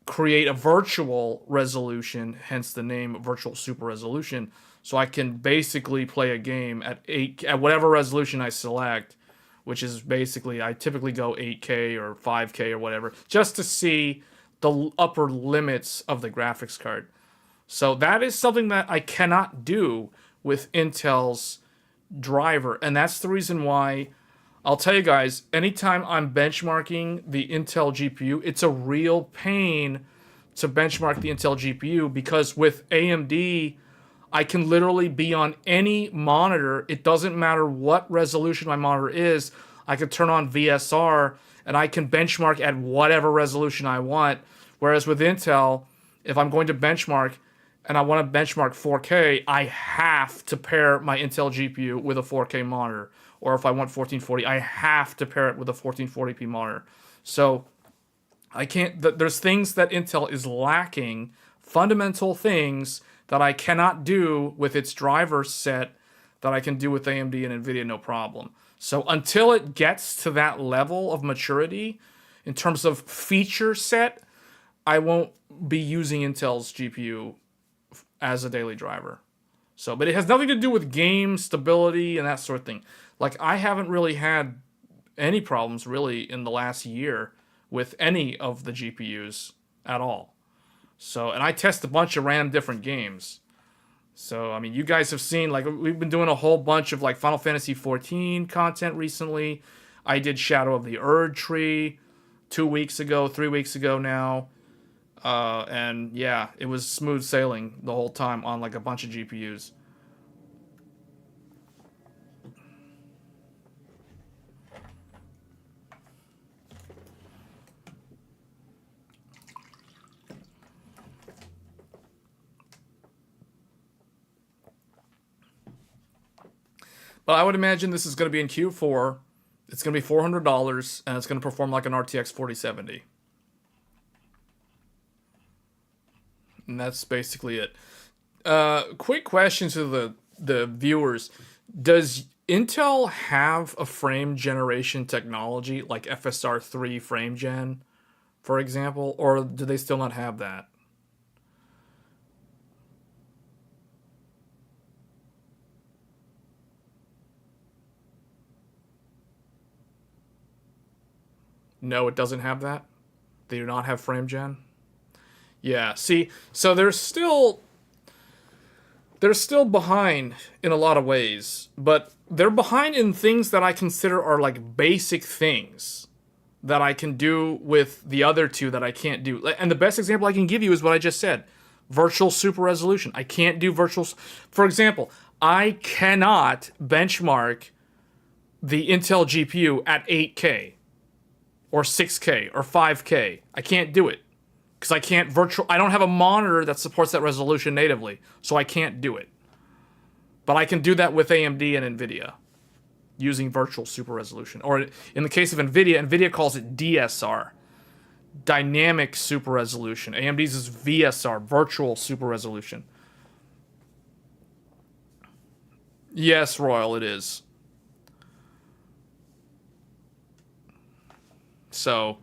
create a virtual resolution, hence the name virtual super resolution, so I can basically play a game at whatever resolution I select, which is basically, I typically go 8K or 5K or whatever, just to see the upper limits of the graphics card. So that is something that I cannot do with Intel's driver, and that's the reason why I'll tell you guys, anytime I'm benchmarking the Intel GPU, it's a real pain to benchmark the Intel GPU, because with AMD, I can literally be on any monitor. It doesn't matter what resolution my monitor is. I can turn on VSR and I can benchmark at whatever resolution I want. Whereas with Intel, if I'm going to benchmark and I want to benchmark 4K, I have to pair my Intel GPU with a 4K monitor. Or if I want 1440, I have to pair it with a 1440p monitor. So I can't, there's things that Intel is lacking, fundamental things that I cannot do with its driver set that I can do with AMD and NVIDIA, no problem. So until it gets to that level of maturity, in terms of feature set, I won't be using Intel's GPU as a daily driver. So, but it has nothing to do with game stability and that sort of thing. Like, I haven't really had any problems really in the last year with any of the GPUs at all. So, and I test a bunch of random different games. So, I mean, you guys have seen, like, we've been doing a whole bunch of, like, Final Fantasy XIV content recently. I did Shadow of the Erd Tree 2 weeks ago, 3 weeks ago now. And, yeah, it was smooth sailing the whole time on, like, a bunch of GPUs. But I would imagine this is going to be in Q4. It's going to be $400, and it's going to perform like an RTX 4070. And that's basically it. Quick question to the viewers. Does Intel have a frame generation technology, like FSR3 frame gen, for example? Or do they still not have that? No, it doesn't have that? They do not have frame gen? Yeah, see, so they're still behind in a lot of ways, but they're behind in things that I consider are like basic things that I can do with the other two that I can't do. And the best example I can give you is what I just said. Virtual super resolution. I can't do virtual. For example, I cannot benchmark the Intel GPU at 8K or 6K or 5K. I can't do it. Because I don't have a monitor that supports that resolution natively, so I can't do it. But I can do that with AMD and NVIDIA using virtual super resolution. Or in the case of NVIDIA calls it DSR, dynamic super resolution. AMD's is VSR, virtual super resolution. Yes, Royal, it is. So,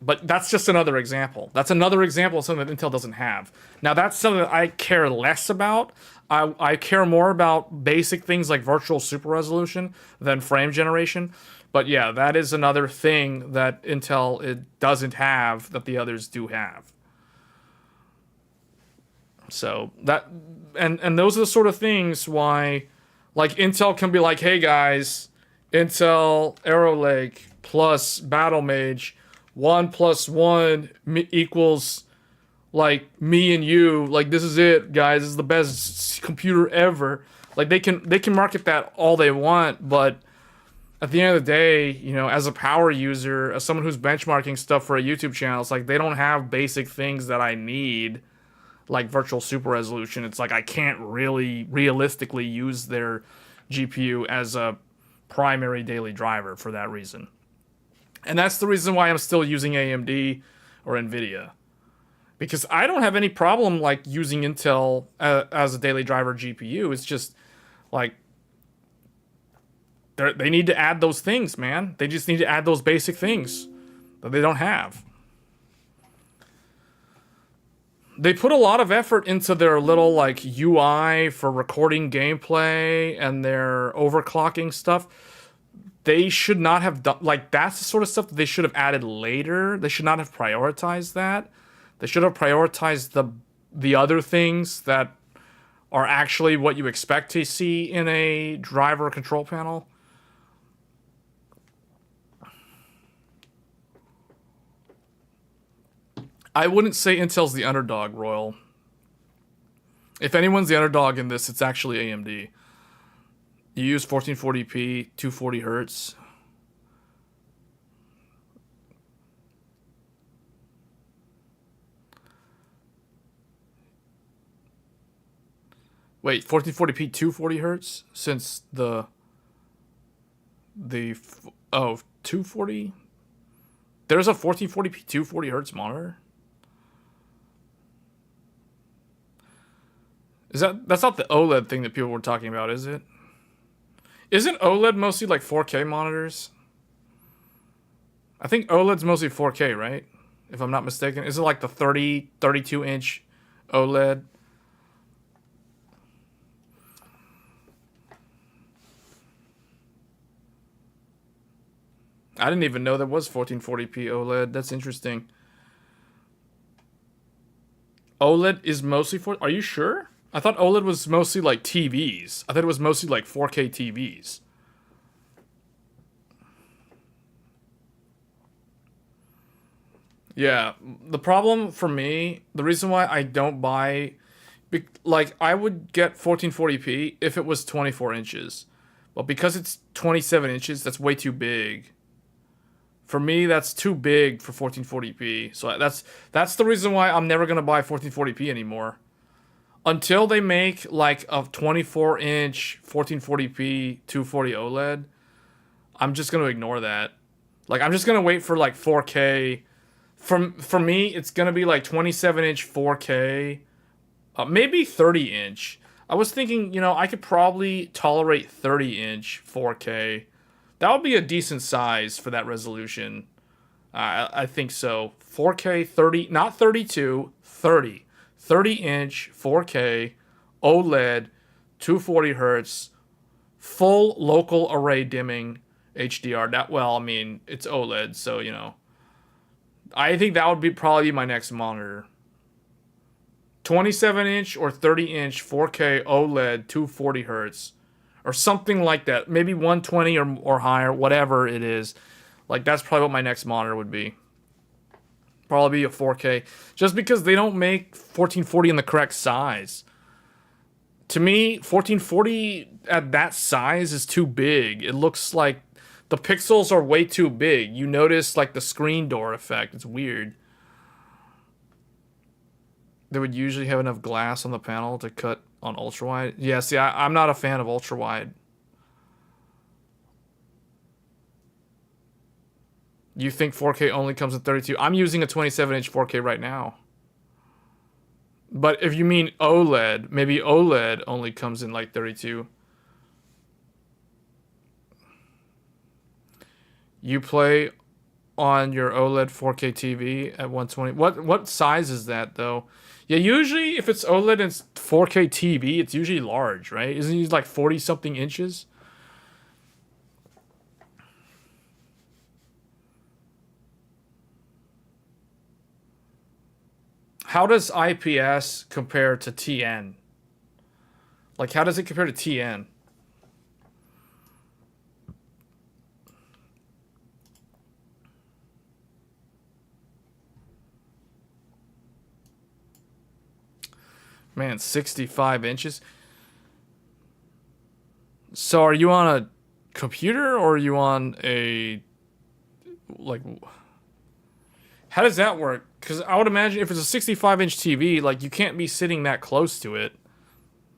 but that's just another example. That's another example of something that Intel doesn't have. Now, that's something that I care less about. I care more about basic things like virtual super resolution than frame generation. But yeah, that is another thing that Intel it doesn't have that the others do have. So that and those are the sort of things why, like, Intel can be like, hey guys, Intel Arrow Lake plus Battlemage, 1 + 1 equals like me and you. Like, this is it, guys. This is the best computer ever. Like, they can market that all they want, but at the end of the day, you know, as a power user, as someone who's benchmarking stuff for a YouTube channel, it's like they don't have basic things that I need, like virtual super resolution. It's like I can't really realistically use their GPU as a primary daily driver for that reason. And that's the reason why I'm still using AMD or NVIDIA. Because I don't have any problem like using Intel as a daily driver GPU. It's just like they need to add those things, man. They just need to add those basic things that they don't have. They put a lot of effort into their little like UI for recording gameplay and their overclocking stuff. They should not have done, like, that's the sort of stuff that they should have added later. They should not have prioritized that. They should have prioritized the other things that are actually what you expect to see in a driver control panel. I wouldn't say Intel's the underdog, Royal. If anyone's the underdog in this, it's actually AMD. You use 1440p, 240 hertz. Wait, 1440p, 240 hertz? Since the 240? There's a 1440p, 240 hertz monitor? That's not the OLED thing that people were talking about, is it? Isn't OLED mostly like 4K monitors? I think OLED's mostly 4K, right? If I'm not mistaken. Is it like the 32 inch OLED? I didn't even know there was 1440p OLED. That's interesting. OLED is mostly for... Are you sure? I thought OLED was mostly like TVs. I thought it was mostly like 4K TVs. Yeah, the problem for me, the reason why I don't buy... Like, I would get 1440p if it was 24 inches. But because it's 27 inches, that's way too big. For me, that's too big for 1440p. So that's the reason why I'm never going to buy 1440p anymore. Until they make like a 24-inch 1440p 240 OLED, I'm just going to ignore that. Like, I'm just going to wait for like 4K. For me, it's going to be like 27-inch 4K, maybe 30-inch. I was thinking, you know, I could probably tolerate 30-inch 4K. That would be a decent size for that resolution. I think so. 4K 30, not 32, 30. 30-inch 4K OLED, 240 hertz, full local array dimming HDR. That, well, I mean, it's OLED, so, you know. I think that would be probably my next monitor. 27-inch or 30-inch 4K OLED, 240 hertz. Or something like that. Maybe 120 or higher, whatever it is. Like, that's probably what my next monitor would be. Probably be a 4K. Just because they don't make 1440 in the correct size. To me, 1440 at that size is too big. It looks like the pixels are way too big. You notice, like, the screen door effect. It's weird. They would usually have enough glass on the panel to cut on ultrawide. Yeah, see, I'm not a fan of ultrawide. You think 4K only comes in 32? I'm using a 27-inch 4K right now. But if you mean OLED, maybe OLED only comes in like 32. You play on your OLED 4K TV at 120. What size is that though? Yeah, usually if it's OLED and it's 4K TV, it's usually large, right? Isn't it like 40-something inches? How does IPS compare to TN? Like, how does it compare to TN? Man, 65 inches. So are you on a computer or are you on a... Like... How does that work? Because I would imagine if it's a 65-inch TV, like, you can't be sitting that close to it.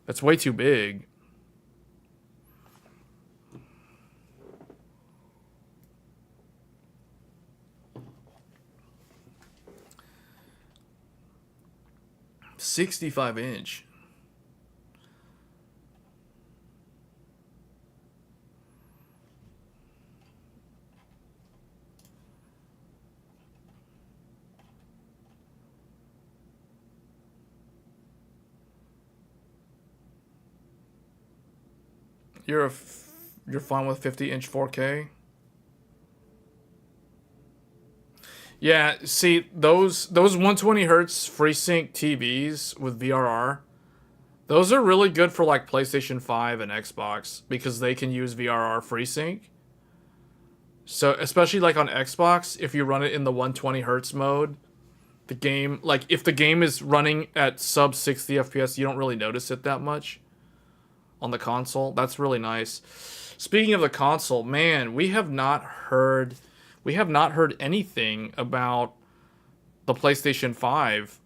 That's way too big. $65-inch. You're fine with 50-inch 4K? Yeah, see, those 120 hertz FreeSync TVs with VRR, those are really good for like PlayStation 5 and Xbox because they can use VRR FreeSync. So, especially like on Xbox, if you run it in the 120 hertz mode, the game, like if the game is running at sub 60 FPS, you don't really notice it that much on the console. That's really nice. Speaking of the console, man, we have not heard anything about the PlayStation 5.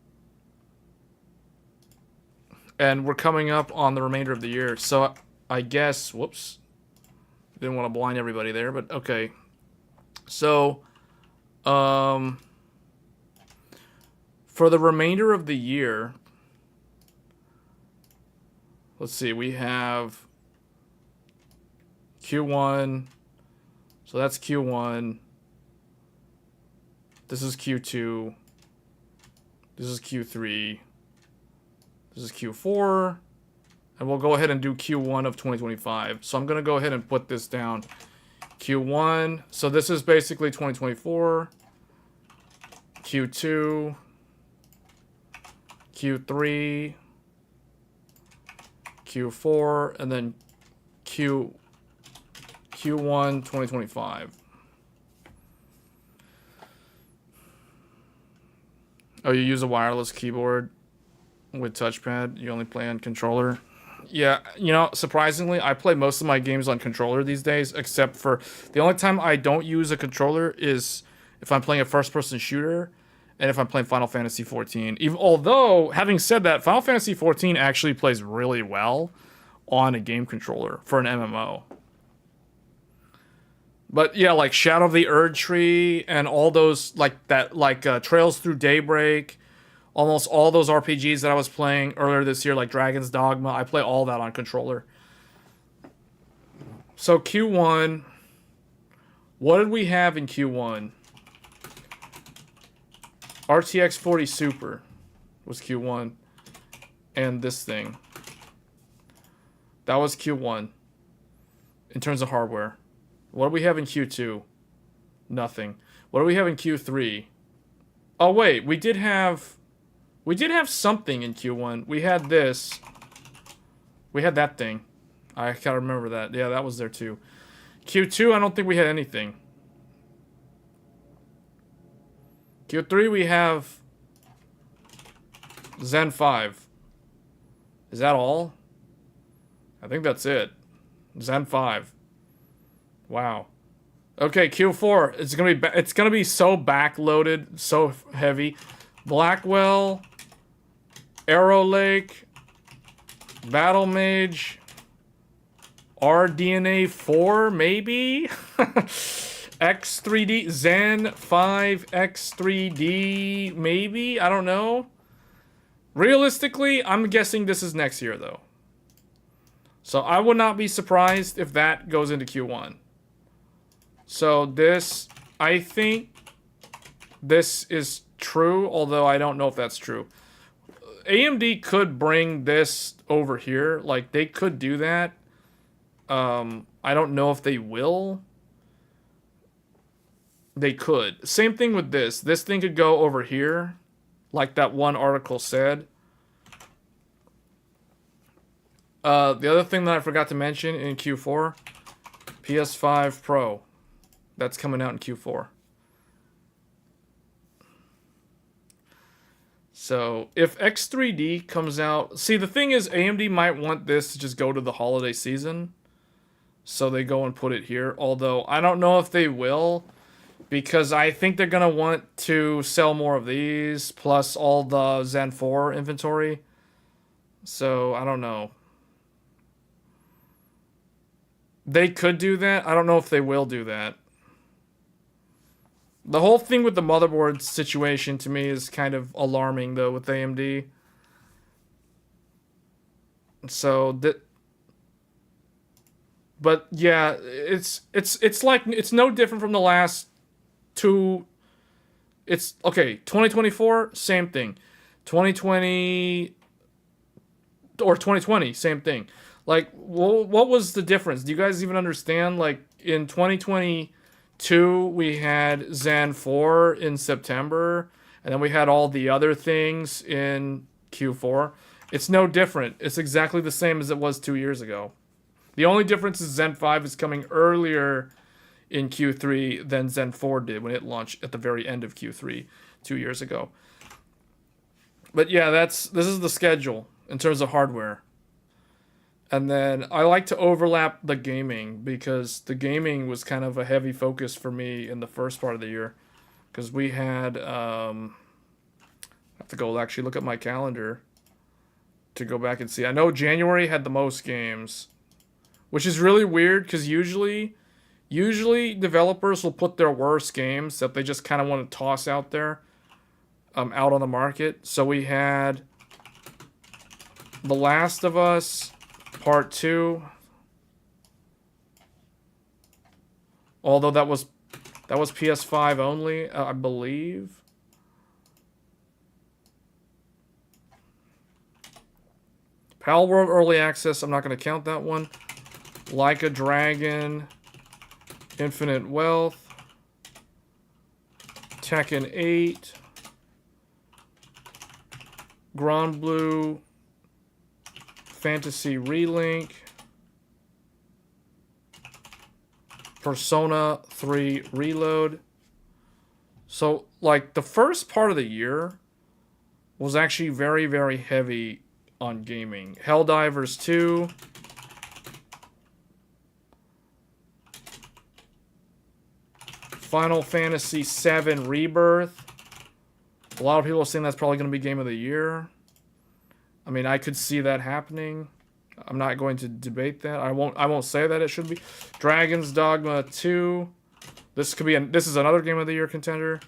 And we're coming up on the remainder of the year. So I guess, whoops. Didn't want to blind everybody there, but okay. So, for the remainder of the year, let's see, we have Q1. So that's Q1. This is Q2. This is Q3. This is Q4. And we'll go ahead and do Q1 of 2025. So I'm going to go ahead and put this down. Q1. So this is basically 2024. Q2. Q3. Q4. And then Q1 2025. Oh, you use a wireless keyboard with touchpad? You only play on controller? Yeah, you know, surprisingly, I play most of my games on controller these days, except for the only time I don't use a controller is if I'm playing a first-person shooter and if I'm playing Final Fantasy XIV. Even, although, having said that, Final Fantasy XIV actually plays really well on a game controller for an MMO. But yeah, like Shadow of the Erdtree and all those, like that, like Trails Through Daybreak, almost all those RPGs that I was playing earlier this year, like Dragon's Dogma, I play all that on controller. So Q1, what did we have in Q1? RTX 40 Super was Q1, and this thing. That was Q1 in terms of hardware. What do we have in Q2? Nothing. What do we have in Q3? Oh wait, we did have something in Q1. We had this. We had that thing. I can't remember that. Yeah, that was there too. Q2, I don't think we had anything. Q3, we have Zen 5. Is that all? I think that's it. Zen 5. Wow. Okay, Q4. It's gonna be so backloaded, so heavy. Blackwell, Arrow Lake, Battlemage, RDNA 4, maybe? X3D, Zen 5 X3D, maybe? I don't know. Realistically, I'm guessing this is next year, though. So I would not be surprised if that goes into Q1. So this, I think this is true, although I don't know if that's true. AMD could bring this over here. Like, they could do that. I don't know if they will. They could. Same thing with this. This thing could go over here, like that one article said. The other thing that I forgot to mention in Q4, PS5 Pro. That's coming out in Q4. So, if X3D comes out... See, the thing is, AMD might want this to just go to the holiday season. So they go and put it here. Although, I don't know if they will. Because I think they're going to want to sell more of these. Plus all the Zen 4 inventory. So, I don't know. They could do that. I don't know if they will do that. The whole thing with the motherboard situation to me is kind of alarming, though, with AMD. So that, but yeah, it's like it's no different from the last two. It's okay. 2024, same thing. 2020 or 2020, same thing. Like, what was the difference? Do you guys even understand? Like, in 2022, we had Zen 4 in September, and then we had all the other things in Q4. It's no different. It's exactly the same as it was 2 years ago. The only difference is Zen 5 is coming earlier in Q3 than Zen 4 did when it launched at the very end of Q3 2 years ago. But yeah, this is the schedule in terms of hardware. And then I like to overlap the gaming because the gaming was kind of a heavy focus for me in the first part of the year. Because we had, I have to go actually look at my calendar to go back and see. I know January had the most games, which is really weird because usually developers will put their worst games that they just kind of want to toss out there, out on the market. So we had The Last of Us Part 2. Although that was PS5 only, I believe. Palworld Early Access, I'm not going to count that one. Like a Dragon, Infinite Wealth, Tekken 8, Grand Blue, Fantasy Relink, Persona 3 Reload. So, like, the first part of the year was actually very, very heavy on gaming. Helldivers 2, Final Fantasy VII Rebirth. A lot of people are saying that's probably going to be Game of the Year. I mean, I could see that happening. I'm not going to debate that. I won't say that it should be. Dragon's Dogma 2. This is another Game of the Year contender.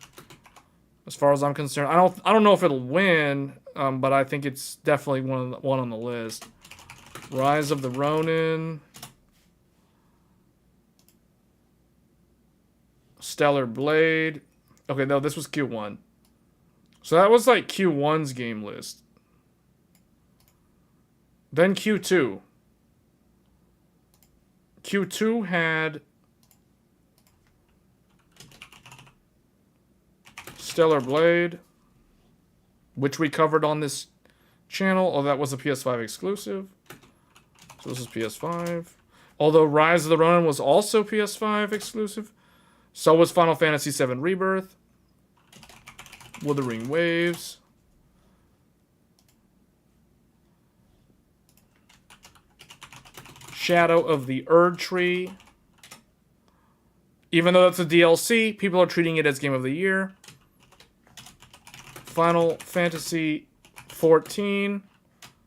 As far as I'm concerned, I don't know if it'll win, but I think it's definitely one on the list. Rise of the Ronin. Stellar Blade. Okay, no, this was Q1. So that was like Q1's game list. Then Q2. Q2 had Stellar Blade, which we covered on this channel. Oh, that was a PS5 exclusive. So this is PS5. Although Rise of the Ronin was also PS5 exclusive. So was Final Fantasy VII Rebirth. Wuthering Waves. Shadow of the Erd Tree. Even though that's a DLC, people are treating it as Game of the Year. Final Fantasy 14.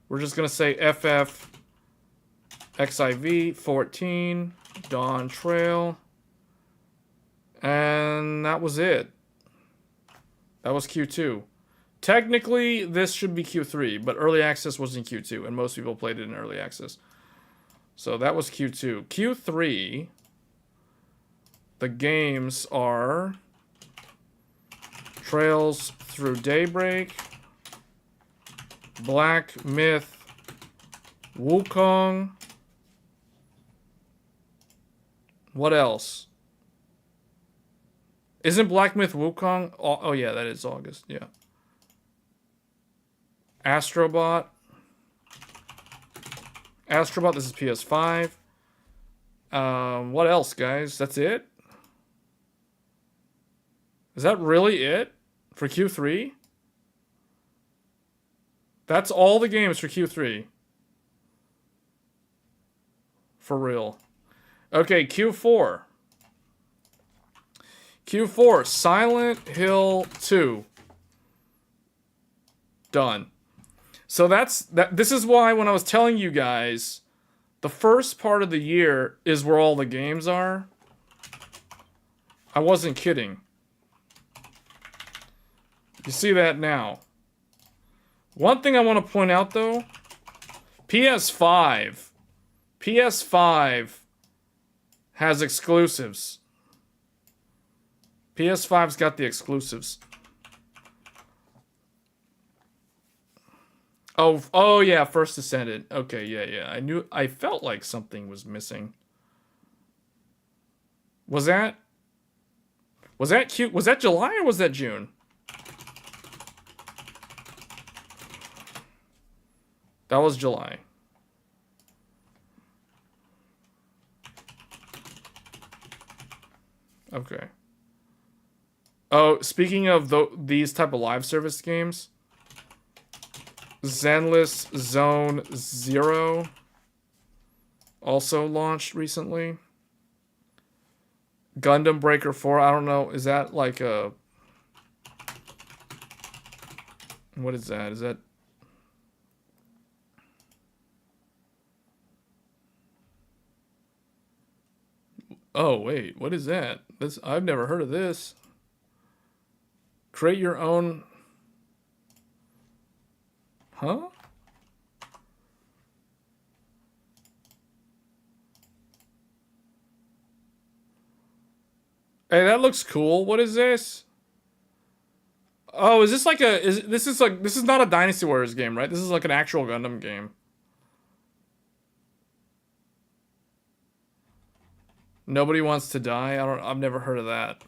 We're just going to say FFXIV 14. Dawn Trail. And that was it. That was Q2. Technically, this should be Q3, but Early Access was in Q2, and most people played it in Early Access. So that was Q2. Q3, the games are Trails Through Daybreak, Black Myth Wukong. What else? Isn't Black Myth Wukong? Oh yeah, that is August. Yeah. Astrobot. Astrobot, this is PS5. What else, guys? That's it? Is that really it for Q3? That's all the games for Q3. For real. Okay, Q4. Q4, Silent Hill 2. Done. So this is why when I was telling you guys, the first part of the year is where all the games are. I wasn't kidding. You see that now. One thing I want to point out though, PS5 has exclusives. PS5's got the exclusives. Oh yeah, First Descendant. Okay, yeah. I felt like something was missing. Was that cute? Was that July or was that June? That was July. Okay. Oh, speaking of these type of live service games, Zenless Zone Zero also launched recently. Gundam Breaker 4, I don't know, is that like a... What is that? Is that... Oh, wait, what is that? I've never heard of this. Create your own... Huh? Hey, that looks cool. What is this? Oh, is this like a... This is not a Dynasty Warriors game, right? This is like an actual Gundam game. Nobody Wants to Die? I've never heard of that.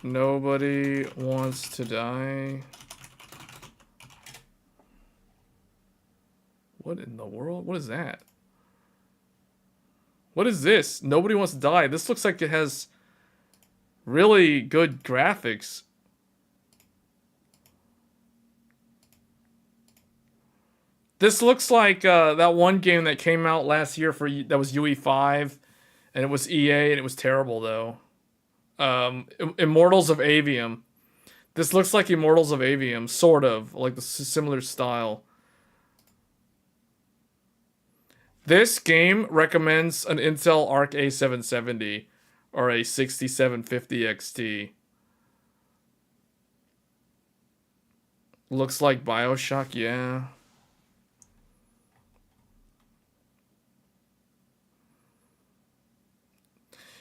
Nobody Wants to Die. What in the world? What is that? What is this? Nobody Wants to Die. This looks like it has really good graphics. This looks like that one game that came out last year that was UE5, and it was EA, and it was terrible though. Immortals of Avium. This looks like Immortals of Avium, sort of like the similar style. This game recommends an Intel Arc A770 or a 6750 XT. Looks like BioShock, yeah.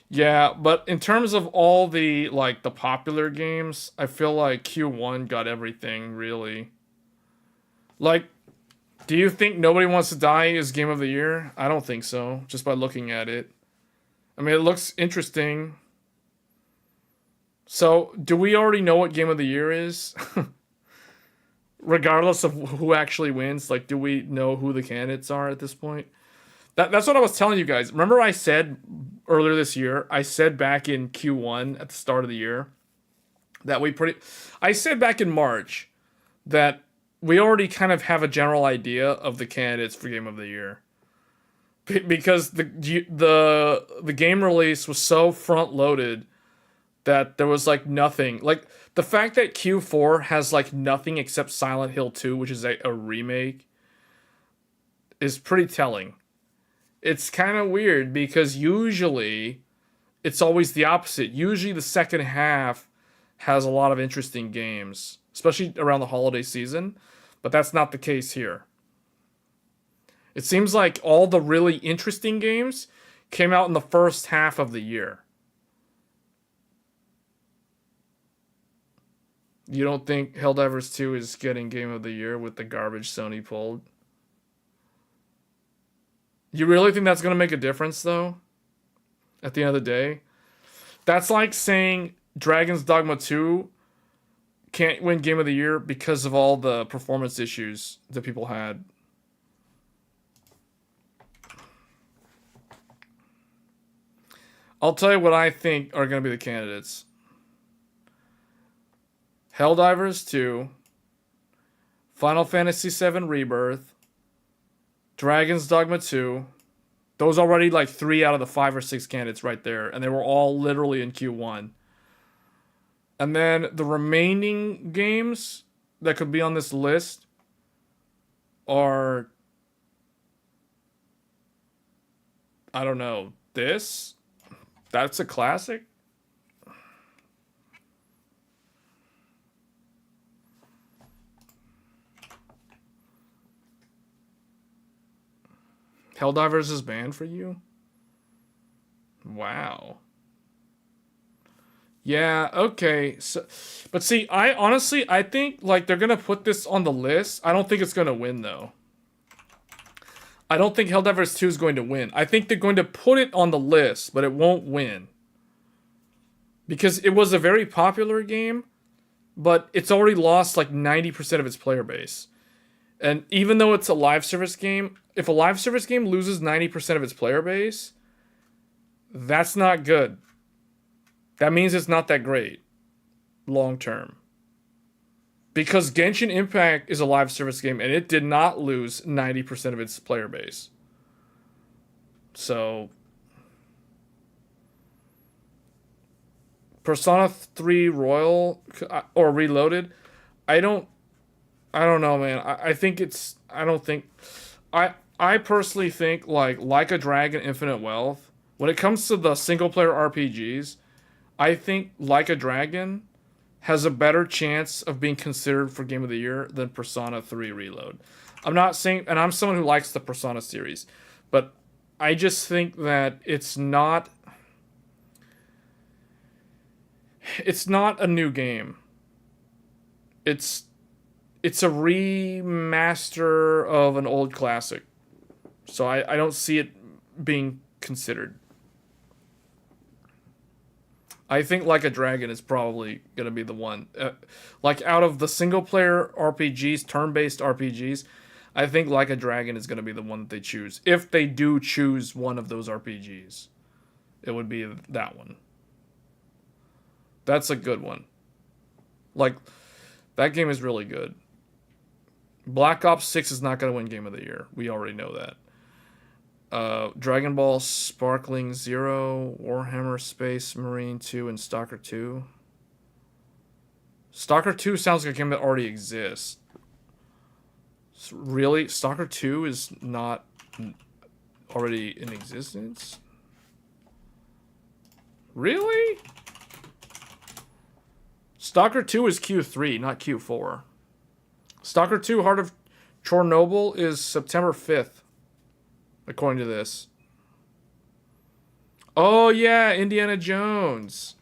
Yeah, but in terms of all the the popular games, I feel like Q1 got everything really. Like, do you think Nobody Wants to Die is Game of the Year? I don't think so, just by looking at it. I mean, it looks interesting. So, do we already know what Game of the Year is? Regardless of who actually wins, like, do we know who the candidates are at this point? That's what I was telling you guys. Remember I said earlier this year, I said back in Q1 at the start of the year, that I said back in March that we already kind of have a general idea of the candidates for Game of the Year. Because the game release was so front loaded that there was like nothing. Like the fact that Q4 has like nothing except Silent Hill 2, which is a remake, is pretty telling. It's kind of weird because usually it's always the opposite. Usually the second half has a lot of interesting games, especially around the holiday season, but that's not the case here. It seems like all the really interesting games came out in the first half of the year. You don't think Helldivers 2 is getting Game of the Year with the garbage Sony pulled? You really think that's going to make a difference, though? At the end of the day? That's like saying Dragon's Dogma 2 can't win Game of the Year because of all the performance issues that people had. I'll tell you what I think are going to be the candidates. Helldivers 2, Final Fantasy VII Rebirth, Dragon's Dogma 2. Those already like 3 out of the 5 or 6 candidates right there. And they were all literally in Q1. And then the remaining games that could be on this list are... I don't know. This? That's a classic? Helldivers is banned for you? Wow. Yeah, okay. So, but see, I think like they're gonna put this on the list. I don't think it's gonna win though. I don't think Helldivers 2 is going to win. I think they're going to put it on the list, but it won't win. Because it was a very popular game, but it's already lost like 90% of its player base. And even though it's a live service game, if a live service game loses 90% of its player base, that's not good. That means it's not that great long term. Because Genshin Impact is a live service game and it did not lose 90% of its player base. So Persona 3 Royal or Reloaded, I don't know, man. I personally think like a Dragon Infinite Wealth, when it comes to the single player RPGs, I think Like a Dragon has a better chance of being considered for Game of the Year than Persona 3 Reload. I'm not saying, and I'm someone who likes the Persona series, but I just think that it's not a new game. It's a remaster of an old classic. So I don't see it being considered. I think Like a Dragon is probably going to be the one. Like out of the single player RPGs, turn-based RPGs, I think Like a Dragon is going to be the one that they choose. If they do choose one of those RPGs, it would be that one. That's a good one. Like, that game is really good. Black Ops 6 is not going to win Game of the Year. We already know that. Dragon Ball Sparkling Zero, Warhammer Space Marine 2, and Stalker 2. Stalker 2 sounds like a game that already exists. Really? Stalker 2 is not already in existence? Really? Stalker 2 is Q3, not Q4. Stalker 2 Heart of Chernobyl is September 5th. According to this. Oh, yeah, Indiana Jones.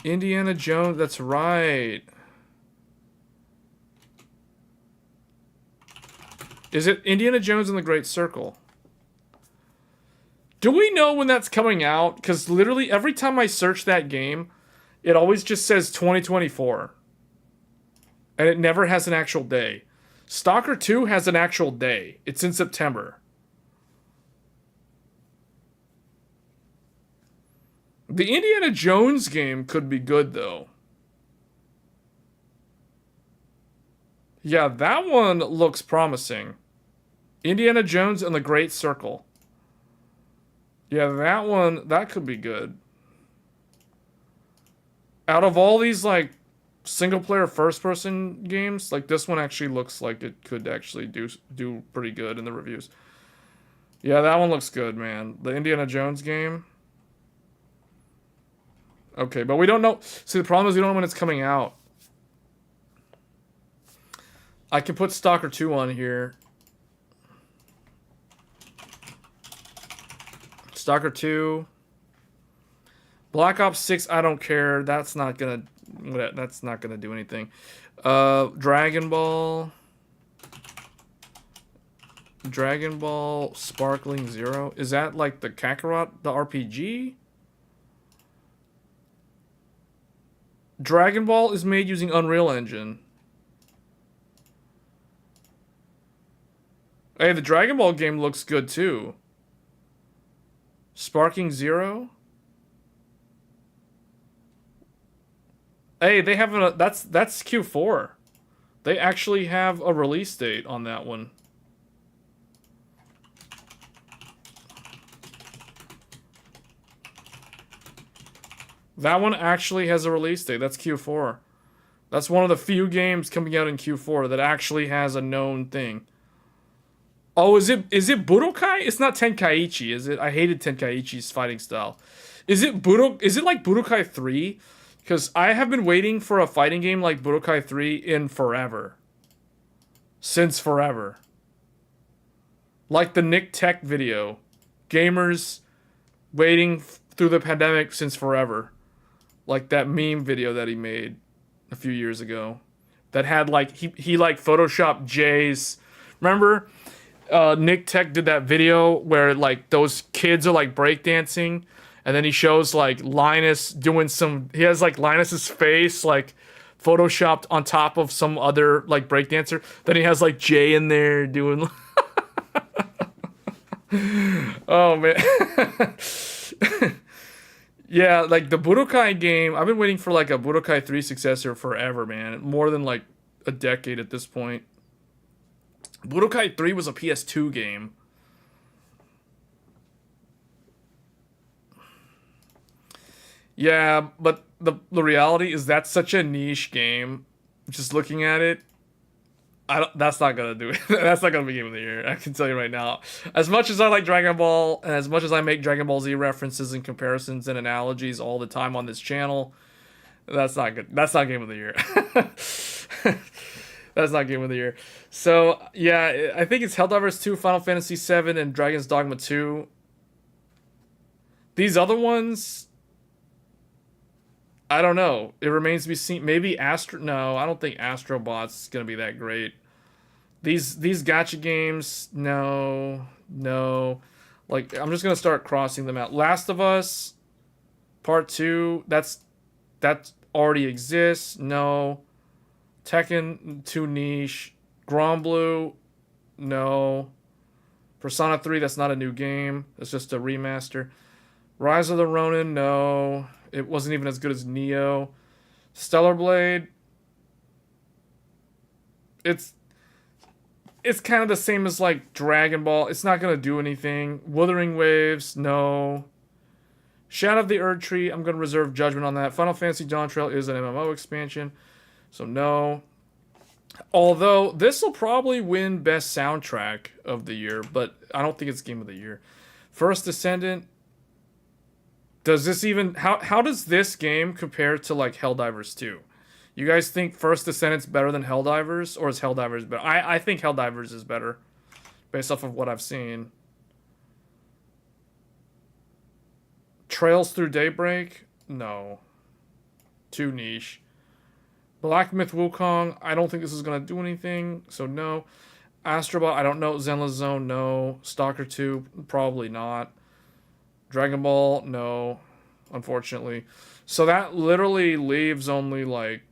Indiana Jones, that's right. Is it Indiana Jones and the Great Circle? Do we know when that's coming out? Because literally every time I search that game, it always just says 2024. And it never has an actual day. Stalker 2 has an actual day. It's in September. The Indiana Jones game could be good, though. Yeah, that one looks promising. Indiana Jones and the Great Circle. Yeah, that one, that could be good. Out of all these, like, single-player first-person games, like, this one actually looks like it could actually do pretty good in the reviews. Yeah, that one looks good, man. The Indiana Jones game. Okay, but we don't know. See, the problem is we don't know when it's coming out. I can put Stalker 2 on here. Stalker 2. Black Ops 6, I don't care. That's not gonna do anything. Dragon Ball Sparkling Zero. Is that like the Kakarot, the RPG? Dragon Ball is made using Unreal Engine. Hey, the Dragon Ball game looks good too. Sparking Zero. Hey, they have that's Q4. They actually have a release date on that one. That one actually has a release date. That's Q4. That's one of the few games coming out in Q4 that actually has a known thing. Oh, is it Budokai? It's not Tenkaichi, is it? I hated Tenkaichi's fighting style. Is it like Budokai 3? Because I have been waiting for a fighting game like Budokai 3 in forever. Since forever. Like the Nick Tech video. Gamers waiting through the pandemic since forever. Like that meme video that he made a few years ago that had like he like photoshopped Jay's. Remember, Nick Tech did that video where like those kids are like breakdancing, and then he shows like Linus doing some. He has like Linus's face like photoshopped on top of some other like breakdancer. Then he has like Jay in there doing. Oh man. Yeah, like the Budokai game, I've been waiting for like a Budokai 3 successor forever, man. More than like a decade at this point. Budokai 3 was a PS2 game. Yeah, but the reality is that's such a niche game. Just looking at it, that's not gonna do it. That's not gonna be Game of the Year. I can tell you right now. As much as I like Dragon Ball, and as much as I make Dragon Ball Z references and comparisons and analogies all the time on this channel, that's not good. That's not Game of the Year. That's not Game of the Year. So yeah, I think it's Helldivers 2, Final Fantasy 7, and Dragon's Dogma 2. These other ones, I don't know. It remains to be seen. Maybe No, I don't think Astrobot's gonna be that great. These gacha games, no. Like, I'm just gonna start crossing them out. Last of Us Part 2, that already exists. No. Tekken, too niche. Granblue, no. Persona 3, that's not a new game. It's just a remaster. Rise of the Ronin, no. It wasn't even as good as Neo. Stellar Blade, it's kind of the same as like Dragon Ball. It's not gonna do anything. Wuthering Waves, no. Shadow of the Erd Tree, I'm gonna reserve judgment on that. Final Fantasy Dawn Trail is an MMO expansion, so no. Although this will probably win Best Soundtrack of the Year, but I don't think it's Game of the Year. First Descendant. Does this even... How does this game compare to, like, Helldivers 2? You guys think First Descendant's better than Helldivers? Or is Helldivers better? I think Helldivers is better. Based off of what I've seen. Trails Through Daybreak? No. Too niche. Black Myth Wukong? I don't think this is going to do anything. So, no. Astrobot? I don't know. Zenless Zone? No. Stalker 2? Probably not. Dragon Ball, no, unfortunately. So that literally leaves only, like,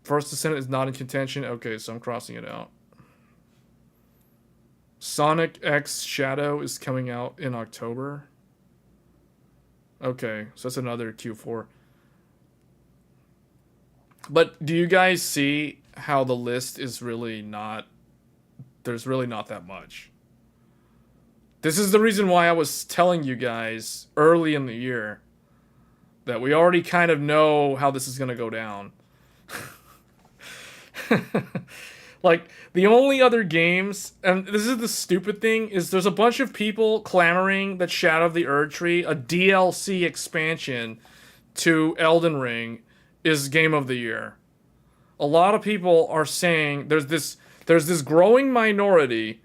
First Descendant is not in contention. Okay, so I'm crossing it out. Sonic X Shadow is coming out in October. Okay, so that's another Q4. But do you guys see how the list is really not... There's really not that much. This is the reason why I was telling you guys early in the year that we already kind of know how this is going to go down. Like, the only other games, and this is the stupid thing, is there's a bunch of people clamoring that Shadow of the Erd Tree, a DLC expansion to Elden Ring, is Game of the Year. A lot of people are saying there's this growing minority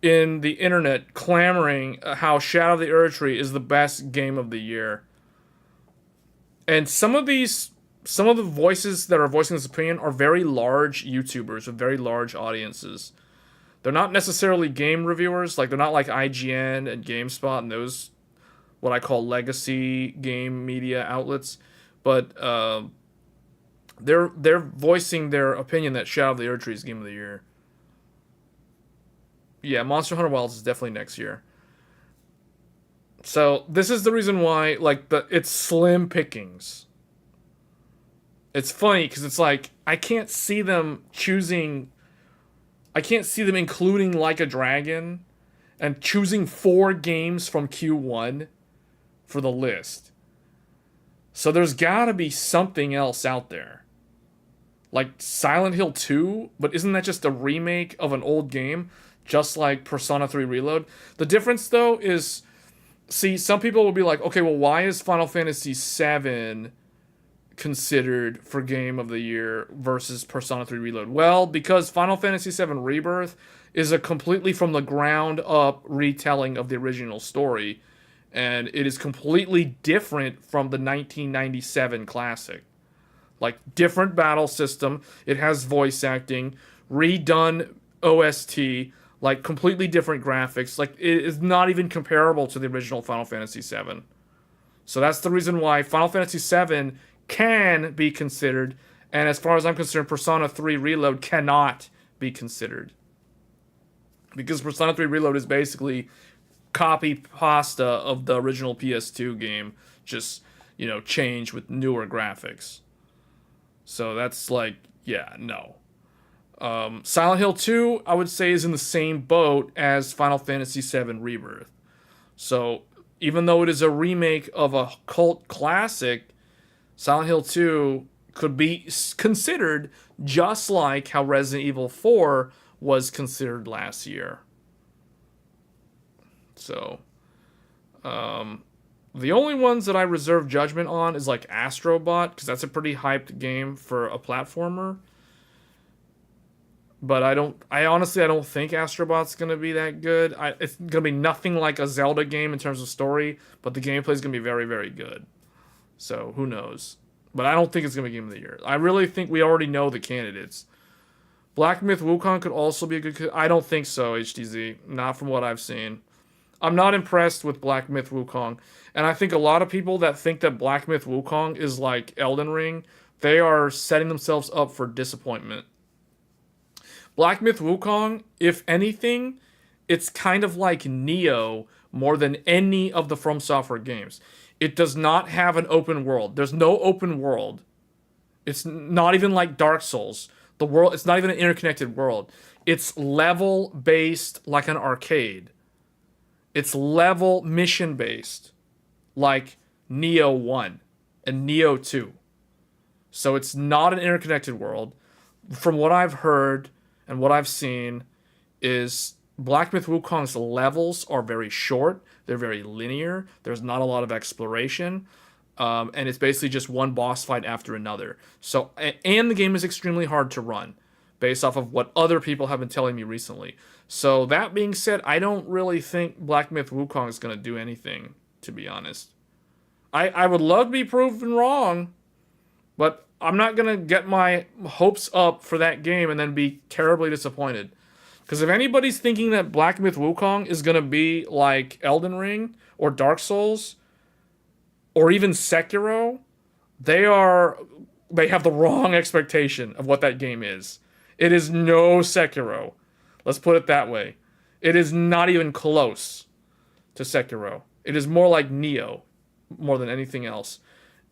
in the internet clamoring how Shadow of the Erd Tree is the best game of the year. And some of the voices that are voicing this opinion are very large YouTubers with very large audiences. They're not necessarily game reviewers, like they're not like IGN and GameSpot and those what I call legacy game media outlets, but they're voicing their opinion that Shadow of the Erd Tree is game of the year. Yeah, Monster Hunter Wilds is definitely next year. So, this is the reason why, like, it's slim pickings. It's funny, because it's like, I can't see them including Like a Dragon, and choosing 4 games from Q1 for the list. So, there's gotta be something else out there. Like, Silent Hill 2, but isn't that just a remake of an old game? Just like Persona 3 Reload. The difference, though, is... See, some people will be like, okay, well, why is Final Fantasy VII considered for Game of the Year versus Persona 3 Reload? Well, because Final Fantasy VII Rebirth is a completely from the ground up retelling of the original story. And it is completely different from the 1997 classic. Like, different battle system. It has voice acting, redone OST, like completely different graphics. Like, it is not even comparable to the original Final Fantasy VII. So that's the reason why Final Fantasy VII can be considered, and as far as I'm concerned, Persona 3 Reload cannot be considered. Because Persona 3 Reload is basically copy pasta of the original PS2 game, just, you know, changed with newer graphics. So that's like, yeah, no. Silent Hill 2, I would say, is in the same boat as Final Fantasy VII Rebirth. So even though it is a remake of a cult classic, Silent Hill 2 could be considered just like how Resident Evil 4 was considered last year. So, the only ones that I reserve judgment on is like Astro Bot, because that's a pretty hyped game for a platformer. But I honestly don't think Astro Bot's going to be that good. It's going to be nothing like a Zelda game in terms of story, but the gameplay is going to be very, very good. So, who knows? But I don't think it's going to be Game of the Year. I really think we already know the candidates. Black Myth Wukong could also be a good... I don't think so, HTZ. Not from what I've seen. I'm not impressed with Black Myth Wukong. And I think a lot of people that think that Black Myth Wukong is like Elden Ring, they are setting themselves up for disappointment. Black Myth Wukong, if anything, it's kind of like Nioh more than any of the From Software games. It does not have an open world. There's no open world. It's not even like Dark Souls. The world, it's not even an interconnected world. It's level based like an arcade. It's level mission based like Nioh 1 and Nioh 2. So it's not an interconnected world. From what I've heard and what I've seen is Black Myth Wukong's levels are very short. They're very linear. There's not a lot of exploration. And it's basically just one boss fight after another. So, and the game is extremely hard to run based off of what other people have been telling me recently. So that being said, I don't really think Black Myth Wukong is going to do anything, to be honest. I would love to be proven wrong, but I'm not going to get my hopes up for that game and then be terribly disappointed. Because if anybody's thinking that Black Myth Wukong is going to be like Elden Ring or Dark Souls or even Sekiro, they have the wrong expectation of what that game is. It is no Sekiro. Let's put it that way. It is not even close to Sekiro. It is more like Nioh, more than anything else.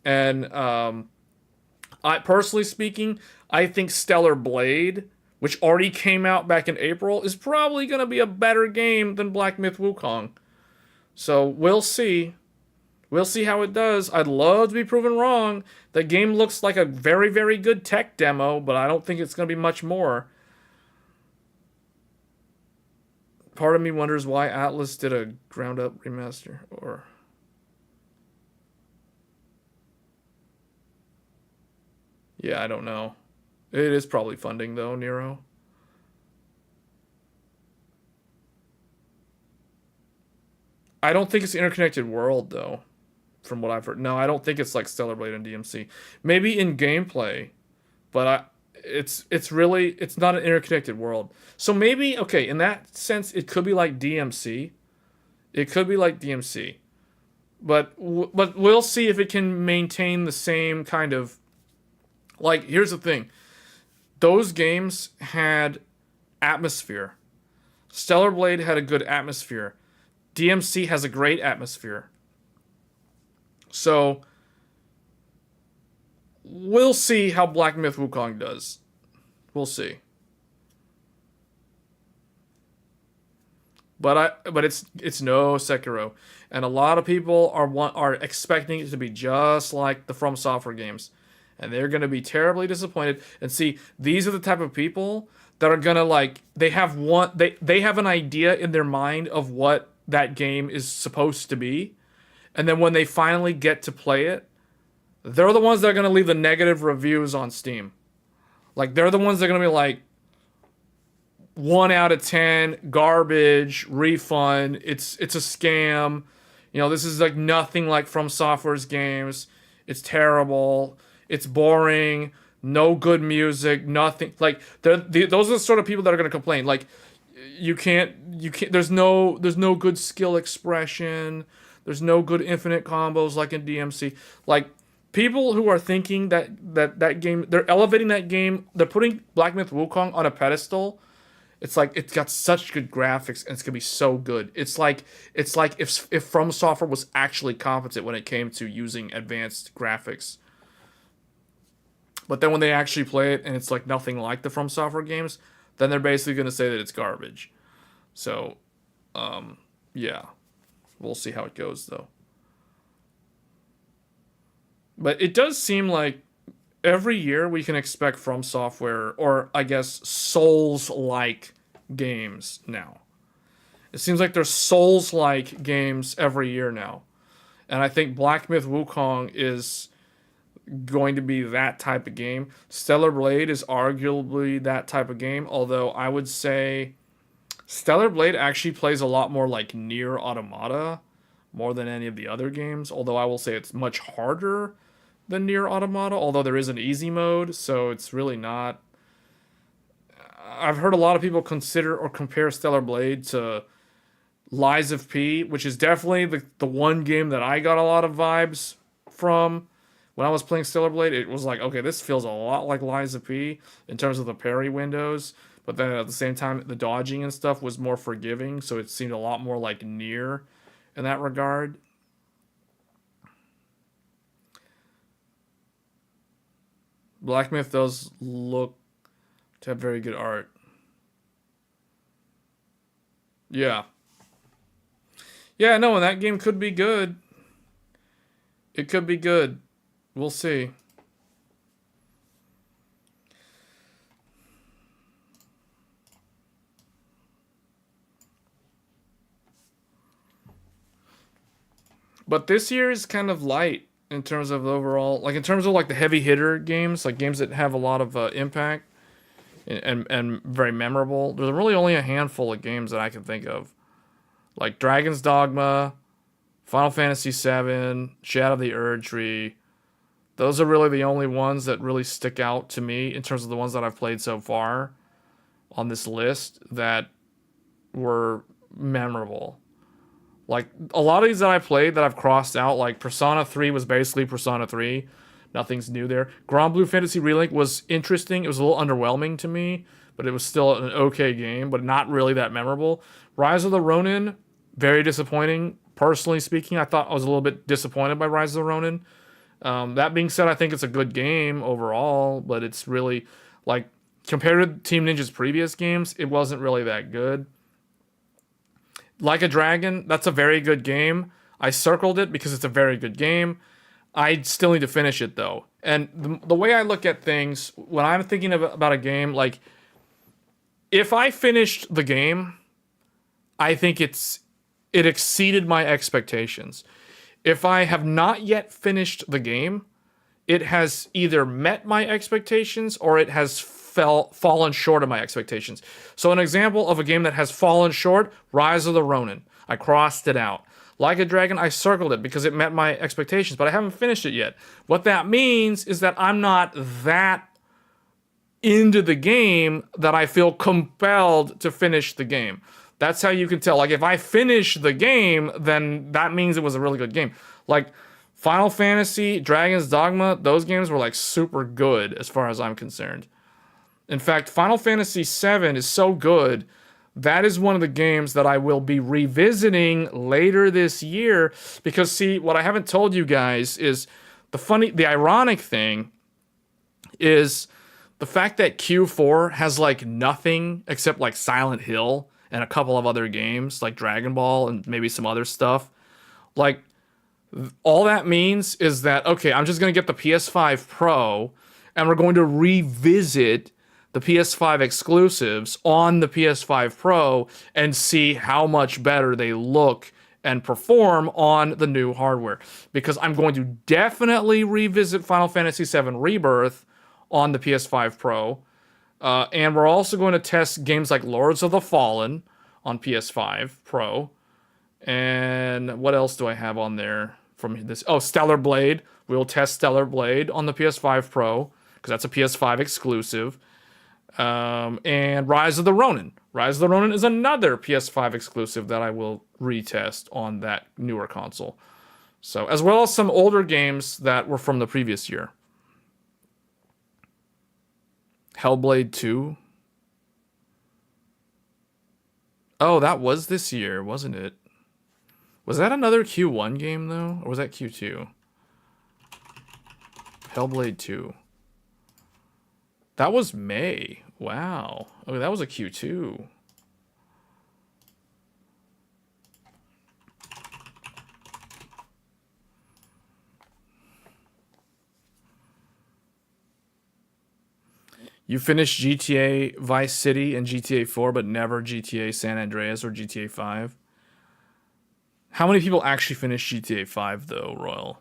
And I personally speaking, I think Stellar Blade, which already came out back in April, is probably going to be a better game than Black Myth Wukong. So we'll see. We'll see how it does. I'd love to be proven wrong. The game looks like a very, very good tech demo, but I don't think it's going to be much more. Part of me wonders why Atlas did a ground-up remaster, or... Yeah, I don't know. It is probably funding, though, Nero. I don't think it's an interconnected world, though, from what I've heard. No, I don't think it's like Stellar Blade and DMC. Maybe in gameplay, but it's not an interconnected world. So maybe, okay, in that sense, it could be like DMC. It could be like DMC. But we'll see if it can maintain the same kind of... Like, here's the thing. Those games had atmosphere. Stellar Blade had a good atmosphere. DMC has a great atmosphere. So, we'll see how Black Myth Wukong does. We'll see. But it's no Sekiro. And a lot of people are expecting it to be just like the From Software games. And they're going to be terribly disappointed. And see, these are the type of people that are going to, like, they have an idea in their mind of what that game is supposed to be. And then when they finally get to play it, they're the ones that are going to leave the negative reviews on Steam. Like, they're the ones that are going to be like, 1 out of 10, garbage, refund, it's a scam. You know, this is like nothing like From Software's games. It's terrible. It's boring. No good music. Nothing. Like those are the sort of people that are going to complain. Like you can't. There's no good skill expression. There's no good infinite combos like in DMC. Like people who are thinking that game, they're elevating that game. They're putting Black Myth Wukong on a pedestal. It's like it's got such good graphics and it's gonna be so good. It's like if From Software was actually competent when it came to using advanced graphics. But then when they actually play it and it's like nothing like the From Software games, then they're basically gonna say that it's garbage. So, yeah, we'll see how it goes though. But it does seem like every year we can expect From Software, or I guess Souls-like games now. It seems like there's Souls-like games every year now. And I think Black Myth Wukong is going to be that type of game. Stellar Blade is arguably that type of game, although I would say Stellar Blade actually plays a lot more like Nier Automata more than any of the other games, although I will say it's much harder than Nier Automata, although there is an easy mode, so it's really not. I've heard a lot of people consider or compare Stellar Blade to Lies of P, which is definitely the one game that I got a lot of vibes from when I was playing Stellar Blade. It was like, okay, this feels a lot like Lies of P in terms of the parry windows, but then at the same time, the dodging and stuff was more forgiving, so it seemed a lot more like Nier in that regard. Black Myth does look to have very good art. Yeah. Yeah, no, and that game could be good. It could be good. We'll see. But this year is kind of light in terms of overall, like in terms of like the heavy hitter games, like games that have a lot of impact and very memorable. There's really only a handful of games that I can think of, like Dragon's Dogma, Final Fantasy VII, Shadow of the Erdtree. Those are really the only ones that really stick out to me in terms of the ones that I've played so far on this list that were memorable. Like, a lot of these that I played that I've crossed out, like Persona 3 was basically Persona 3. Nothing's new there. Grand Blue Fantasy Relink was interesting. It was a little underwhelming to me, but it was still an okay game, but not really that memorable. Rise of the Ronin, very disappointing. Personally speaking, I thought I was a little bit disappointed by Rise of the Ronin. That being said, I think it's a good game overall, but it's really, like, compared to Team Ninja's previous games, it wasn't really that good. Like a Dragon, that's a very good game. I circled it because it's a very good game. I still need to finish it, though. And the way I look at things, when I'm thinking about a game, like, if I finished the game, I think it exceeded my expectations. If I have not yet finished the game, it has either met my expectations or it has fallen short of my expectations. So an example of a game that has fallen short, Rise of the Ronin. I crossed it out. Like a Dragon, I circled it because it met my expectations, but I haven't finished it yet. What that means is that I'm not that into the game that I feel compelled to finish the game. That's how you can tell. Like, if I finish the game, then that means it was a really good game. Like, Final Fantasy, Dragon's Dogma, those games were, like, super good as far as I'm concerned. In fact, Final Fantasy VII is so good, that is one of the games that I will be revisiting later this year. Because, see, what I haven't told you guys is the ironic thing is the fact that Q4 has, like, nothing except, like, Silent Hill and a couple of other games, like Dragon Ball and maybe some other stuff. Like, all that means is that, okay, I'm just going to get the PS5 Pro, and we're going to revisit the PS5 exclusives on the PS5 Pro and see how much better they look and perform on the new hardware. Because I'm going to definitely revisit Final Fantasy VII Rebirth on the PS5 Pro. And we're also going to test games like Lords of the Fallen on PS5 Pro. And what else do I have on there from this? Oh, Stellar Blade. We'll test Stellar Blade on the PS5 Pro, because that's a PS5 exclusive. And Rise of the Ronin. Rise of the Ronin is another PS5 exclusive that I will retest on that newer console. So, as well as some older games that were from the previous year. Hellblade 2. Oh, that was this year, wasn't it? Was that another Q1 game, though? Or was that Q2? Hellblade 2. That was May. Wow. Oh, that was a Q2. You finished GTA Vice City and GTA 4, but never GTA San Andreas or GTA 5. How many people actually finished GTA 5, though, Royal?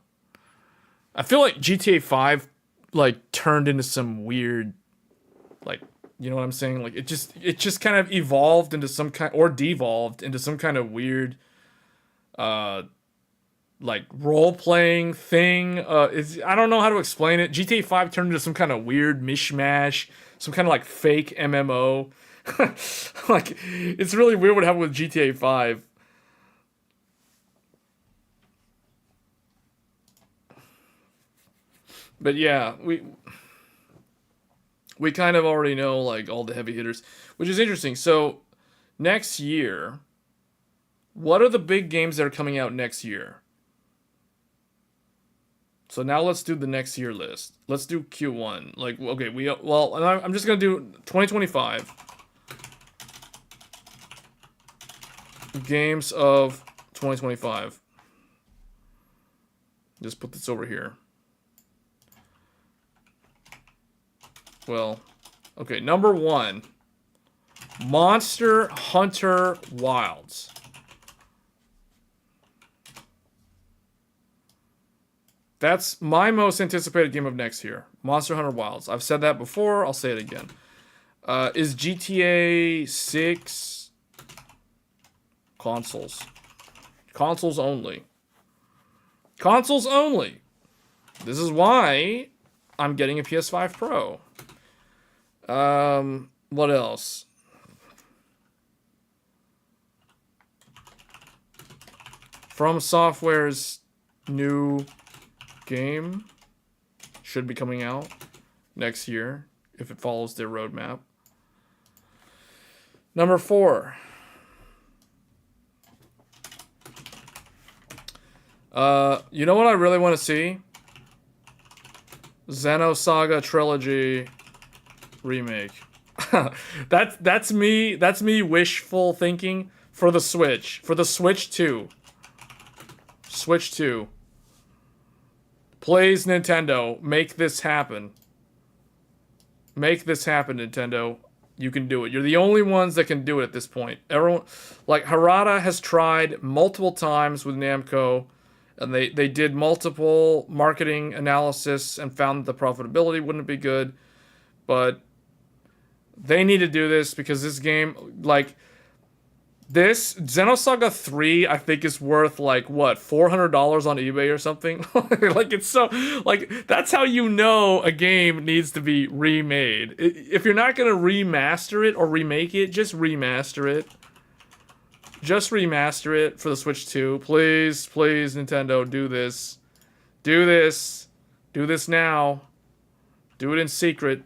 I feel like GTA 5, like, turned into some weird, like, you know what I'm saying? Like, it just kind of evolved into some kind, or devolved into some kind of weird, like, role-playing thing. I don't know how to explain it. GTA 5 turned into some kind of weird mishmash, some kind of, like, fake MMO. Like, it's really weird what happened with GTA 5. But yeah, we kind of already know, like, all the heavy hitters, which is interesting. So, next year, what are the big games that are coming out next year? So now let's do the next year list. Let's do Q1. Like, okay, I'm just gonna do 2025 games of 2025. Just put this over here. Well, okay, number 1, Monster Hunter Wilds. That's my most anticipated game of next year. Monster Hunter Wilds. I've said that before. I'll say it again. Is GTA 6 consoles? Consoles only. Consoles only. This is why I'm getting a PS5 Pro. What else? From Software's new game should be coming out next year if it follows their roadmap. Number 4. You know what I really want to see? Xenosaga Trilogy remake. That's me wishful thinking for the Switch. For the Switch 2. Switch 2. Please, Nintendo, make this happen. Make this happen, Nintendo. You can do it. You're the only ones that can do it at this point. Everyone, like, Harada has tried multiple times with Namco, and they did multiple marketing analysis and found that the profitability wouldn't be good. But they need to do this because this game, like, this Xenosaga 3, I think is worth, like, what, $400 on eBay or something? Like, it's so, like, that's how you know a game needs to be remade. If you're not going to remaster it or remake it, just remaster it. Just remaster it for the Switch 2. Please, please, Nintendo, do this. Do this. Do this now. Do it in secret.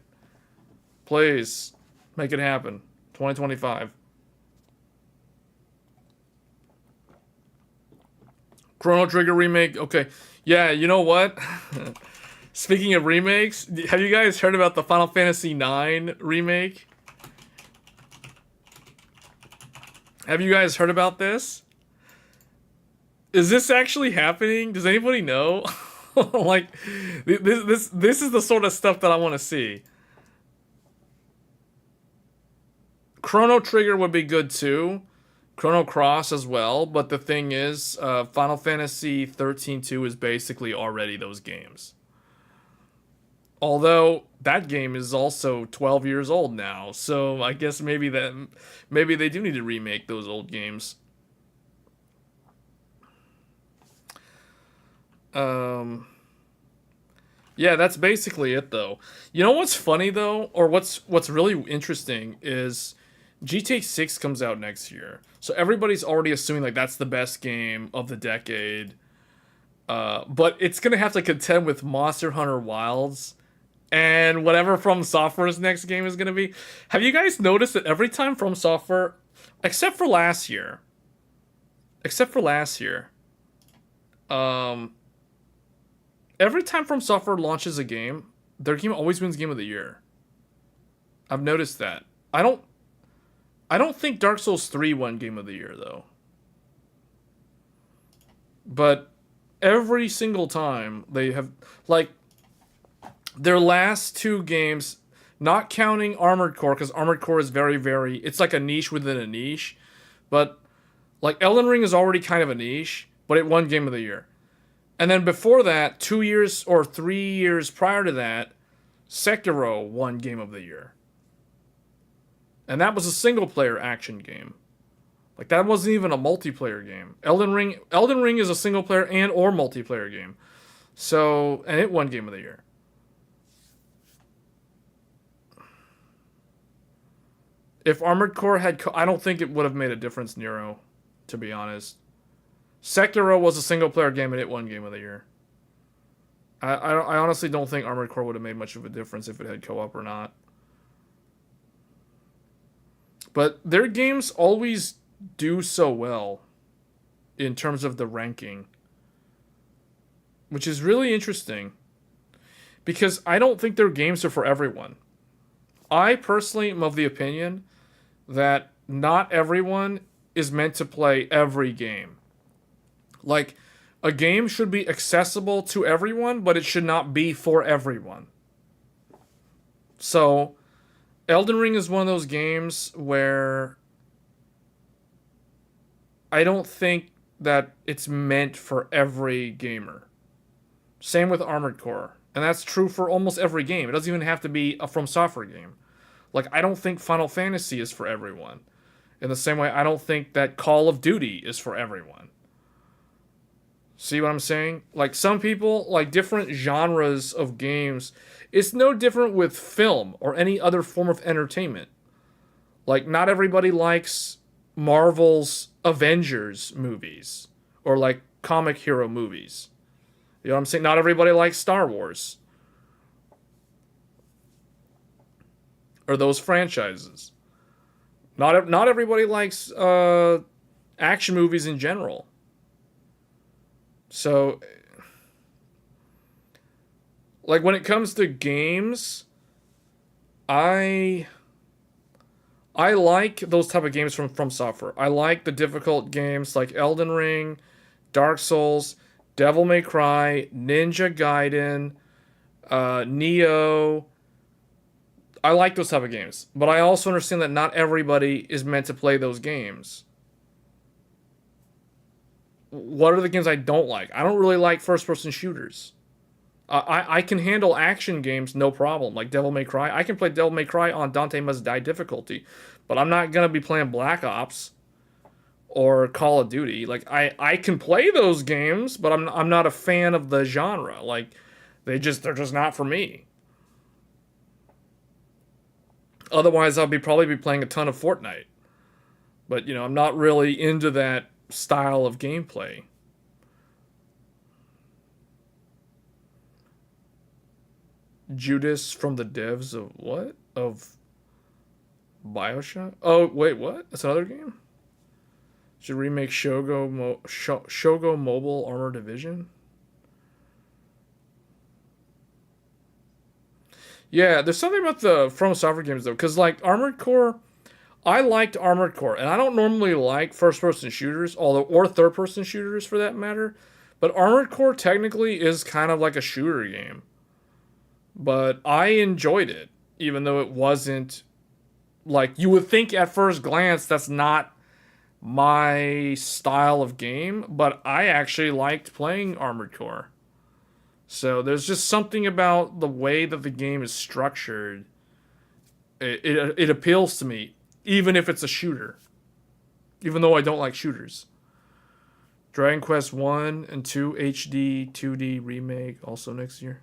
Please. Make it happen. 2025. Chrono Trigger remake. Okay. Yeah, you know what? Speaking of remakes, have you guys heard about the Final Fantasy IX remake? Have you guys heard about this? Is this actually happening? Does anybody know? Like, this is the sort of stuff that I want to see. Chrono Trigger would be good too. Chrono Cross as well, but the thing is, Final Fantasy 13-2 is basically already those games. Although that game is also 12 years old now, so I guess maybe they do need to remake those old games. Yeah, that's basically it though. You know what's funny though, or what's really interesting is GTA 6 comes out next year. So everybody's already assuming like that's the best game of the decade. But it's gonna have to contend with Monster Hunter Wilds and whatever From Software's next game is gonna be. Have you guys noticed that every time From Software, except for last year, except for last year, um, every time From Software launches a game, their game always wins Game of the Year. I've noticed that. I don't think Dark Souls 3 won Game of the Year though. But every single time they have, like, their last two games, not counting Armored Core, because Armored Core is very, it's like a niche within a niche. But like Elden Ring is already kind of a niche, but it won Game of the Year. And then before that, 2 years or 3 years prior to that, Sekiro won Game of the Year. And that was a single player action game. Like that wasn't even a multiplayer game. Elden Ring is a single player and or multiplayer game. So, and it won Game of the Year. If Armored Core had, I don't think it would have made a difference, Nero, to be honest. Sekiro was a single player game and it won Game of the Year. I honestly don't think Armored Core would have made much of a difference if it had co-op or not. But their games always do so well in terms of the ranking, which is really interesting because I don't think their games are for everyone. I personally am of the opinion that not everyone is meant to play every game. Like, a game should be accessible to everyone, but it should not be for everyone. So, Elden Ring is one of those games where I don't think that it's meant for every gamer. Same with Armored Core. And that's true for almost every game. It doesn't even have to be a From Software game. Like, I don't think Final Fantasy is for everyone. In the same way, I don't think that Call of Duty is for everyone. See what I'm saying? Like, some people like different genres of games. It's no different with film or any other form of entertainment. Like, not everybody likes Marvel's Avengers movies or like comic hero movies. You know what I'm saying? Not everybody likes Star Wars or those franchises. Not everybody likes action movies in general. So, like, when it comes to games, I like those type of games from Software. I like the difficult games like Elden Ring, Dark Souls, Devil May Cry, Ninja Gaiden, Neo. I like those type of games. But I also understand that not everybody is meant to play those games. What are the games I don't like? I don't really like first-person shooters. I can handle action games no problem, like Devil May Cry. I can play Devil May Cry on Dante Must Die difficulty, but I'm not going to be playing Black Ops or Call of Duty. Like, I can play those games, but I'm not a fan of the genre. Like, they're just not for me. Otherwise, I'll probably be playing a ton of Fortnite. But, you know, I'm not really into that style of gameplay. Judas from the devs of what? Of BioShock? Oh, wait, what? That's another game? Should remake Shogo Mobile Armor Division? Yeah, there's something about the From Software games, though, because, like, Armored Core, I liked Armored Core, and I don't normally like first-person shooters, or third-person shooters, for that matter, but Armored Core technically is kind of like a shooter game. But I enjoyed it, even though it wasn't, like, you would think at first glance that's not my style of game, but I actually liked playing Armored Core. So there's just something about the way that the game is structured. It appeals to me, even if it's a shooter. Even though I don't like shooters. Dragon Quest 1 and 2 HD 2D remake also next year.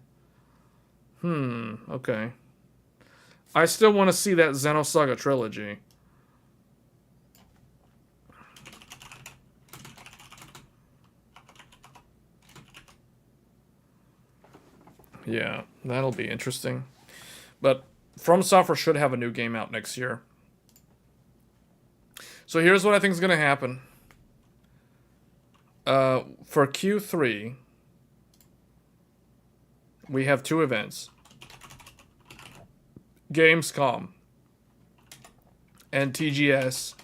Okay. I still want to see that Xenosaga trilogy. Yeah, that'll be interesting. But From Software should have a new game out next year. So here's what I think is going to happen. For Q3, we have two events. Gamescom and TGS.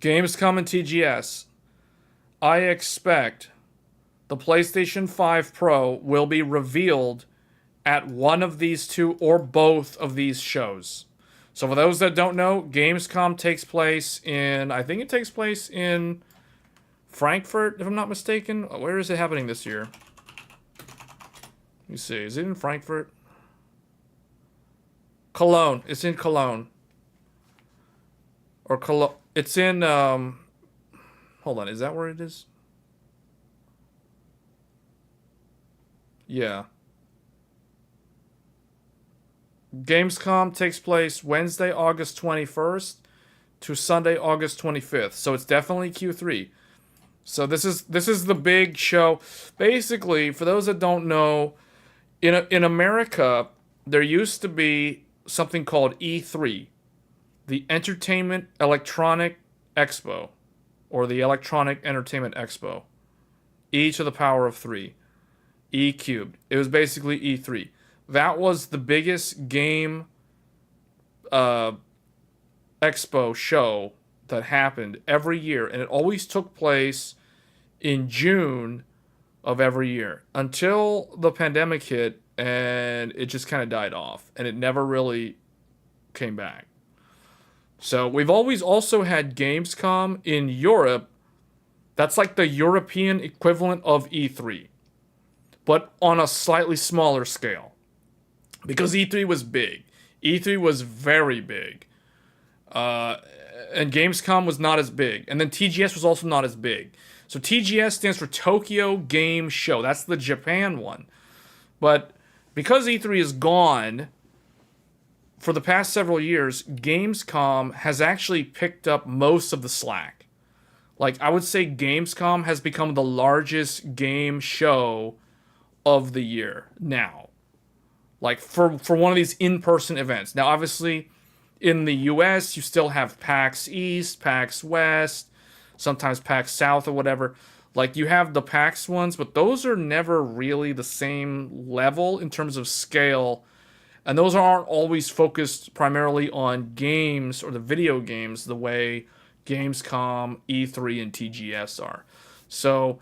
Gamescom and TGS. I expect the PlayStation 5 Pro will be revealed at one of these two or both of these shows. So for those that don't know, Gamescom takes place in, I think it takes place in Frankfurt, if I'm not mistaken. Where is it happening this year? Let me see. Is it in Frankfurt? Cologne. It's in Cologne. Or Cologne. It's in, hold on. Is that where it is? Yeah. Gamescom takes place Wednesday, August 21st to Sunday, August 25th. So it's definitely Q3. So this is the big show. Basically, for those that don't know, in America, there used to be something called E3, the Entertainment Electronic Expo, or the Electronic Entertainment Expo. E to the power of 3. E cubed. It was basically E3. That was the biggest game expo show that happened every year, and it always took place in June of every year until the pandemic hit, and it just kind of died off, and it never really came back. So we've always also had Gamescom in Europe. That's like the European equivalent of E3, but on a slightly smaller scale. Because E3 was big. E3 was very big. And Gamescom was not as big. And then TGS was also not as big. So TGS stands for Tokyo Game Show. That's the Japan one. But because E3 is gone, for the past several years, Gamescom has actually picked up most of the slack. Like, I would say Gamescom has become the largest game show of the year now. Like, for one of these in-person events. Now, obviously, in the US, you still have PAX East, PAX West, sometimes PAX South or whatever. Like, you have the PAX ones, but those are never really the same level in terms of scale. And those aren't always focused primarily on games or the video games the way Gamescom, E3, and TGS are. So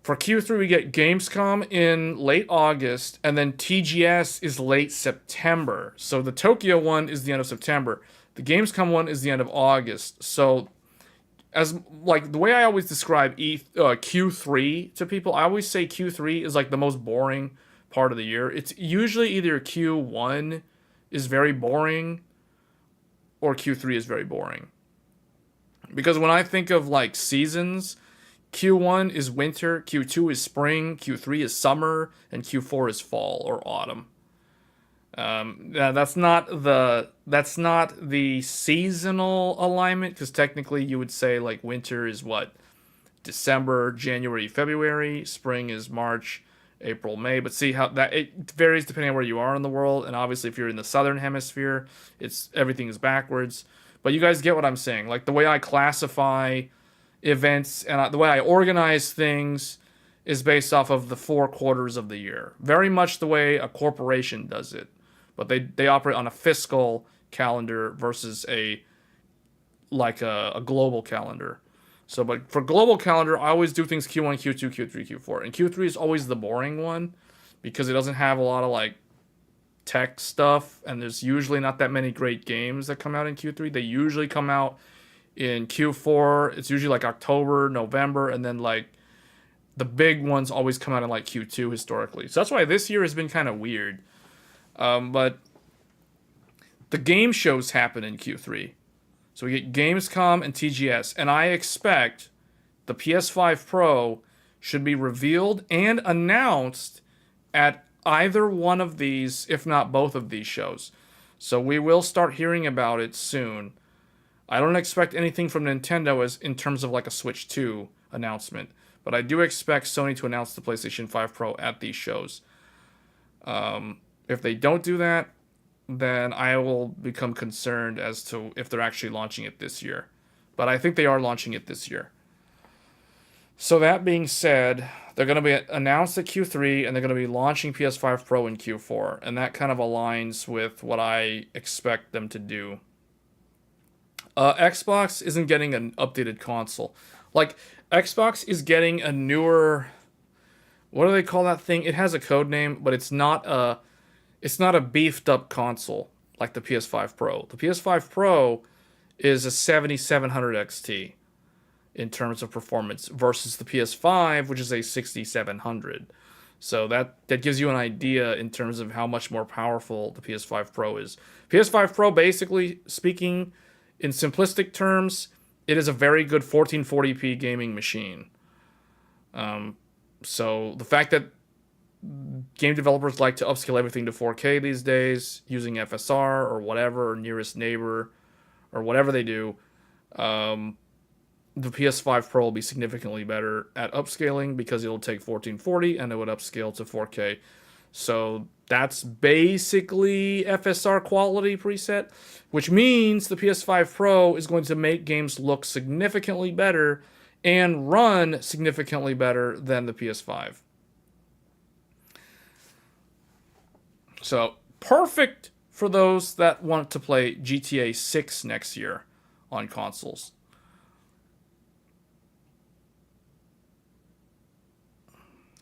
for Q3, we get Gamescom in late August, and then TGS is late September. So the Tokyo one is the end of September. The Gamescom one is the end of August. So, as like the way I always describe Q3 to people, I always say Q3 is like the most boring part of the year. It's usually either Q1 is very boring, or Q3 is very boring. Because when I think of like seasons, Q1 is winter, Q2 is spring, Q3 is summer, and Q4 is fall or autumn. That's not the seasonal alignment, because technically you would say like winter is what? December, January, February. Spring is March, April, May. But see how that it varies depending on where you are in the world, and obviously if you're in the southern hemisphere, everything is backwards. But you guys get what I'm saying. Like the way I classify events and the way I organize things is based off of the 4 quarters of the year. Very much the way a corporation does it. But they operate on a fiscal calendar versus a global calendar. So, but for global calendar, I always do things Q1, Q2, Q3, Q4. And Q3 is always the boring one because it doesn't have a lot of like tech stuff, and there's usually not that many great games that come out in Q3. They usually come out in Q4. It's usually like October, November, and then like the big ones always come out in like Q2 historically. So that's why this year has been kind of weird. But the game shows happen in Q3. So we get Gamescom and TGS, and I expect the PS5 Pro should be revealed and announced at either one of these, if not both of these shows. So we will start hearing about it soon. I don't expect anything from Nintendo as in terms of like a Switch 2 announcement, but I do expect Sony to announce the PlayStation 5 Pro at these shows. If they don't do that, then I will become concerned as to if they're actually launching it this year. But I think they are launching it this year. So that being said, they're going to be announced at Q3, and they're going to be launching PS5 Pro in Q4. And that kind of aligns with what I expect them to do. Xbox isn't getting an updated console. Like, Xbox is getting a newer... What do they call that thing? It has a code name, but it's not a beefed up console like the PS5 Pro. The PS5 Pro is a 7700 XT in terms of performance versus the PS5, which is a 6700. So that gives you an idea in terms of how much more powerful the PS5 Pro is. PS5 Pro, basically speaking, in simplistic terms, it is a very good 1440p gaming machine. So the fact that game developers like to upscale everything to 4K these days using FSR or whatever, or nearest neighbor, or whatever they do, the PS5 Pro will be significantly better at upscaling because it'll take 1440 and it would upscale to 4K. So that's basically FSR quality preset, which means the PS5 Pro is going to make games look significantly better and run significantly better than the PS5. So, perfect for those that want to play GTA 6 next year on consoles.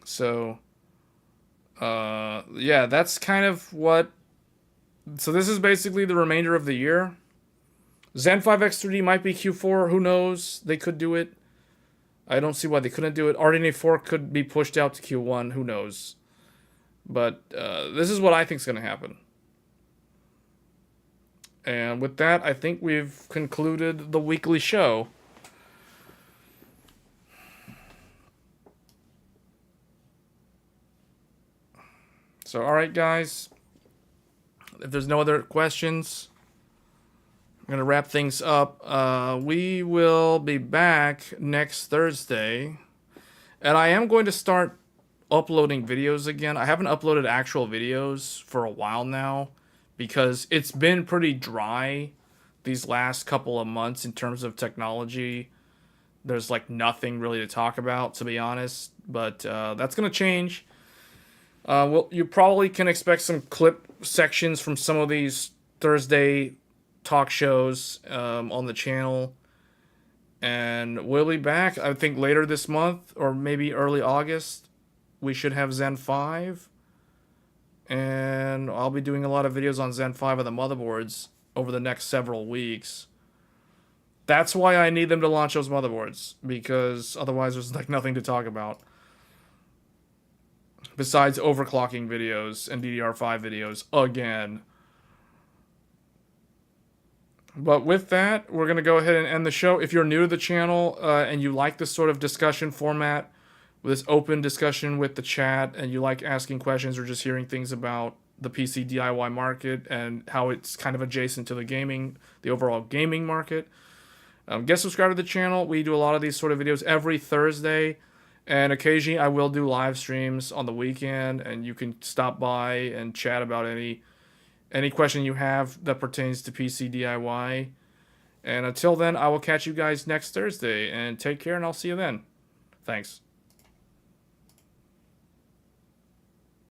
So, yeah, that's kind of what... So this is basically the remainder of the year. Zen 5 X3D might be Q4, who knows? They could do it. I don't see why they couldn't do it. RDNA 4 could be pushed out to Q1, who knows? But this is what I think is going to happen. And with that, I think we've concluded the weekly show. So, alright guys, if there's no other questions, I'm going to wrap things up. We will be back next Thursday, and I am going to start uploading videos again. I haven't uploaded actual videos for a while now because it's been pretty dry these last couple of months in terms of technology. There's like nothing really to talk about, to be honest, but that's going to change. Well, you probably can expect some clip sections from some of these Thursday talk shows on the channel. And we'll be back, I think, later this month or maybe early August. We should have Zen 5. And I'll be doing a lot of videos on Zen 5 of the motherboards over the next several weeks. That's why I need them to launch those motherboards, because otherwise there's like nothing to talk about. Besides overclocking videos and DDR5 videos again. But with that, we're going to go ahead and end the show. If you're new to the channel and you like this sort of discussion format, with this open discussion with the chat, and you like asking questions or just hearing things about the PC DIY market and how it's kind of adjacent to the overall gaming market, get subscribed to the channel. We do a lot of these sort of videos every Thursday. And occasionally I will do live streams on the weekend, and you can stop by and chat about any question you have that pertains to PC DIY. And until then, I will catch you guys next Thursday, and take care, and I'll see you then. Thanks.